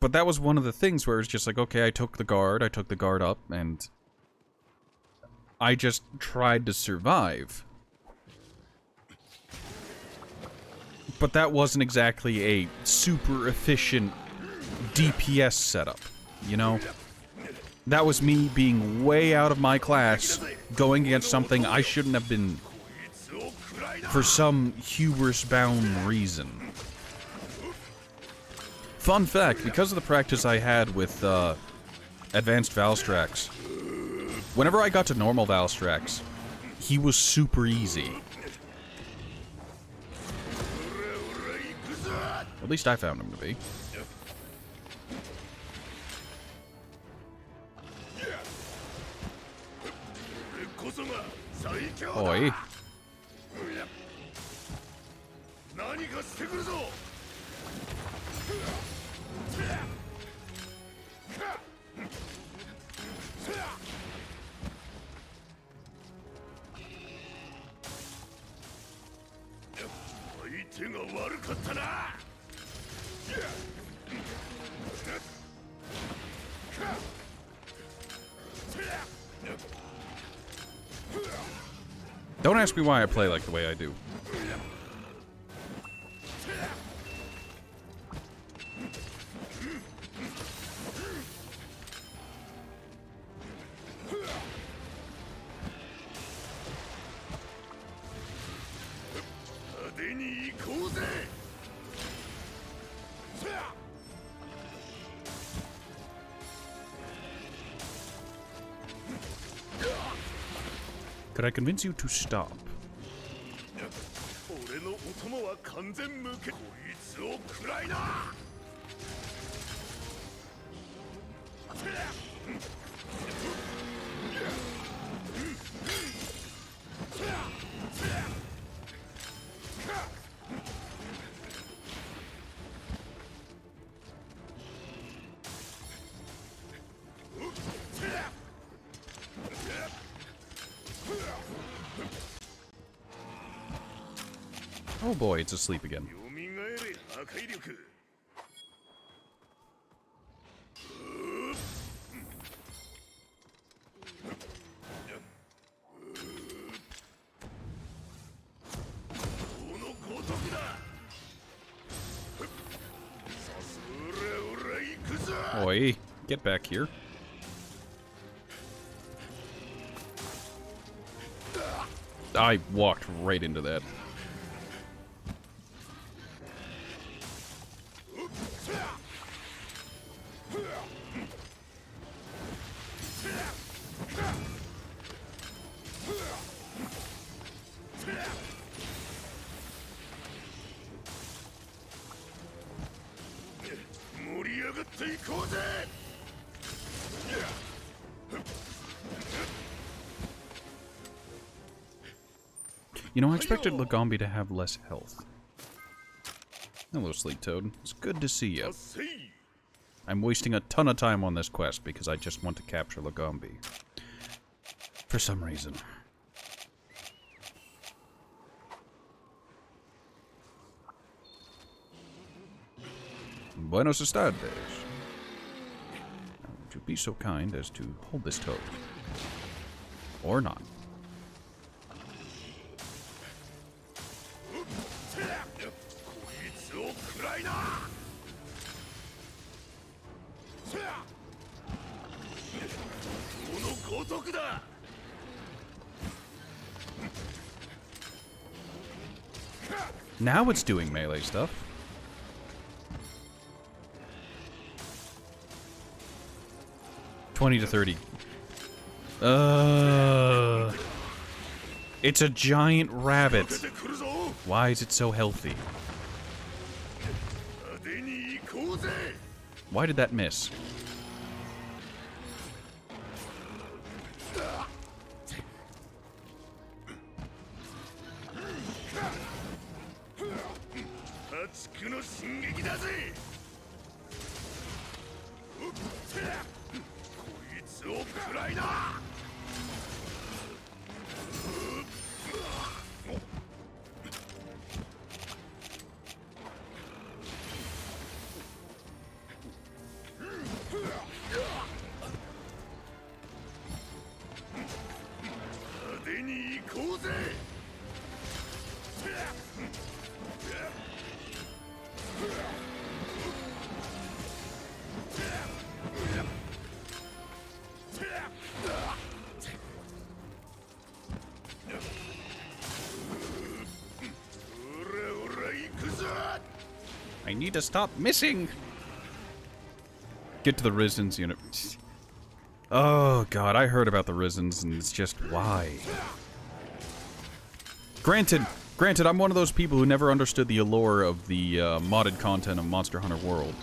But that was one of the things where it's just like, okay, I took the guard up, and I just tried to survive. But that wasn't exactly a super efficient DPS setup, you know? That was me being way out of my class, going against something I shouldn't have been for some hubris-bound reason. Fun fact, because of the practice I had with Advanced Valstrax, whenever I got to normal Valstrax, he was super easy. At least I found him to be. Oi. 何かしてくるぞ 相手が悪かったな Oh Don't ask me why I play like the way I do. Could I convince you to stop? 俺のお供は完全無欠こいつを食らいな Oh boy, it's asleep again. 蘇れ破壊力 この豪徳だ さすが俺行くぞ Oi, get back here. I walked right into that. You know, I expected Lagombi to have less health. Hello, Sleep Toad. It's good to see you. I'm wasting a ton of time on this quest because I just want to capture Lagombi. For some reason. Buenos tardes. Would you be so kind as to hold this toad? Or not. Now it's doing melee stuff. $20 to $30. It's a giant rabbit. Why is it so healthy? Why did that miss? I need to stop missing! Get to the Risen's unit. Oh god, I heard about the Risen's and it's just why? Granted, I'm one of those people who never understood the allure of the modded content of Monster Hunter World.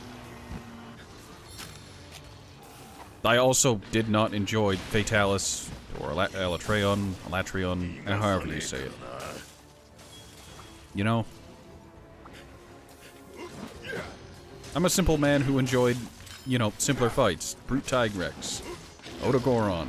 I also did not enjoy Fatalis, or Elatrion, however you say it. You know? I'm a simple man who enjoyed, you know, simpler fights. Brute Tigrex. Odogoron.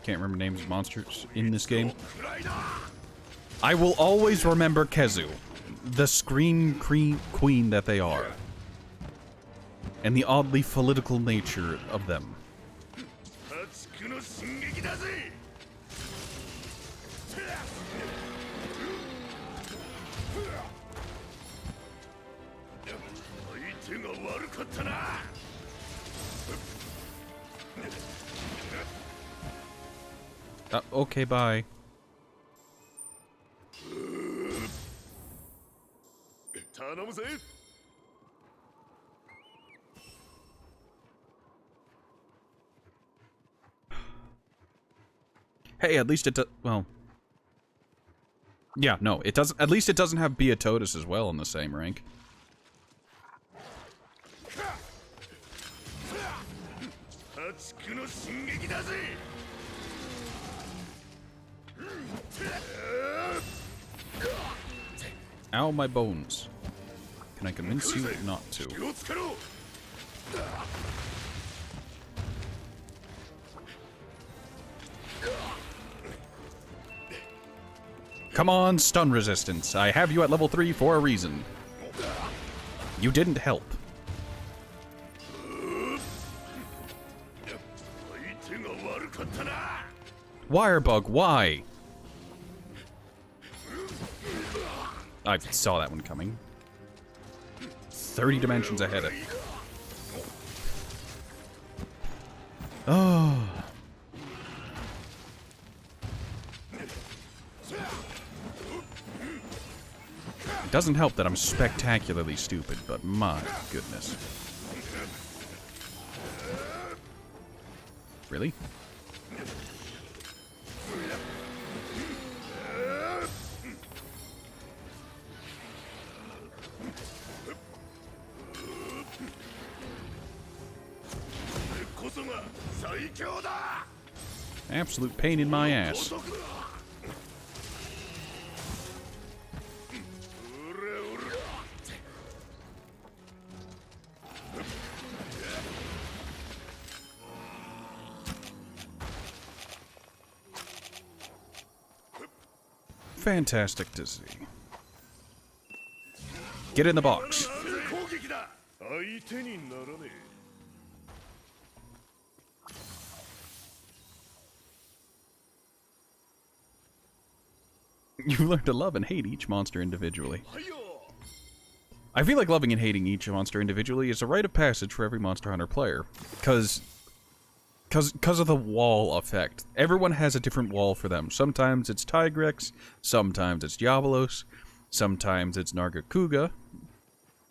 can't remember names of monsters in this game. I will always remember Kezu, the scream queen that they are, and the oddly political nature of them. Okay, bye. Hey, at least it does. Well, yeah, no, it doesn't. At least it doesn't have Beatotus as well in the same rank. Ow, my bones. Can I convince you not to? Come on, stun resistance. I have you at level 3 for a reason. You didn't help. Wirebug, why? I saw that one coming. 30 dimensions ahead of... Oh. It doesn't help that I'm spectacularly stupid, but my goodness. Really? Absolute pain in my ass. Fantastic to see. Get in the box. You've learned to love and hate each monster individually. I feel like loving and hating each monster individually is a rite of passage for every Monster Hunter player. Because of the wall effect. Everyone has a different wall for them. Sometimes it's Tigrex, sometimes it's Diabolos, sometimes it's Nargacuga,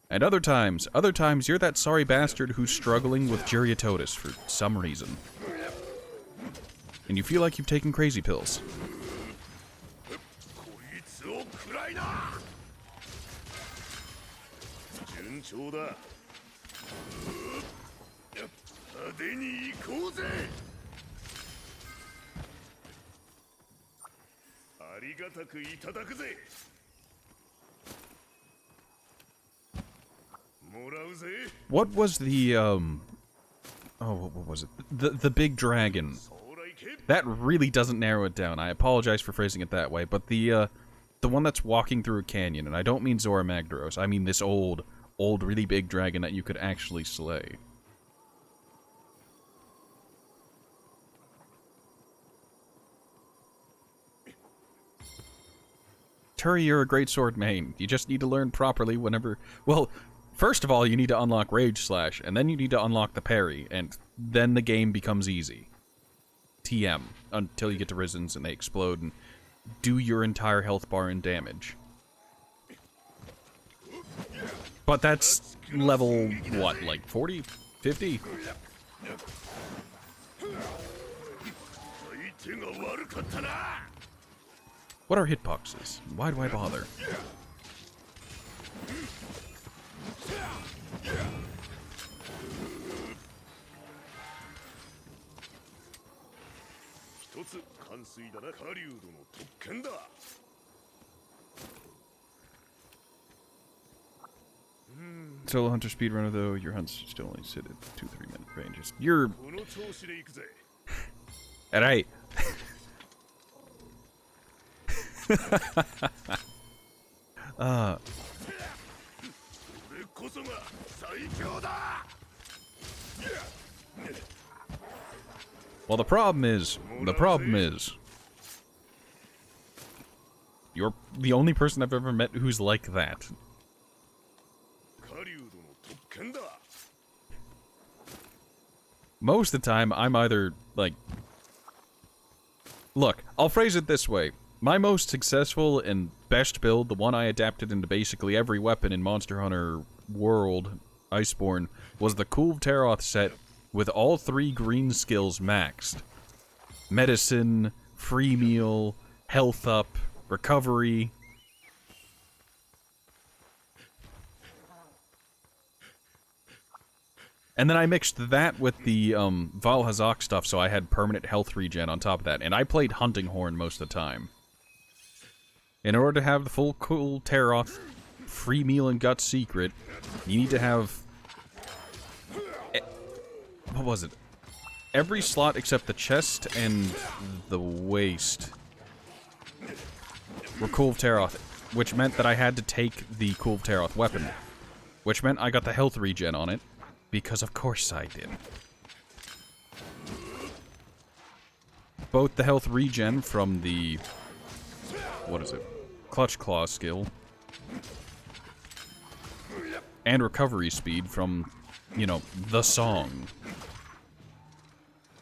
and other times you're that sorry bastard who's struggling with Geryatotus for some reason. And you feel like you've taken crazy pills. What was the oh, what was it? The big dragon. That really doesn't narrow it down. I apologize for phrasing it that way, but the one that's walking through a canyon, and I don't mean Zora Magdaros. I mean this old, really big dragon that you could actually slay. Turi, you're a great sword main. You just need to learn properly whenever... Well, first of all, you need to unlock Rage Slash, and then you need to unlock the parry, and then the game becomes easy. TM, until you get to Risens and they explode and do your entire health bar in damage. But that's level, what, like 40? 50? What are hitboxes? Why do I bother? Solo Hunter speedrunner though, your hunts still only sit at 2-3 minute ranges. Alright. 俺こそが最強だ Well, the problem is, you're the only person I've ever met who's like that. 狩人の特権だ Most of the time, I'm either, like... Look, I'll phrase it this way. My most successful and best build, the one I adapted into basically every weapon in Monster Hunter World, Iceborne, was the Kulve Taroth set with all 3 green skills maxed. Medicine, free meal, health up, recovery. And then I mixed that with the Valhazak stuff, so I had permanent health regen on top of that. And I played Hunting Horn most of the time. In order to have the full Kulve Taroth free meal and gut secret, you need to have... What was it? Every slot except the chest and the waist were Kulve Taroth, which meant that I had to take the Kulve Taroth weapon. Which meant I got the health regen on it, because of course I did. Both the health regen from the... what is it? Clutch Claw skill. And recovery speed from, you know, the song.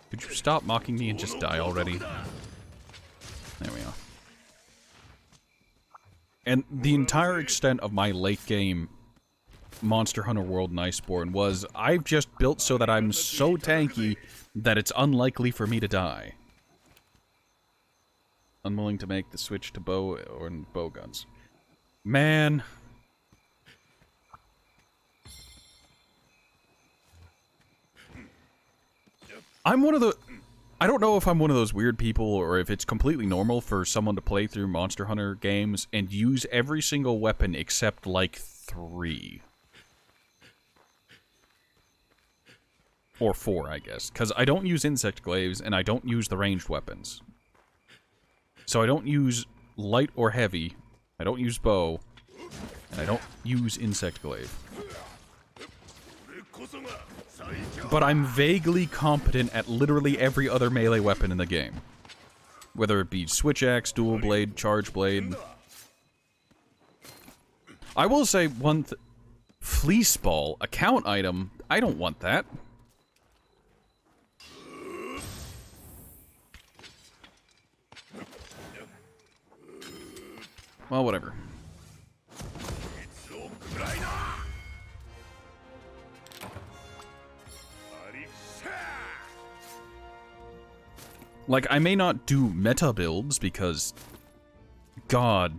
Could you stop mocking me and just die already? There we are. And the entire extent of my late game Monster Hunter World and Iceborne was, I've just built so that I'm so tanky that it's unlikely for me to die. Unwilling to make the switch to bow or bow guns. Man. I'm one of the... I don't know if I'm one of those weird people or if it's completely normal for someone to play through Monster Hunter games and use every single weapon except, like, 3. Or 4, I guess. Because I don't use insect glaives and I don't use the ranged weapons. So I don't use light or heavy. I don't use bow. And I don't use insect glaive. But I'm vaguely competent at literally every other melee weapon in the game. Whether it be switch axe, dual blade, charge blade. I will say one fleece ball, account item, I don't want that. Well, whatever. Like, I may not do meta builds because, God,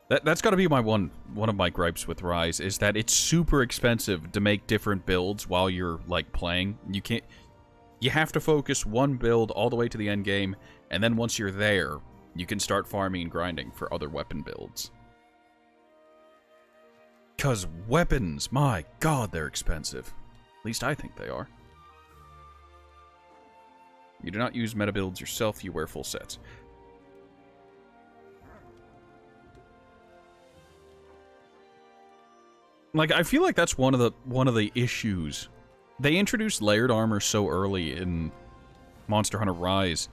that's got to be my one of my gripes with Rise is that it's super expensive to make different builds while you're like playing. You have to focus one build all the way to the end game, and then once you're there, you can start farming and grinding for other weapon builds. 'Cause weapons, my God, they're expensive. At least I think they are. You do not use meta builds yourself, you wear full sets. Like, I feel like that's one of the issues. They introduced layered armor so early in Monster Hunter Rise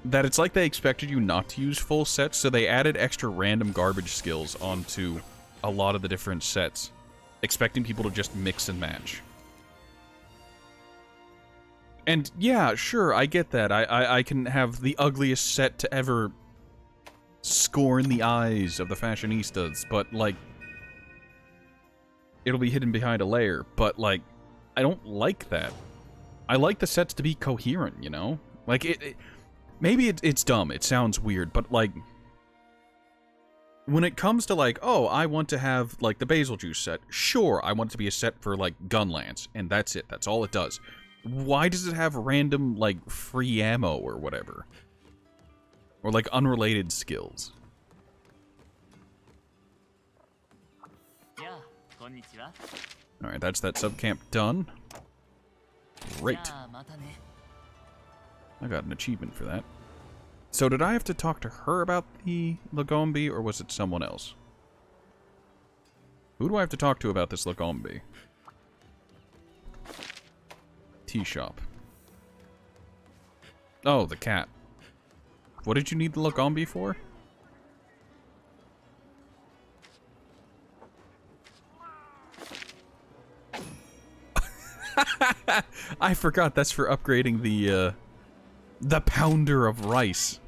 that it's like they expected you not to use full sets, so they added extra random garbage skills onto a lot of the different sets, expecting people to just mix and match. And yeah, sure, I get that. I can have the ugliest set to ever scorn the eyes of the fashionistas, but, like, it'll be hidden behind a layer, but, like, I don't like that. I like the sets to be coherent, you know? Like, maybe it's dumb, it sounds weird, but, like, when it comes to, like, oh, I want to have, like, the Basil Juice set, sure, I want it to be a set for, like, Gunlance, and that's it, that's all it does. Why does it have random, like, free ammo or whatever? Or, like, unrelated skills? Alright, that's that subcamp done. Great. I got an achievement for that. So did I have to talk to her about the Lagombi, or was it someone else? Who do I have to talk to about this Lagombi? Tea shop. Oh, the cat. What did you need the Lagombi for? I forgot that's for upgrading the pounder of rice.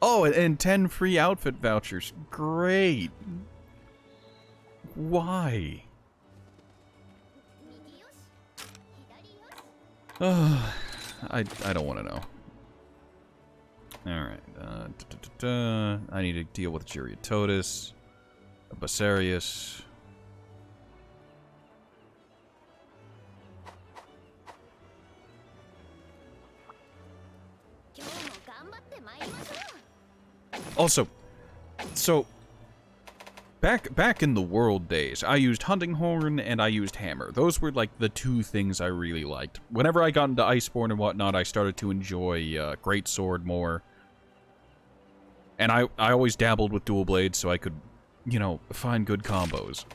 Oh, and 10 free outfit vouchers. Great. Why? I don't want to know. Alright. I need to deal with Gerytotis, Basarius. Also, so back in the world days, I used hunting horn and I used hammer. Those were like the two things I really liked. Whenever I got into Iceborne and whatnot, I started to enjoy greatsword more. And I always dabbled with dual blades so I could, you know, find good combos.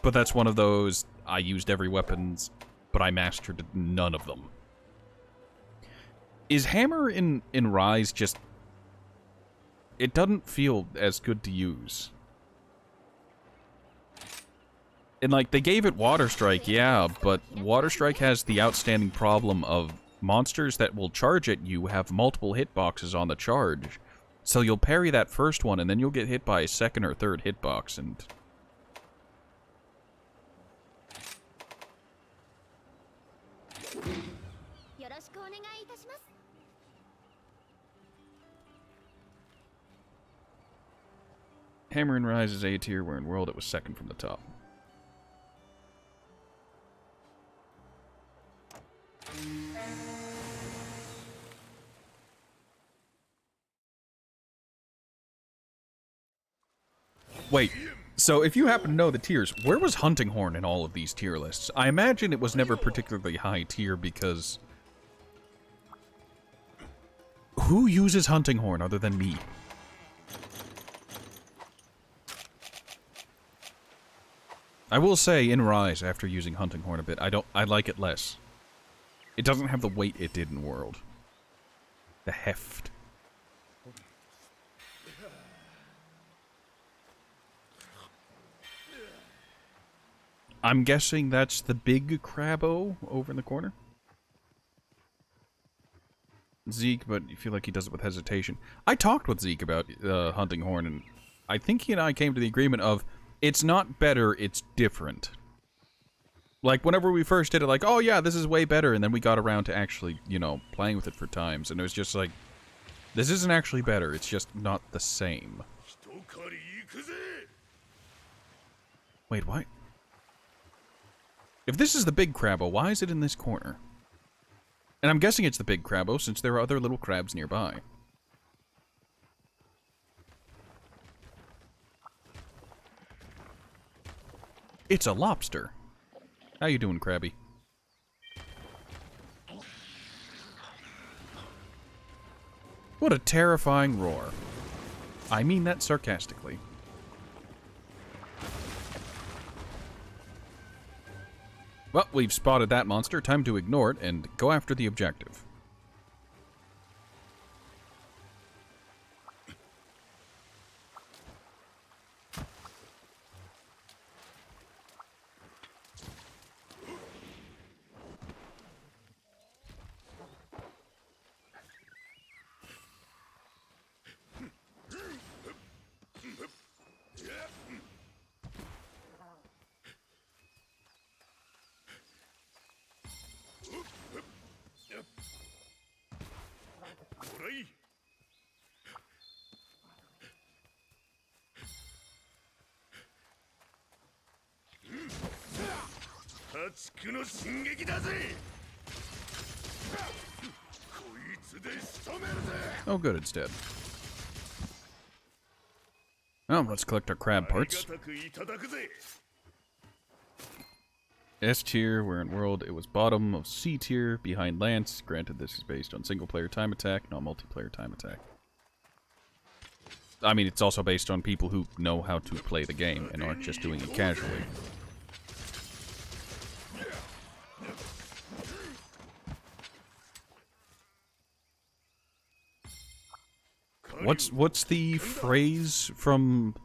But that's one of those, I used every weapons, but I mastered none of them. Is hammer in Rise just... It doesn't feel as good to use. And, like, they gave it Water Strike, yeah, but Water Strike has the outstanding problem of monsters that will charge at you have multiple hitboxes on the charge. So you'll parry that first one, and then you'll get hit by a second or third hitbox, and... Hammer and Rise is A tier, where in World it was second from the top. Wait, so if you happen to know the tiers, where was Hunting Horn in all of these tier lists? I imagine it was never particularly high tier because... Who uses Hunting Horn other than me? I will say, in Rise, after using Hunting Horn a bit, I like it less. It doesn't have the weight it did in World. The heft. I'm guessing that's the big Crabbo over in the corner? Zeke, but you feel like he does it with hesitation. I talked with Zeke about Hunting Horn, and I think he and I came to the agreement of, it's not better, it's different. Like, whenever we first did it, like, oh yeah, this is way better, and then we got around to actually, you know, playing with it for times, and it was just like, this isn't actually better, it's just not the same. Wait, what? If this is the big Crabbo, why is it in this corner? And I'm guessing it's the big Crabbo, since there are other little crabs nearby. It's a lobster. How you doing, Krabby? What a terrifying roar. I mean that sarcastically. Well, we've spotted that monster. Time to ignore it and go after the objective. Oh good, it's dead. Well, let's collect our crab parts. S tier, where in world it was bottom of C tier, behind Lance. Granted, this is based on single-player time attack, not multiplayer time attack. I mean, it's also based on people who know how to play the game and aren't just doing it casually. What's the phrase from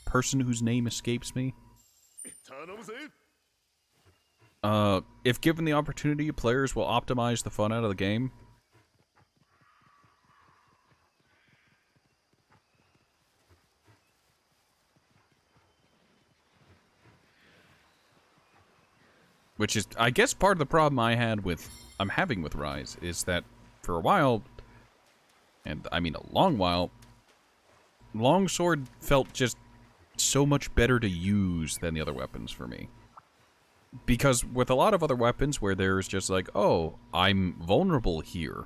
person whose name escapes me? If given the opportunity, players will optimize the fun out of the game. Which is, I guess, part of the problem I'm having with Rise is that for a while, and I mean a long while, Longsword felt just so much better to use than the other weapons for me. Because with a lot of other weapons where there's just like, oh, I'm vulnerable here.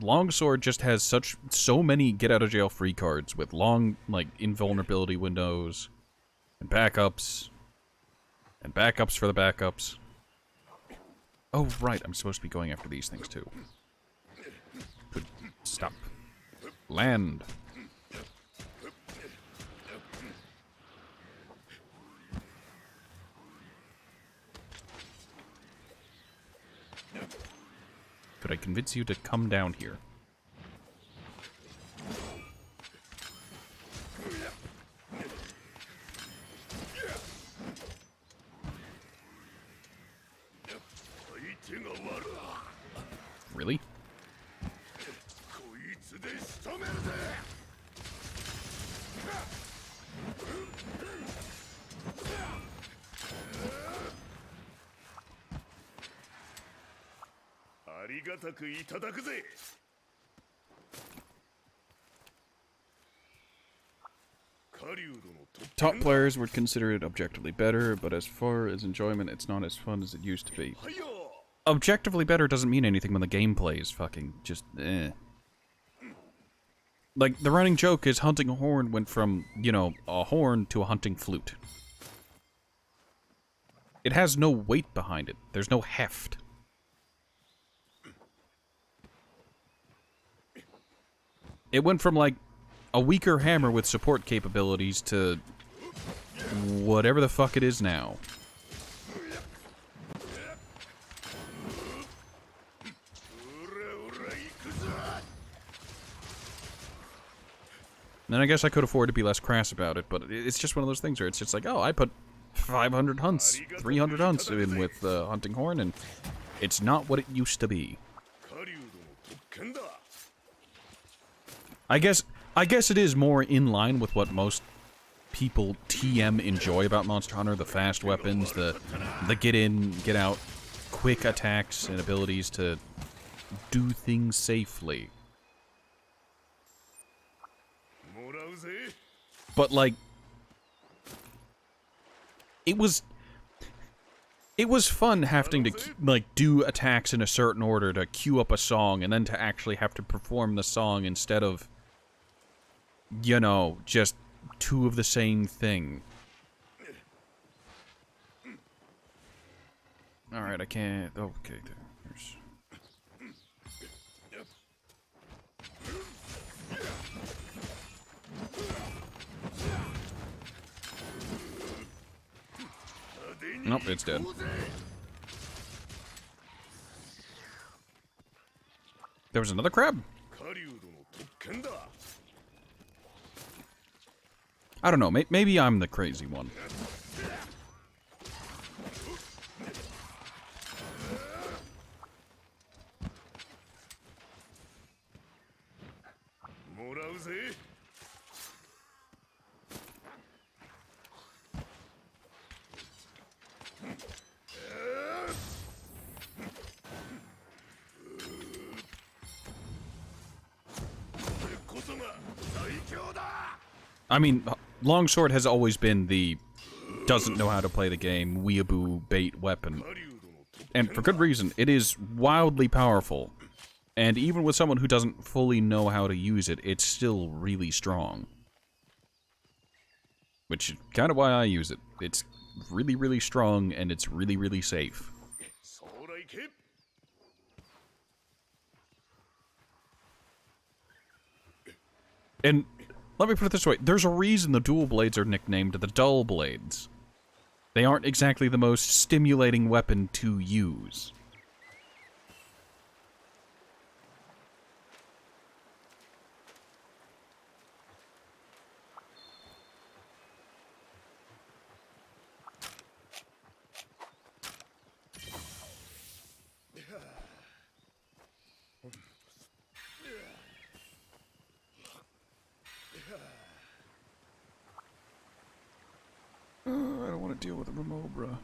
Longsword just has so many get out of jail free cards with long, like, invulnerability windows and backups for the backups. Oh, right, I'm supposed to be going after these things too. Good. Stop. Land. Could I convince you to come down here? Really? Top players would consider it objectively better, but as far as enjoyment, it's not as fun as it used to be. Objectively better doesn't mean anything when the gameplay is fucking just eh. Like, the running joke is hunting a horn went from, you know, a horn to a hunting flute. It has no weight behind it. There's no heft. It went from, like, a weaker hammer with support capabilities to whatever the fuck it is now. And I guess I could afford to be less crass about it, but it's just one of those things where it's just like, oh, I put 500 hunts, 300 hunts in with hunting horn, and it's not what it used to be. I guess it is more in line with what most people TM enjoy about Monster Hunter, the fast weapons, the get in, get out, quick attacks and abilities to do things safely. But, like, it was fun having to, like, do attacks in a certain order to queue up a song and then to actually have to perform the song instead of, you know, just two of the same thing. Alright, I can't... Okay, there's... Nope, it's dead. There was another crab? I don't know, maybe I'm the crazy one. I mean, Longsword has always been the doesn't know how to play the game, weeaboo bait weapon. And for good reason, it is wildly powerful. And even with someone who doesn't fully know how to use it, it's still really strong. Which is kind of why I use it. It's really, really strong, and it's really, really safe. そらいけ And let me put it this way, there's a reason the dual blades are nicknamed the dull blades. They aren't exactly the most stimulating weapon to use. I don't want to deal with a Remobra.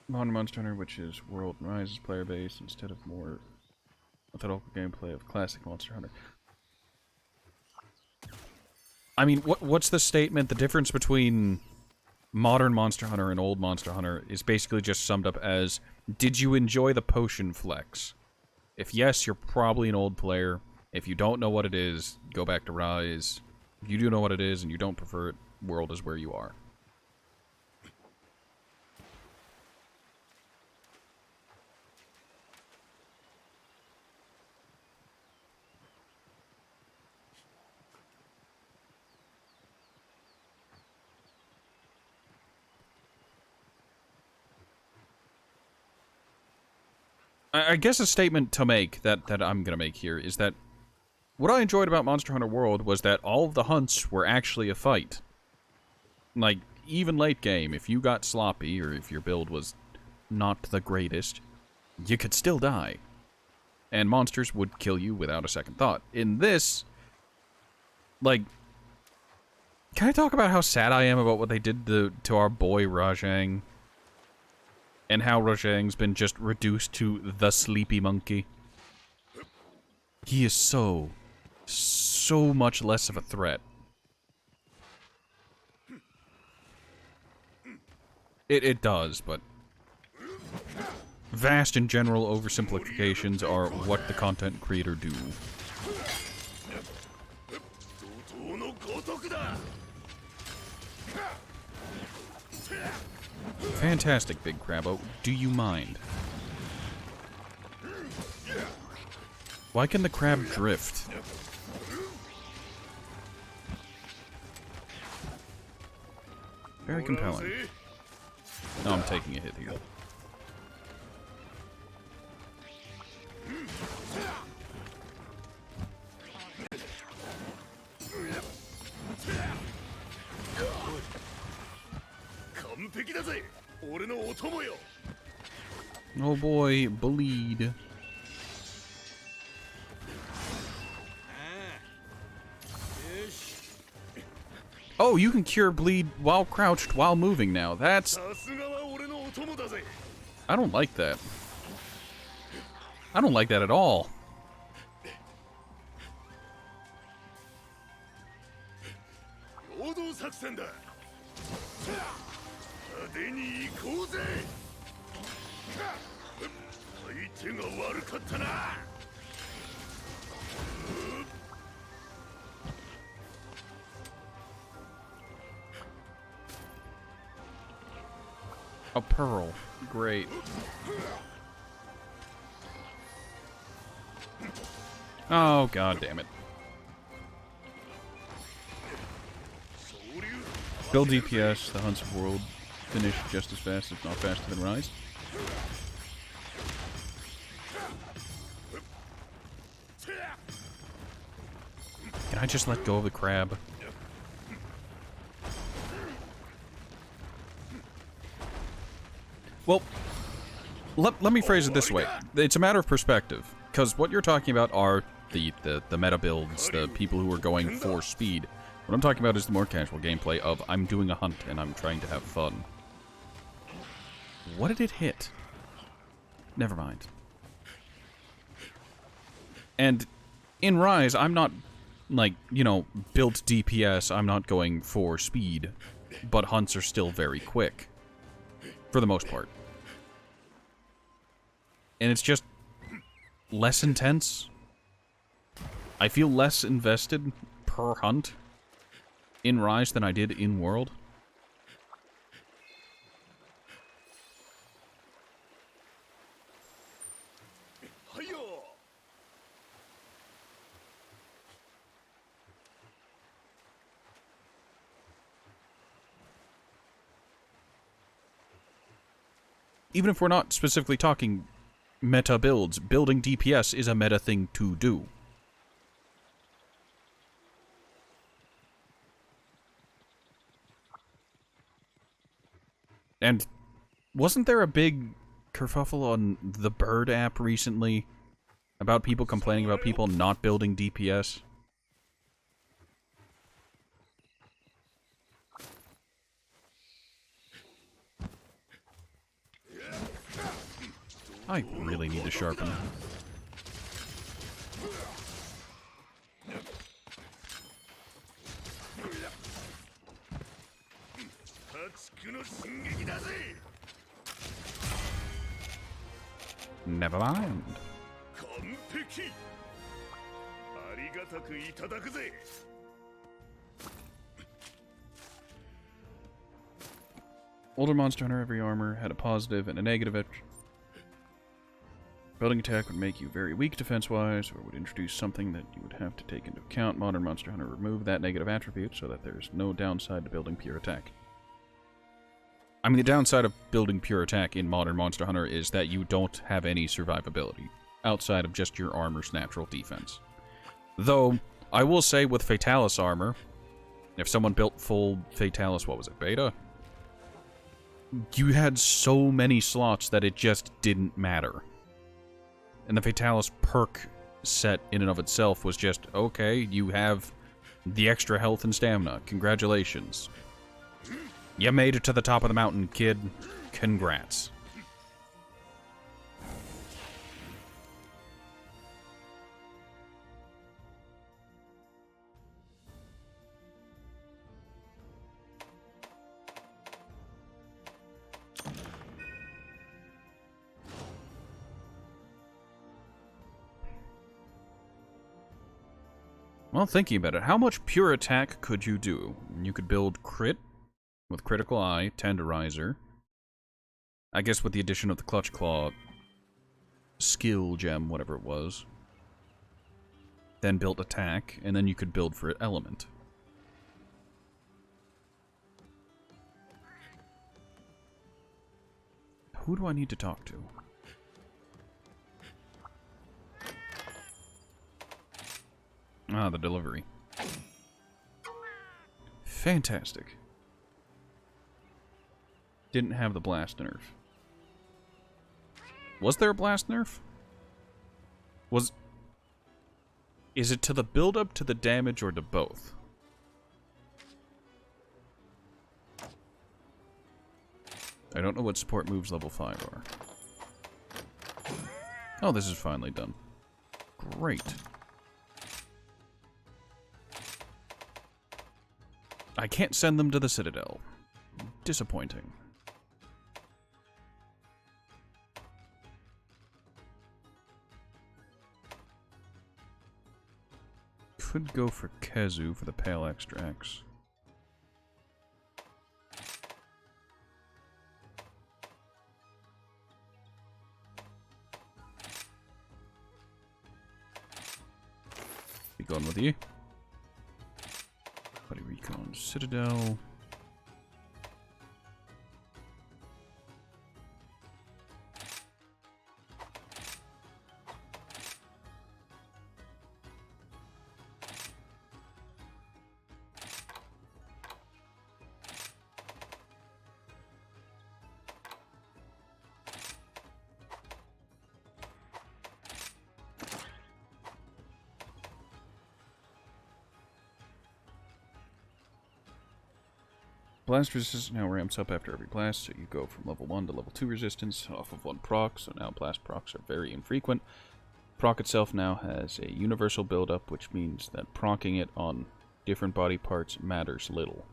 Modern Monster Hunter, which is World and Rise's player base instead of more methodical gameplay of classic Monster Hunter. I mean, what's the statement? The difference between modern Monster Hunter and old Monster Hunter is basically just summed up as, did you enjoy the potion flex? If yes, you're probably an old player. If you don't know what it is, go back to Rise. If you do know what it is and you don't prefer it, World is where you are. I guess a statement to make that I'm going to make here is that what I enjoyed about Monster Hunter World was that all of the hunts were actually a fight. Like, even late game, if you got sloppy, or if your build was not the greatest, you could still die. And monsters would kill you without a second thought. In this, like, can I talk about how sad I am about what they did to our boy Rajang? And how Rajang's been just reduced to the sleepy monkey. He is so much less of a threat. It does, but vast and general oversimplifications are what the content creator do. 怒涛のごとくだ Fantastic, Big Crabbo. Do you mind? Why can the crab drift? Very compelling. No, I'm taking a hit here. Oh boy, bleed. Oh, you can cure bleed while crouched, while moving now. That's... I don't like that. I don't like that at all. A pearl. Great. Oh, god damn it. Build DPS, the Hunts of World finish just as fast, if not faster than Rise. Can I just let go of the crab? Well, let me phrase it this way. It's a matter of perspective. Because what you're talking about are the meta builds, the people who are going for speed. What I'm talking about is the more casual gameplay of I'm doing a hunt and I'm trying to have fun. What did it hit? Never mind. And in Rise, I'm not, like, you know, built DPS, I'm not going for speed. But hunts are still very quick. For the most part. And it's just less intense. I feel less invested per hunt in Rise than I did in World. Even if we're not specifically talking meta builds, building DPS is a meta thing to do. And wasn't there a big kerfuffle on the Bird app recently about people complaining about people not building DPS? I really need to sharpen. Never mind. Older Monster Hunter, every armor had a positive and a negative. Building attack would make you very weak defense-wise, or would introduce something that you would have to take into account. Modern Monster Hunter removed that negative attribute so that there's no downside to building pure attack. I mean, the downside of building pure attack in Modern Monster Hunter is that you don't have any survivability, outside of just your armor's natural defense. Though, I will say with Fatalis armor, if someone built full Fatalis, what was it, beta? You had so many slots that it just didn't matter. And the Fatalis perk set in and of itself was just, okay, you have the extra health and stamina. Congratulations. You made it to the top of the mountain, kid. Congrats. Well, thinking about it, how much pure attack could you do? You could build crit with critical eye, tenderizer. I guess with the addition of the clutch claw skill gem, whatever it was. Then build attack, and then you could build for element. Who do I need to talk to? Ah, the delivery. Fantastic. Didn't have the blast nerf. Was there a blast nerf? Is it to the build-up, to the damage, or to both? I don't know what support moves level 5 are. Oh, this is finally done. Great. I can't send them to the Citadel. Disappointing. Could go for Kezu for the Pale Extracts. Be going with you. Buddy Recon Citadel. Blast resistance now ramps up after every blast, so you go from level 1 to level 2 resistance off of one proc, so now blast procs are very infrequent. Proc itself now has a universal build-up, which means that procking it on different body parts matters little.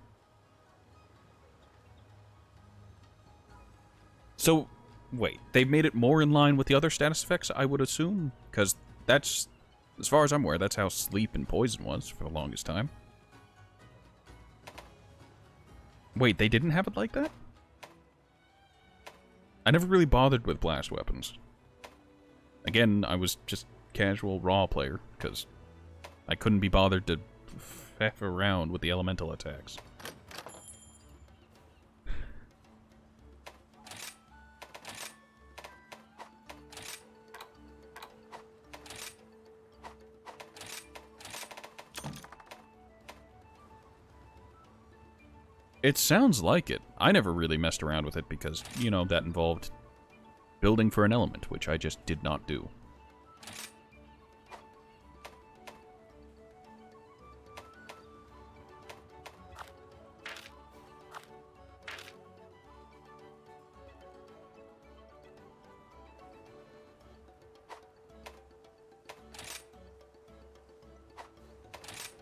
So, wait, they've made it more in line with the other status effects, I would assume? Because that's, as far as I'm aware, that's how sleep and poison was for the longest time. Wait, they didn't have it like that? I never really bothered with blast weapons. Again, I was just casual raw player, because I couldn't be bothered to f around with the elemental attacks. It sounds like it. I never really messed around with it because, you know, that involved building for an element, which I just did not do.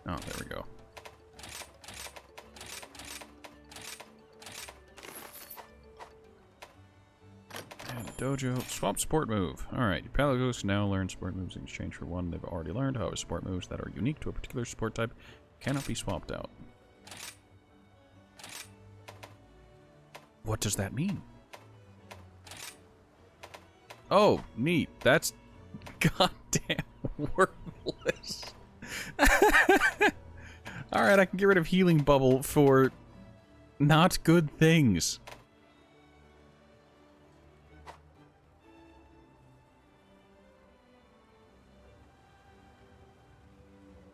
Oh, there we go. Dojo. Swap support move. Alright, your Palagos can now learn support moves in exchange for one they've already learned. However, support moves that are unique to a particular support type cannot be swapped out. What does that mean? Oh, neat. That's goddamn worthless. Alright, I can get rid of Healing Bubble for not good things.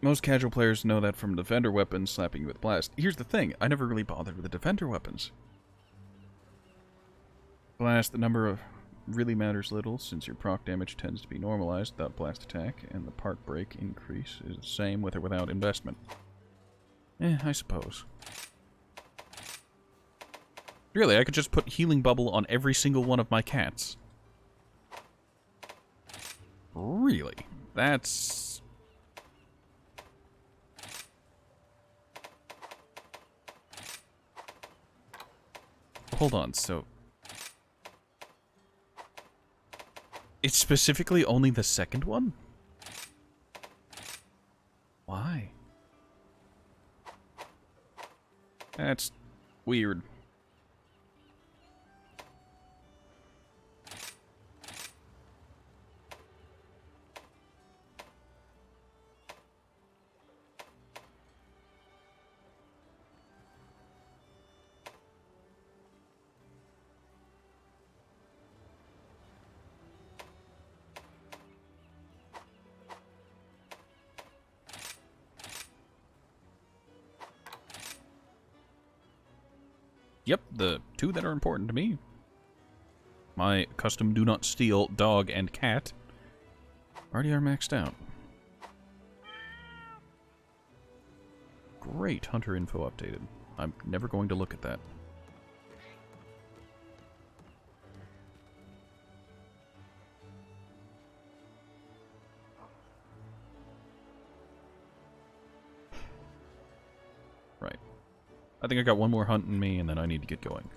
Most casual players know that from defender weapons slapping you with blast. Here's the thing, I never really bothered with the defender weapons. Blast, the number of really matters little, since your proc damage tends to be normalized without blast attack, and the part break increase is the same with or without investment. I suppose. Really, I could just put Healing Bubble on every single one of my cats. Really? That's... Hold on, so... It's specifically only the second one? Why? That's weird. Yep, the two that are important to me. My custom do not steal dog and cat already are maxed out. Great, hunter info updated. I'm never going to look at that. Right. I think I got one more hunt in me, and then I need to get going.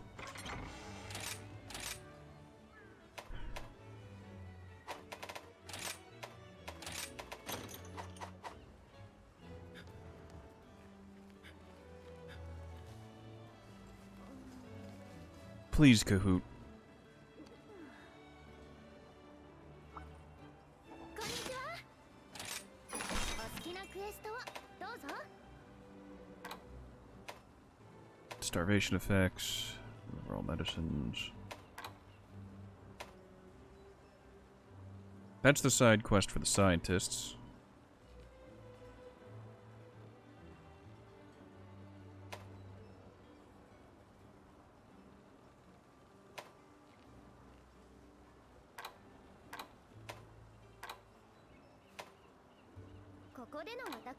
Please, Kahoot. Starvation effects, overall medicines. That's the side quest for the scientists.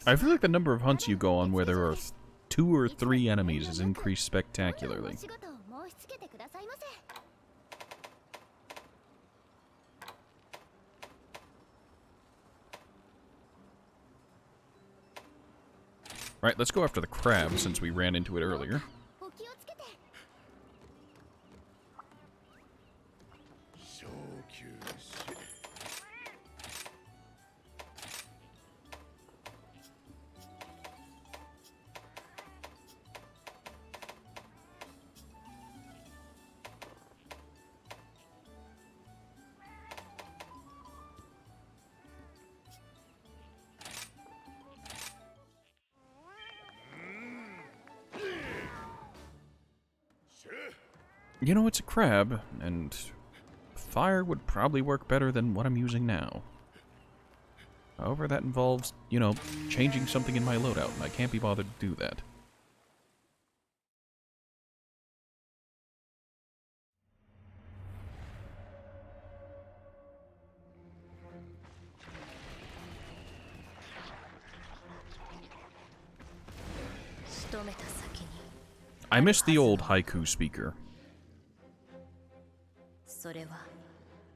I feel like the number of hunts you go on where there are 2 or 3 enemies has increased spectacularly. Right, let's go after the crab since we ran into it earlier. You know, it's a crab, and fire would probably work better than what I'm using now. However, that involves, you know, changing something in my loadout, and I can't be bothered to do that. I miss the old haiku speaker. それは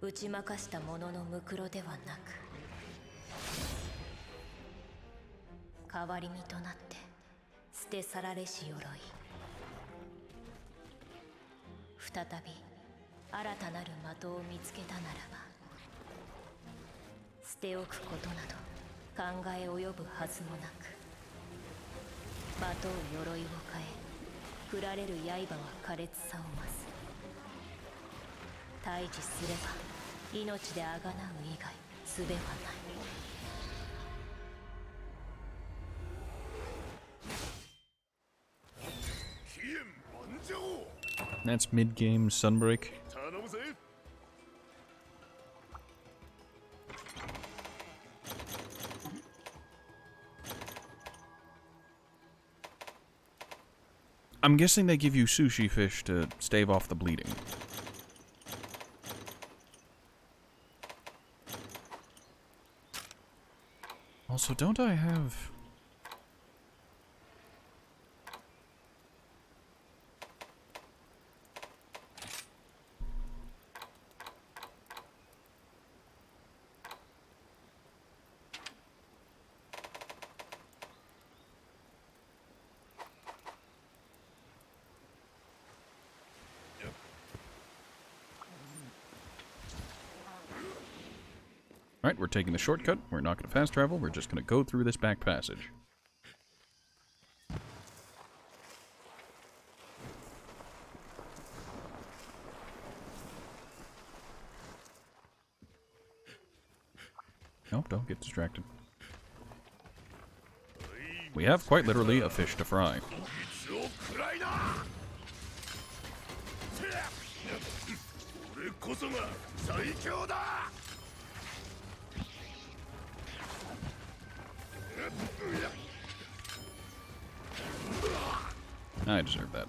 打ち負かした者のムクロではなく、代わり身となって捨て去られし鎧。再び新たなる的を見つけたならば、捨ておくことなど考え及ぶはずもなく、まとう鎧を変え、振られる刃は苛烈さを増す。対峙すれば命であがなう以外術はない。That's mid-game Sunbreak. I'm guessing they give you sushi fish to stave off the bleeding. Also, don't I have... Alright, we're taking the shortcut. We're not going to fast travel. We're just going to go through this back passage. Nope, don't get distracted. We have quite literally a fish to fry. I deserve that.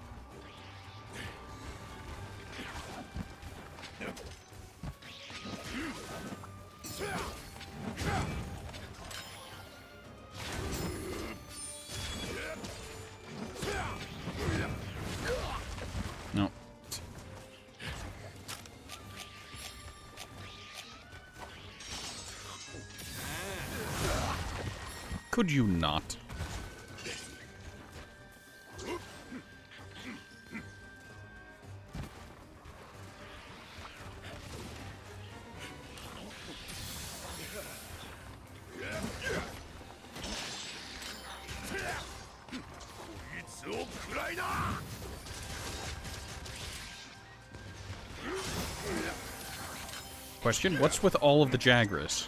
No. Could you not? Question, what's with all of the Jagras?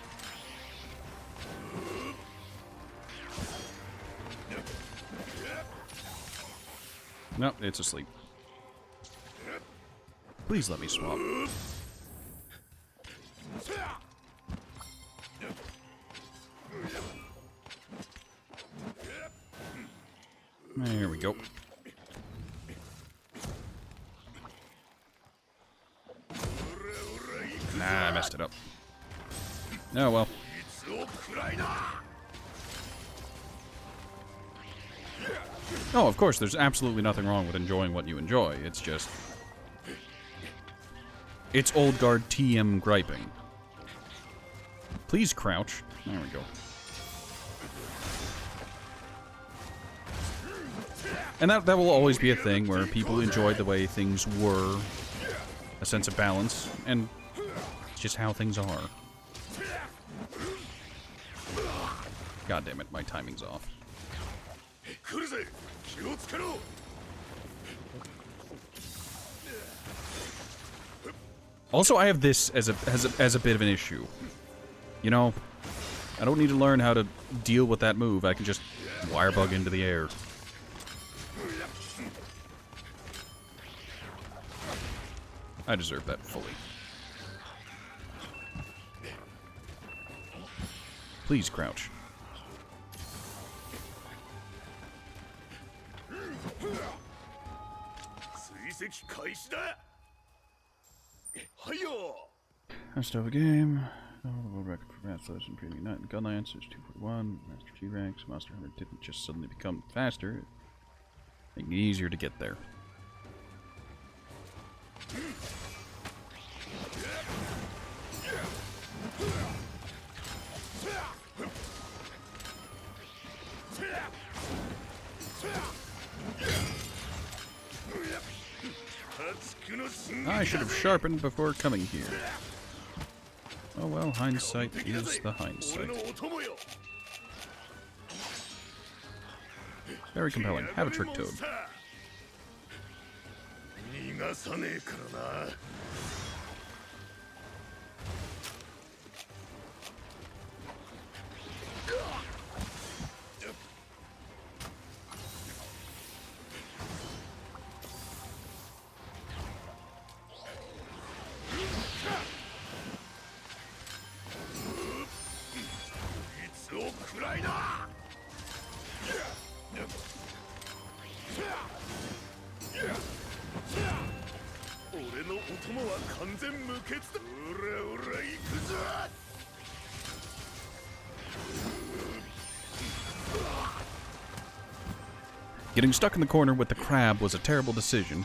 Nope, it's asleep. Please let me swap. There we go. Nah, I messed it up. Oh well. Oh, of course, there's absolutely nothing wrong with enjoying what you enjoy. It's just... it's old guard TM griping. Please crouch. There we go. And that will always be a thing where people enjoy the way things were. A sense of balance, and it's just how things are. God damn it, my timing's off. Also, I have this as a bit of an issue. You know, I don't need to learn how to deal with that move. I can just wire bug into the air. I deserve that fully. Please crouch. Last over game. World record for math loads in Premium Night and Gun Lancers 241. Master G ranks. Monster Hunter didn't just suddenly become faster. Making it easier to get there. I should have sharpened before coming here. Oh well, hindsight is the hindsight. Very compelling. Have a trick toad. Getting stuck in the corner with the crab was a terrible decision.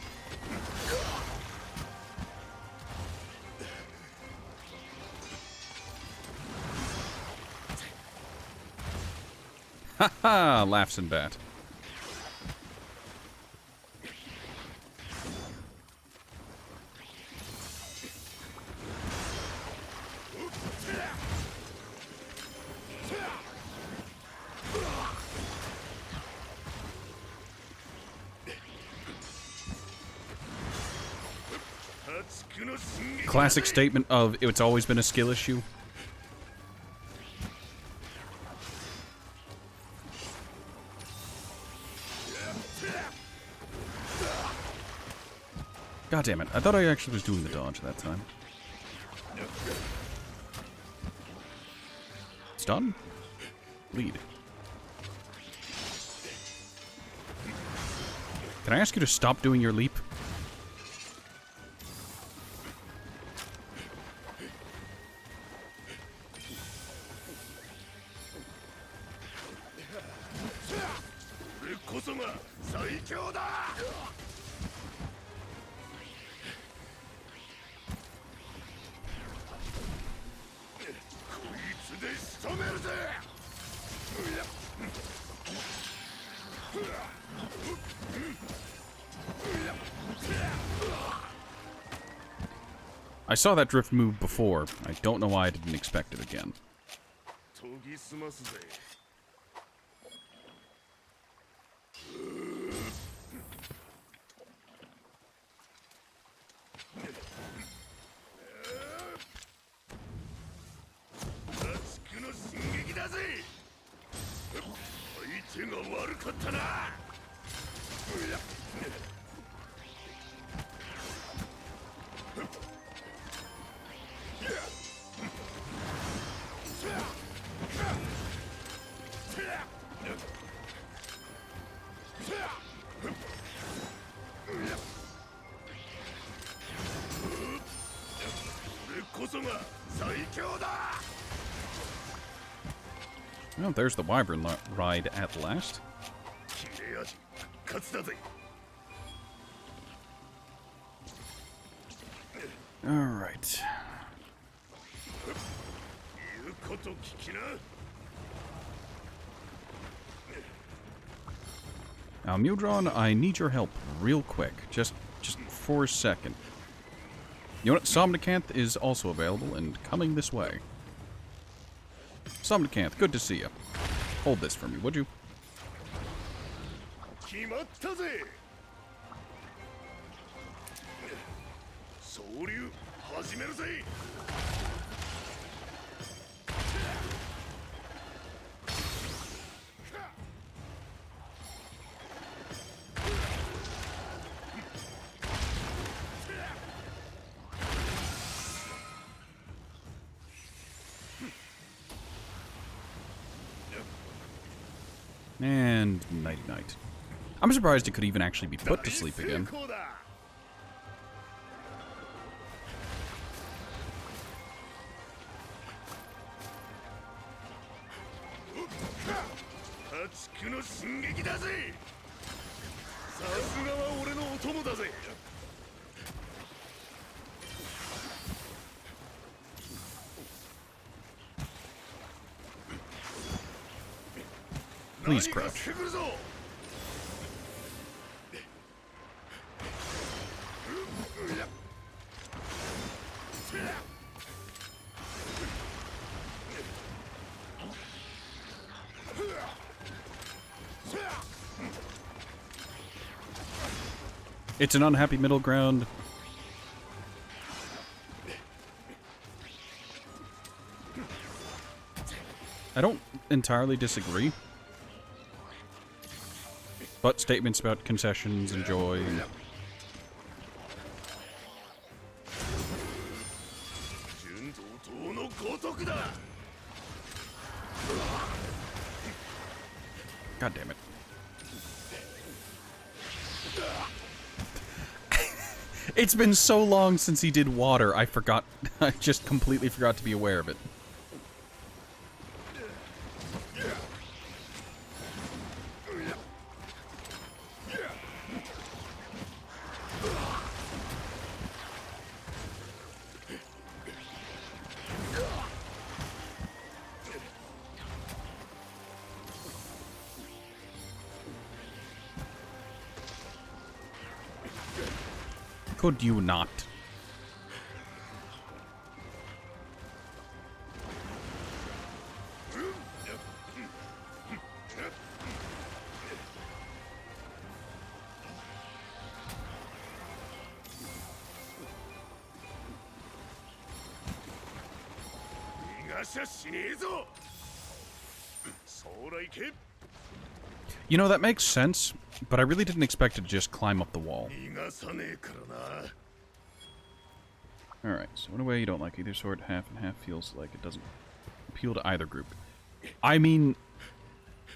Ha ha! Laughs and bat. Classic statement of it's always been a skill issue. God damn it. I thought I actually was doing the dodge that time. It's done. Lead. Can I ask you to stop doing your leap? I saw that drift move before. I don't know why I didn't expect it again. Oh, there's the Wyvern ride at last. Alright. Now, Mudron, I need your help real quick. Just for a second. You know what? Somnicanth is also available and coming this way. Somnicanth, good to see you. Hold this for me, would you? And nighty-night. I'm surprised it could even actually be put to sleep again. 家畜の進撃だぜ。さすがは俺のお供だぜ。Please 何が crouch. 来てくるぞ。It's an unhappy middle ground. I don't entirely disagree. But statements about concessions and joy and... 純道刀のごとくだ。 God damn it. It's been so long since he did water, I forgot. I just completely forgot to be aware of it. Could you not? You know, that makes sense, but I really didn't expect it to just climb up the wall. Alright, so in a way you don't like either sword, half and half feels like it doesn't appeal to either group. I mean,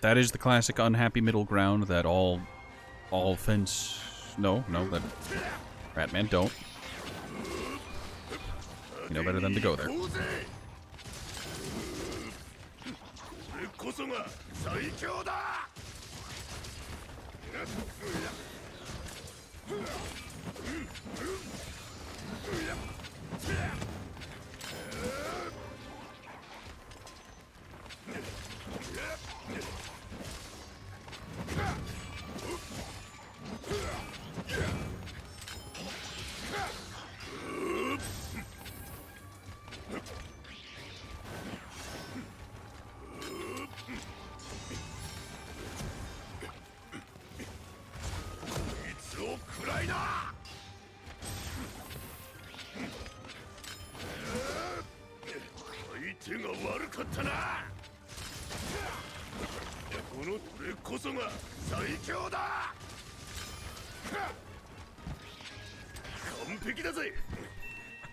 that is the classic unhappy middle ground that all fence... No, that... Ratman, don't. You know better than to go there.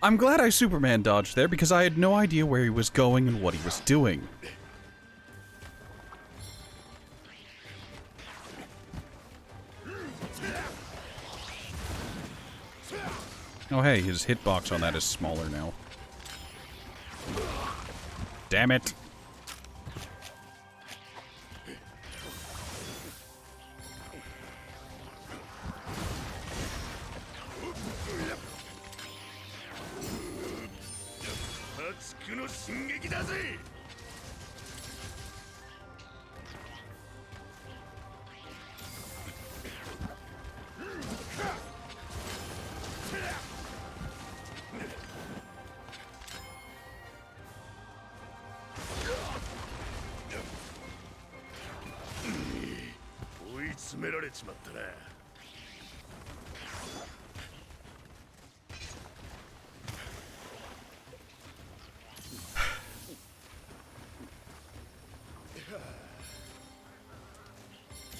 I'm glad I Superman dodged there because I had no idea where he was going and what he was doing. Oh hey, his hitbox on that is smaller now. Damn it.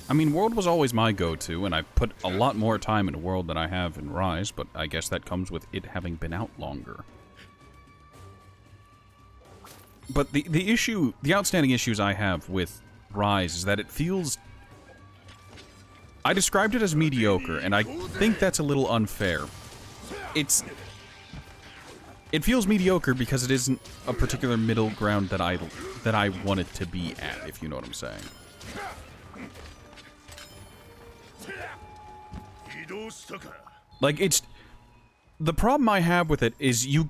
I mean, World was always my go-to, and I've put a lot more time into World than I have in Rise, but I guess that comes with it having been out longer. But the outstanding issues I have with Rise is that it feels... I described it as mediocre, and I think that's a little unfair. It feels mediocre because it isn't a particular middle ground that I want it to be at, if you know what I'm saying. Like, it's... The problem I have with it is you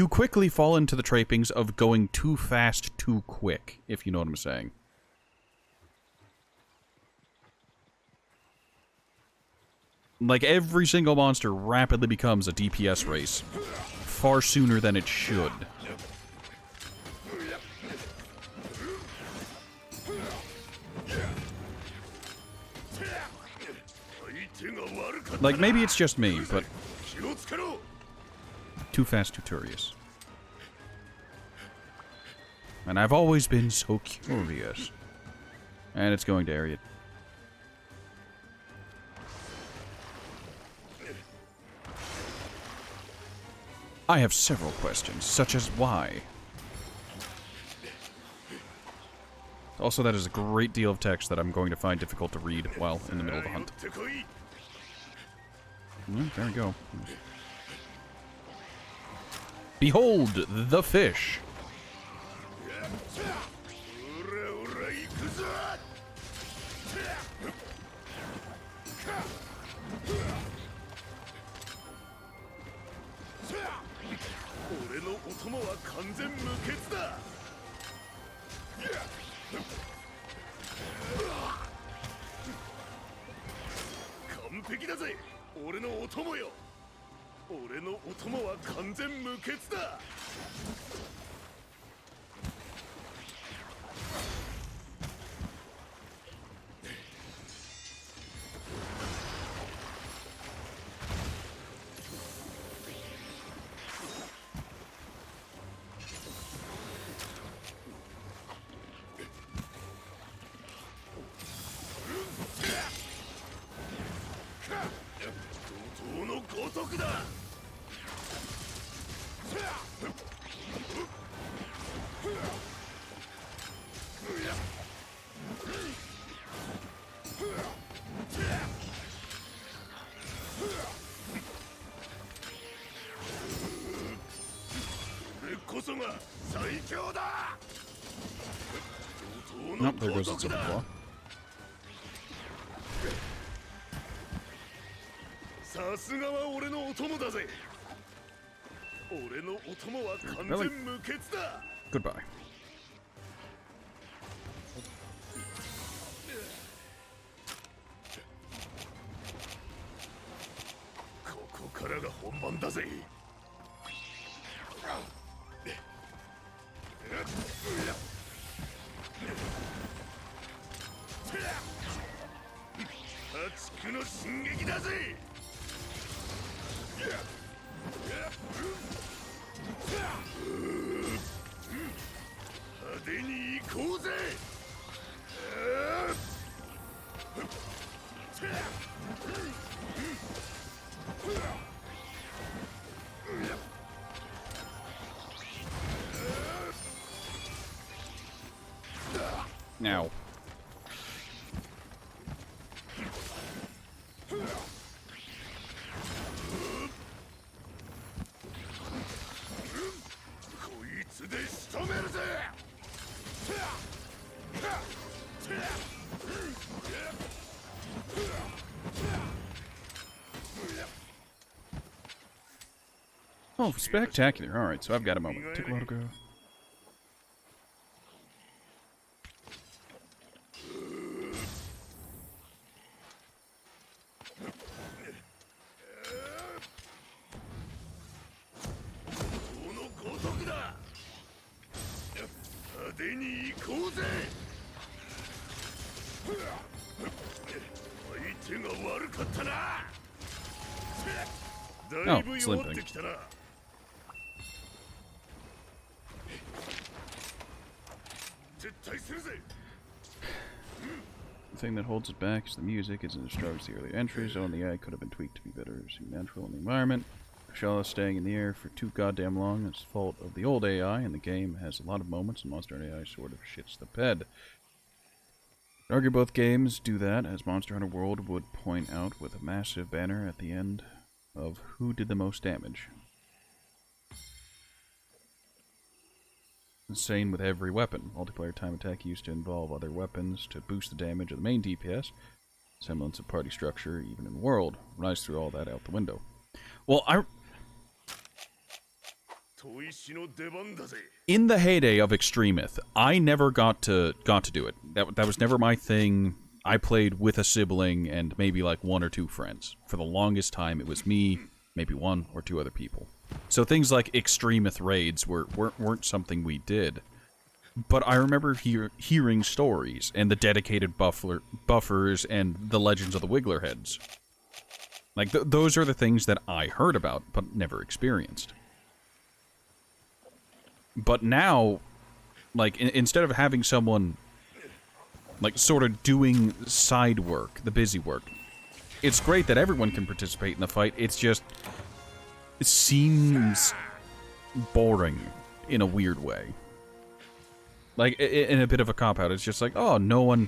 quickly fall into the trappings of going too fast, too quick, if you know what I'm saying. Like, every single monster rapidly becomes a DPS race, far sooner than it should. Like, maybe it's just me, but... Too fast, too curious. And I've always been so curious. And it's going to area. I have several questions, such as why. Also, that is a great deal of text that I'm going to find difficult to read while in the middle of a hunt. There we go. Behold the fish. Nope, there goes its other claw. Really? Goodbye. Now. Oh, spectacular. Alright, so I've got a moment. Take a while to go. Oh, slim thing. The thing that holds it back is the music. Isn't as strong as the earlier entries. Only I could have been tweaked to be better, seem natural in the environment. Shell is staying in the air for too goddamn long. It's the fault of the old AI, and the game has a lot of moments, and Monster Hunter AI sort of shits the bed. I'd argue both games do that, as Monster Hunter World would point out with a massive banner at the end of who did the most damage. Same with every weapon. Multiplayer time attack used to involve other weapons to boost the damage of the main DPS. Semblance of party structure, even in World. Rise through all that out the window. Well, in the heyday of Extremeth, I never got to do it. That was never my thing. I played with a sibling and maybe like 1 or 2 friends. For the longest time, it was me, maybe 1 or 2 other people. So things like Extremeth raids weren't something we did. But I remember hearing stories and the dedicated buffers and the legends of the Wigglerheads. Like, those are the things that I heard about, but never experienced. But now, like, instead of having someone, like, sort of doing side work, the busy work, it's great that everyone can participate in the fight. It's just, it seems boring in a weird way. Like, in a bit of a cop-out, it's just like, oh, no one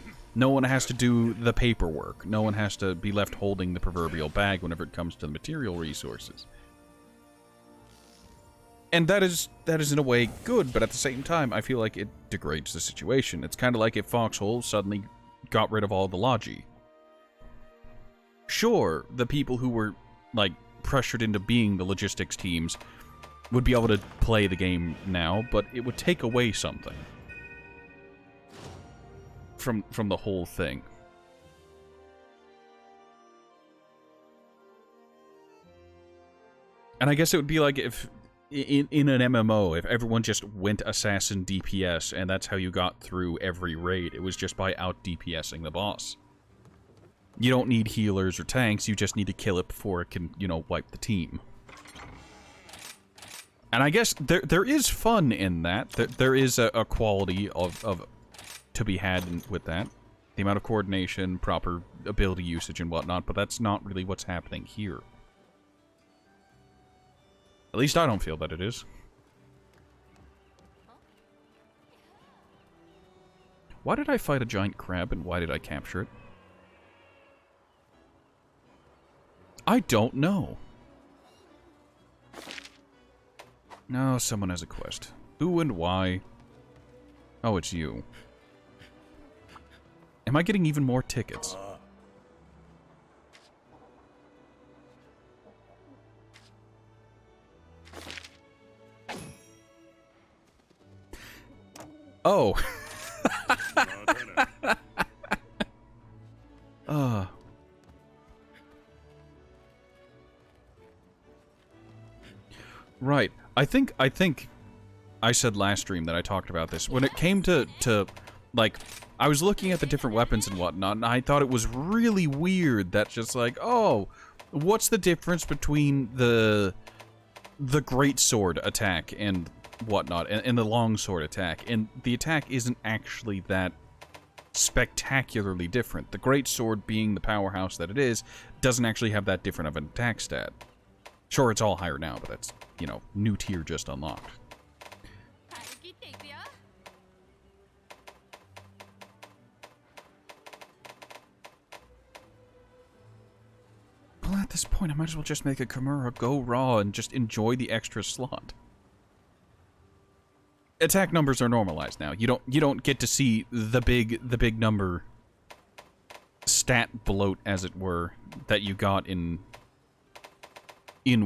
has to do the paperwork. No one has to be left holding the proverbial bag whenever it comes to the material resources. And that is in a way good, but at the same time, I feel like it degrades the situation. It's kind of like if Foxhole suddenly got rid of all the Logi. Sure, the people who were, like, pressured into being the logistics teams would be able to play the game now, but it would take away something from the whole thing. And I guess it would be like if in an MMO, if everyone just went assassin DPS and that's how you got through every raid, it was just by out DPSing the boss. You don't need healers or tanks, you just need to kill it before it can, you know, wipe the team. And I guess there is fun in that. There is a quality of to be had with that. The amount of coordination, proper ability usage and whatnot, but that's not really what's happening here. At least I don't feel that it is. Why did I fight a giant crab and why did I capture it? I don't know. No, someone has a quest. Who and why? Oh, it's you. Am I getting even more tickets? Oh. Right. I think I said last stream that I talked about this. When it came to like, I was looking at the different weapons and whatnot, and I thought it was really weird that just like, oh, what's the difference between the greatsword attack and whatnot, and the longsword attack? And the attack isn't actually that spectacularly different. The greatsword, being the powerhouse that it is, doesn't actually have that different of an attack stat. Sure, it's all higher now, but that's, you know, new tier just unlocked. Well, at this point, I might as well just make a Kimura go raw and just enjoy the extra slot. Attack numbers are normalized now. You don't get to see the big number stat bloat, as it were, that you got in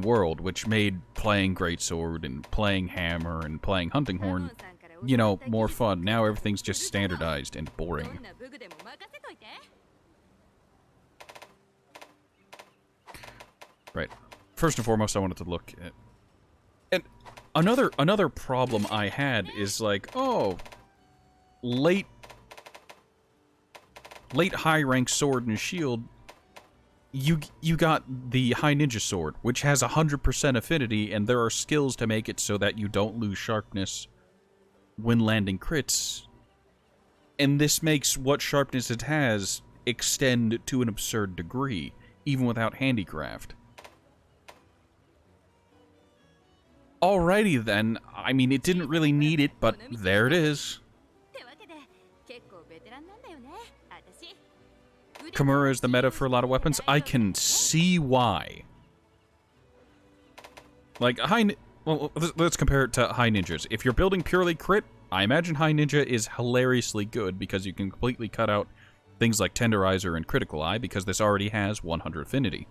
World, which made playing Greatsword and playing Hammer and playing Hunting Horn, you know, more fun. Now everything's just standardized and boring. Right. First and foremost, I wanted to look at... And another problem I had is like, oh, late high rank sword and shield, you got the high ninja sword, which has 100% affinity, and there are skills to make it so that you don't lose sharpness when landing crits. And this makes what sharpness it has extend to an absurd degree, even without handicraft. Alrighty then. I mean, it didn't really need it, but there it is. ってわけで結構ベテランなんだよね私。 Kimura is the meta for a lot of weapons. I can see why. Like, well, let's compare it to High Ninjas. If you're building purely crit, I imagine High Ninja is hilariously good because you can completely cut out things like Tenderizer and Critical Eye because this already has 100 affinity.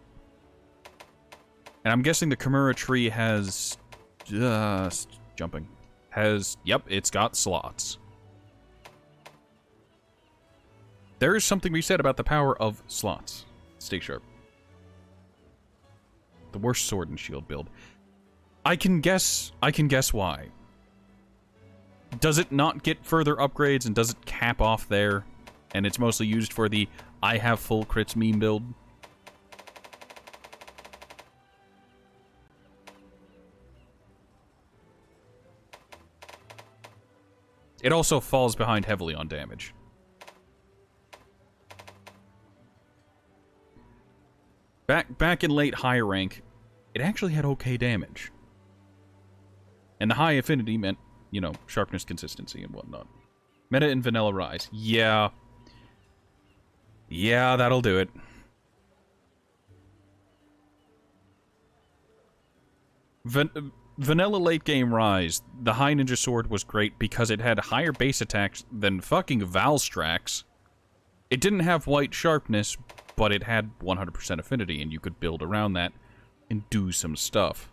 And I'm guessing the Kimura tree has... just jumping. Yep, it's got slots. There is something we said about the power of slots. Stay sharp. The worst sword and shield build. I can guess why. Does it not get further upgrades and does it cap off there? And it's mostly used for the I have full crits meme build? It also falls behind heavily on damage. Back in late high rank, it actually had okay damage. And the high affinity meant, you know, sharpness, consistency, and whatnot. Meta in Vanilla Rise. Yeah. Yeah, that'll do it. Vanilla late game Rise, the High Ninja Sword was great because it had higher base attacks than fucking Valstrax. It didn't have white sharpness, but it had 100% affinity, and you could build around that and do some stuff.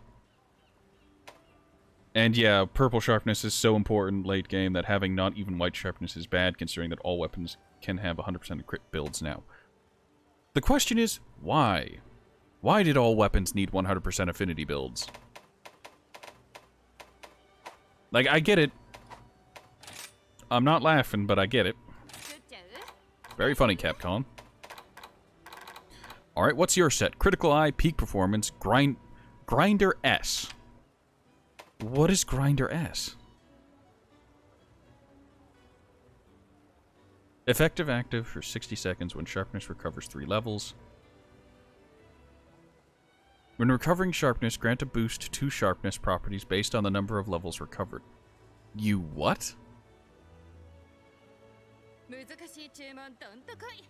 And yeah, purple sharpness is so important late game that having not even white sharpness is bad, considering that all weapons can have 100% crit builds now. The question is, why? Why did all weapons need 100% affinity builds? Like, I get it. I'm not laughing, but I get it. Very funny, Capcom. Alright, what's your set? Critical Eye, Peak Performance, Grinder S. What is Grinder S? Effective active for 60 seconds when sharpness recovers 3 levels. When recovering sharpness, grant a boost to sharpness properties based on the number of levels recovered. You what? 難しい注文どんとこい。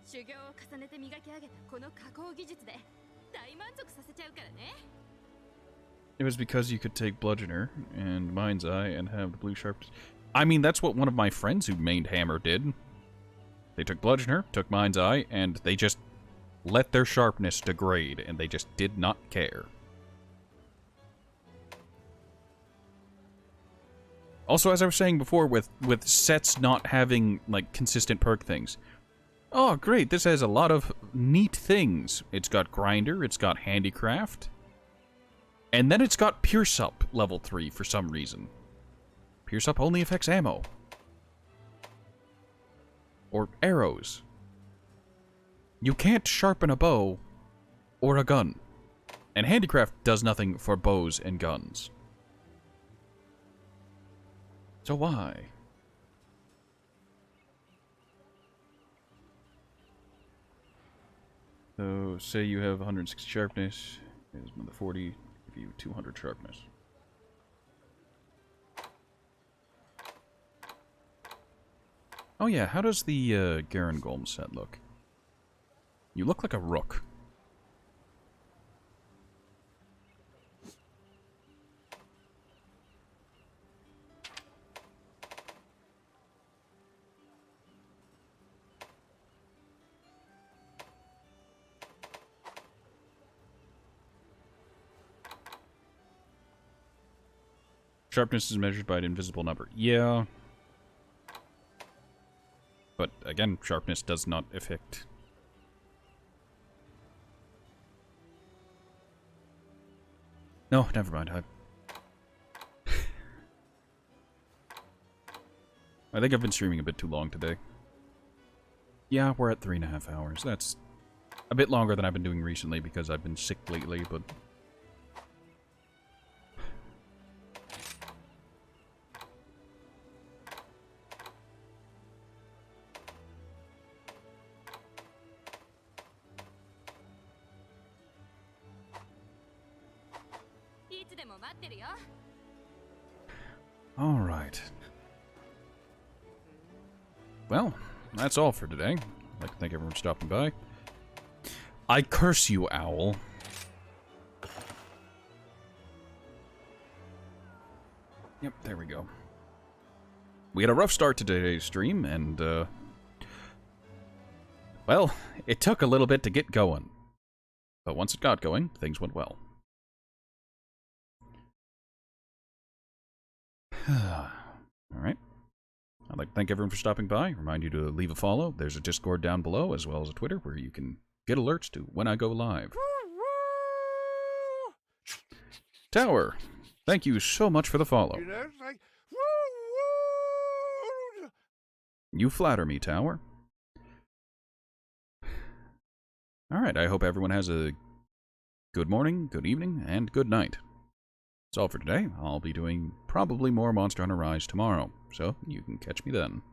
修行を重ねて磨き上げたこの加工技術で大満足させちゃうからね。 It was because you could take Bludgeoner and Mind's Eye and have the blue sharpness. I mean, that's what one of my friends who mained Hammer did. They took Bludgeoner, took Mind's Eye, and they just let their sharpness degrade, and they just did not care. Also, as I was saying before, with sets not having, like, consistent perk things. Oh, great, this has a lot of neat things. It's got Grinder, it's got Handicraft, and then it's got Pierce Up level 3 for some reason. Pierce Up only affects ammo. Or arrows. You can't sharpen a bow or a gun. And Handicraft does nothing for bows and guns. So why? So, say you have 160 sharpness, is another 40, give you 200 sharpness. Oh yeah, how does the Garen Golem set look? You look like a rook. Sharpness is measured by an invisible number. Yeah. But again, sharpness does not affect. No, never mind. I think I've been streaming a bit too long today. Yeah, we're at 3.5 hours. That's a bit longer than I've been doing recently because I've been sick lately, but... Alright. Well, that's all for today. I'd like to thank everyone for stopping by. I curse you, Owl. Yep, there we go. We had a rough start to today's stream, and, well, it took a little bit to get going. But once it got going, things went well. Alright. I'd like to thank everyone for stopping by. Remind you to leave a follow. There's a Discord down below, as well as a Twitter, where you can get alerts to when I go live. Tower, thank you so much for the follow. You know, it's like, You flatter me, Tower. Alright, I hope everyone has a good morning, good evening, and good night. That's all for today. I'll be doing probably more Monster Hunter Rise tomorrow, so you can catch me then.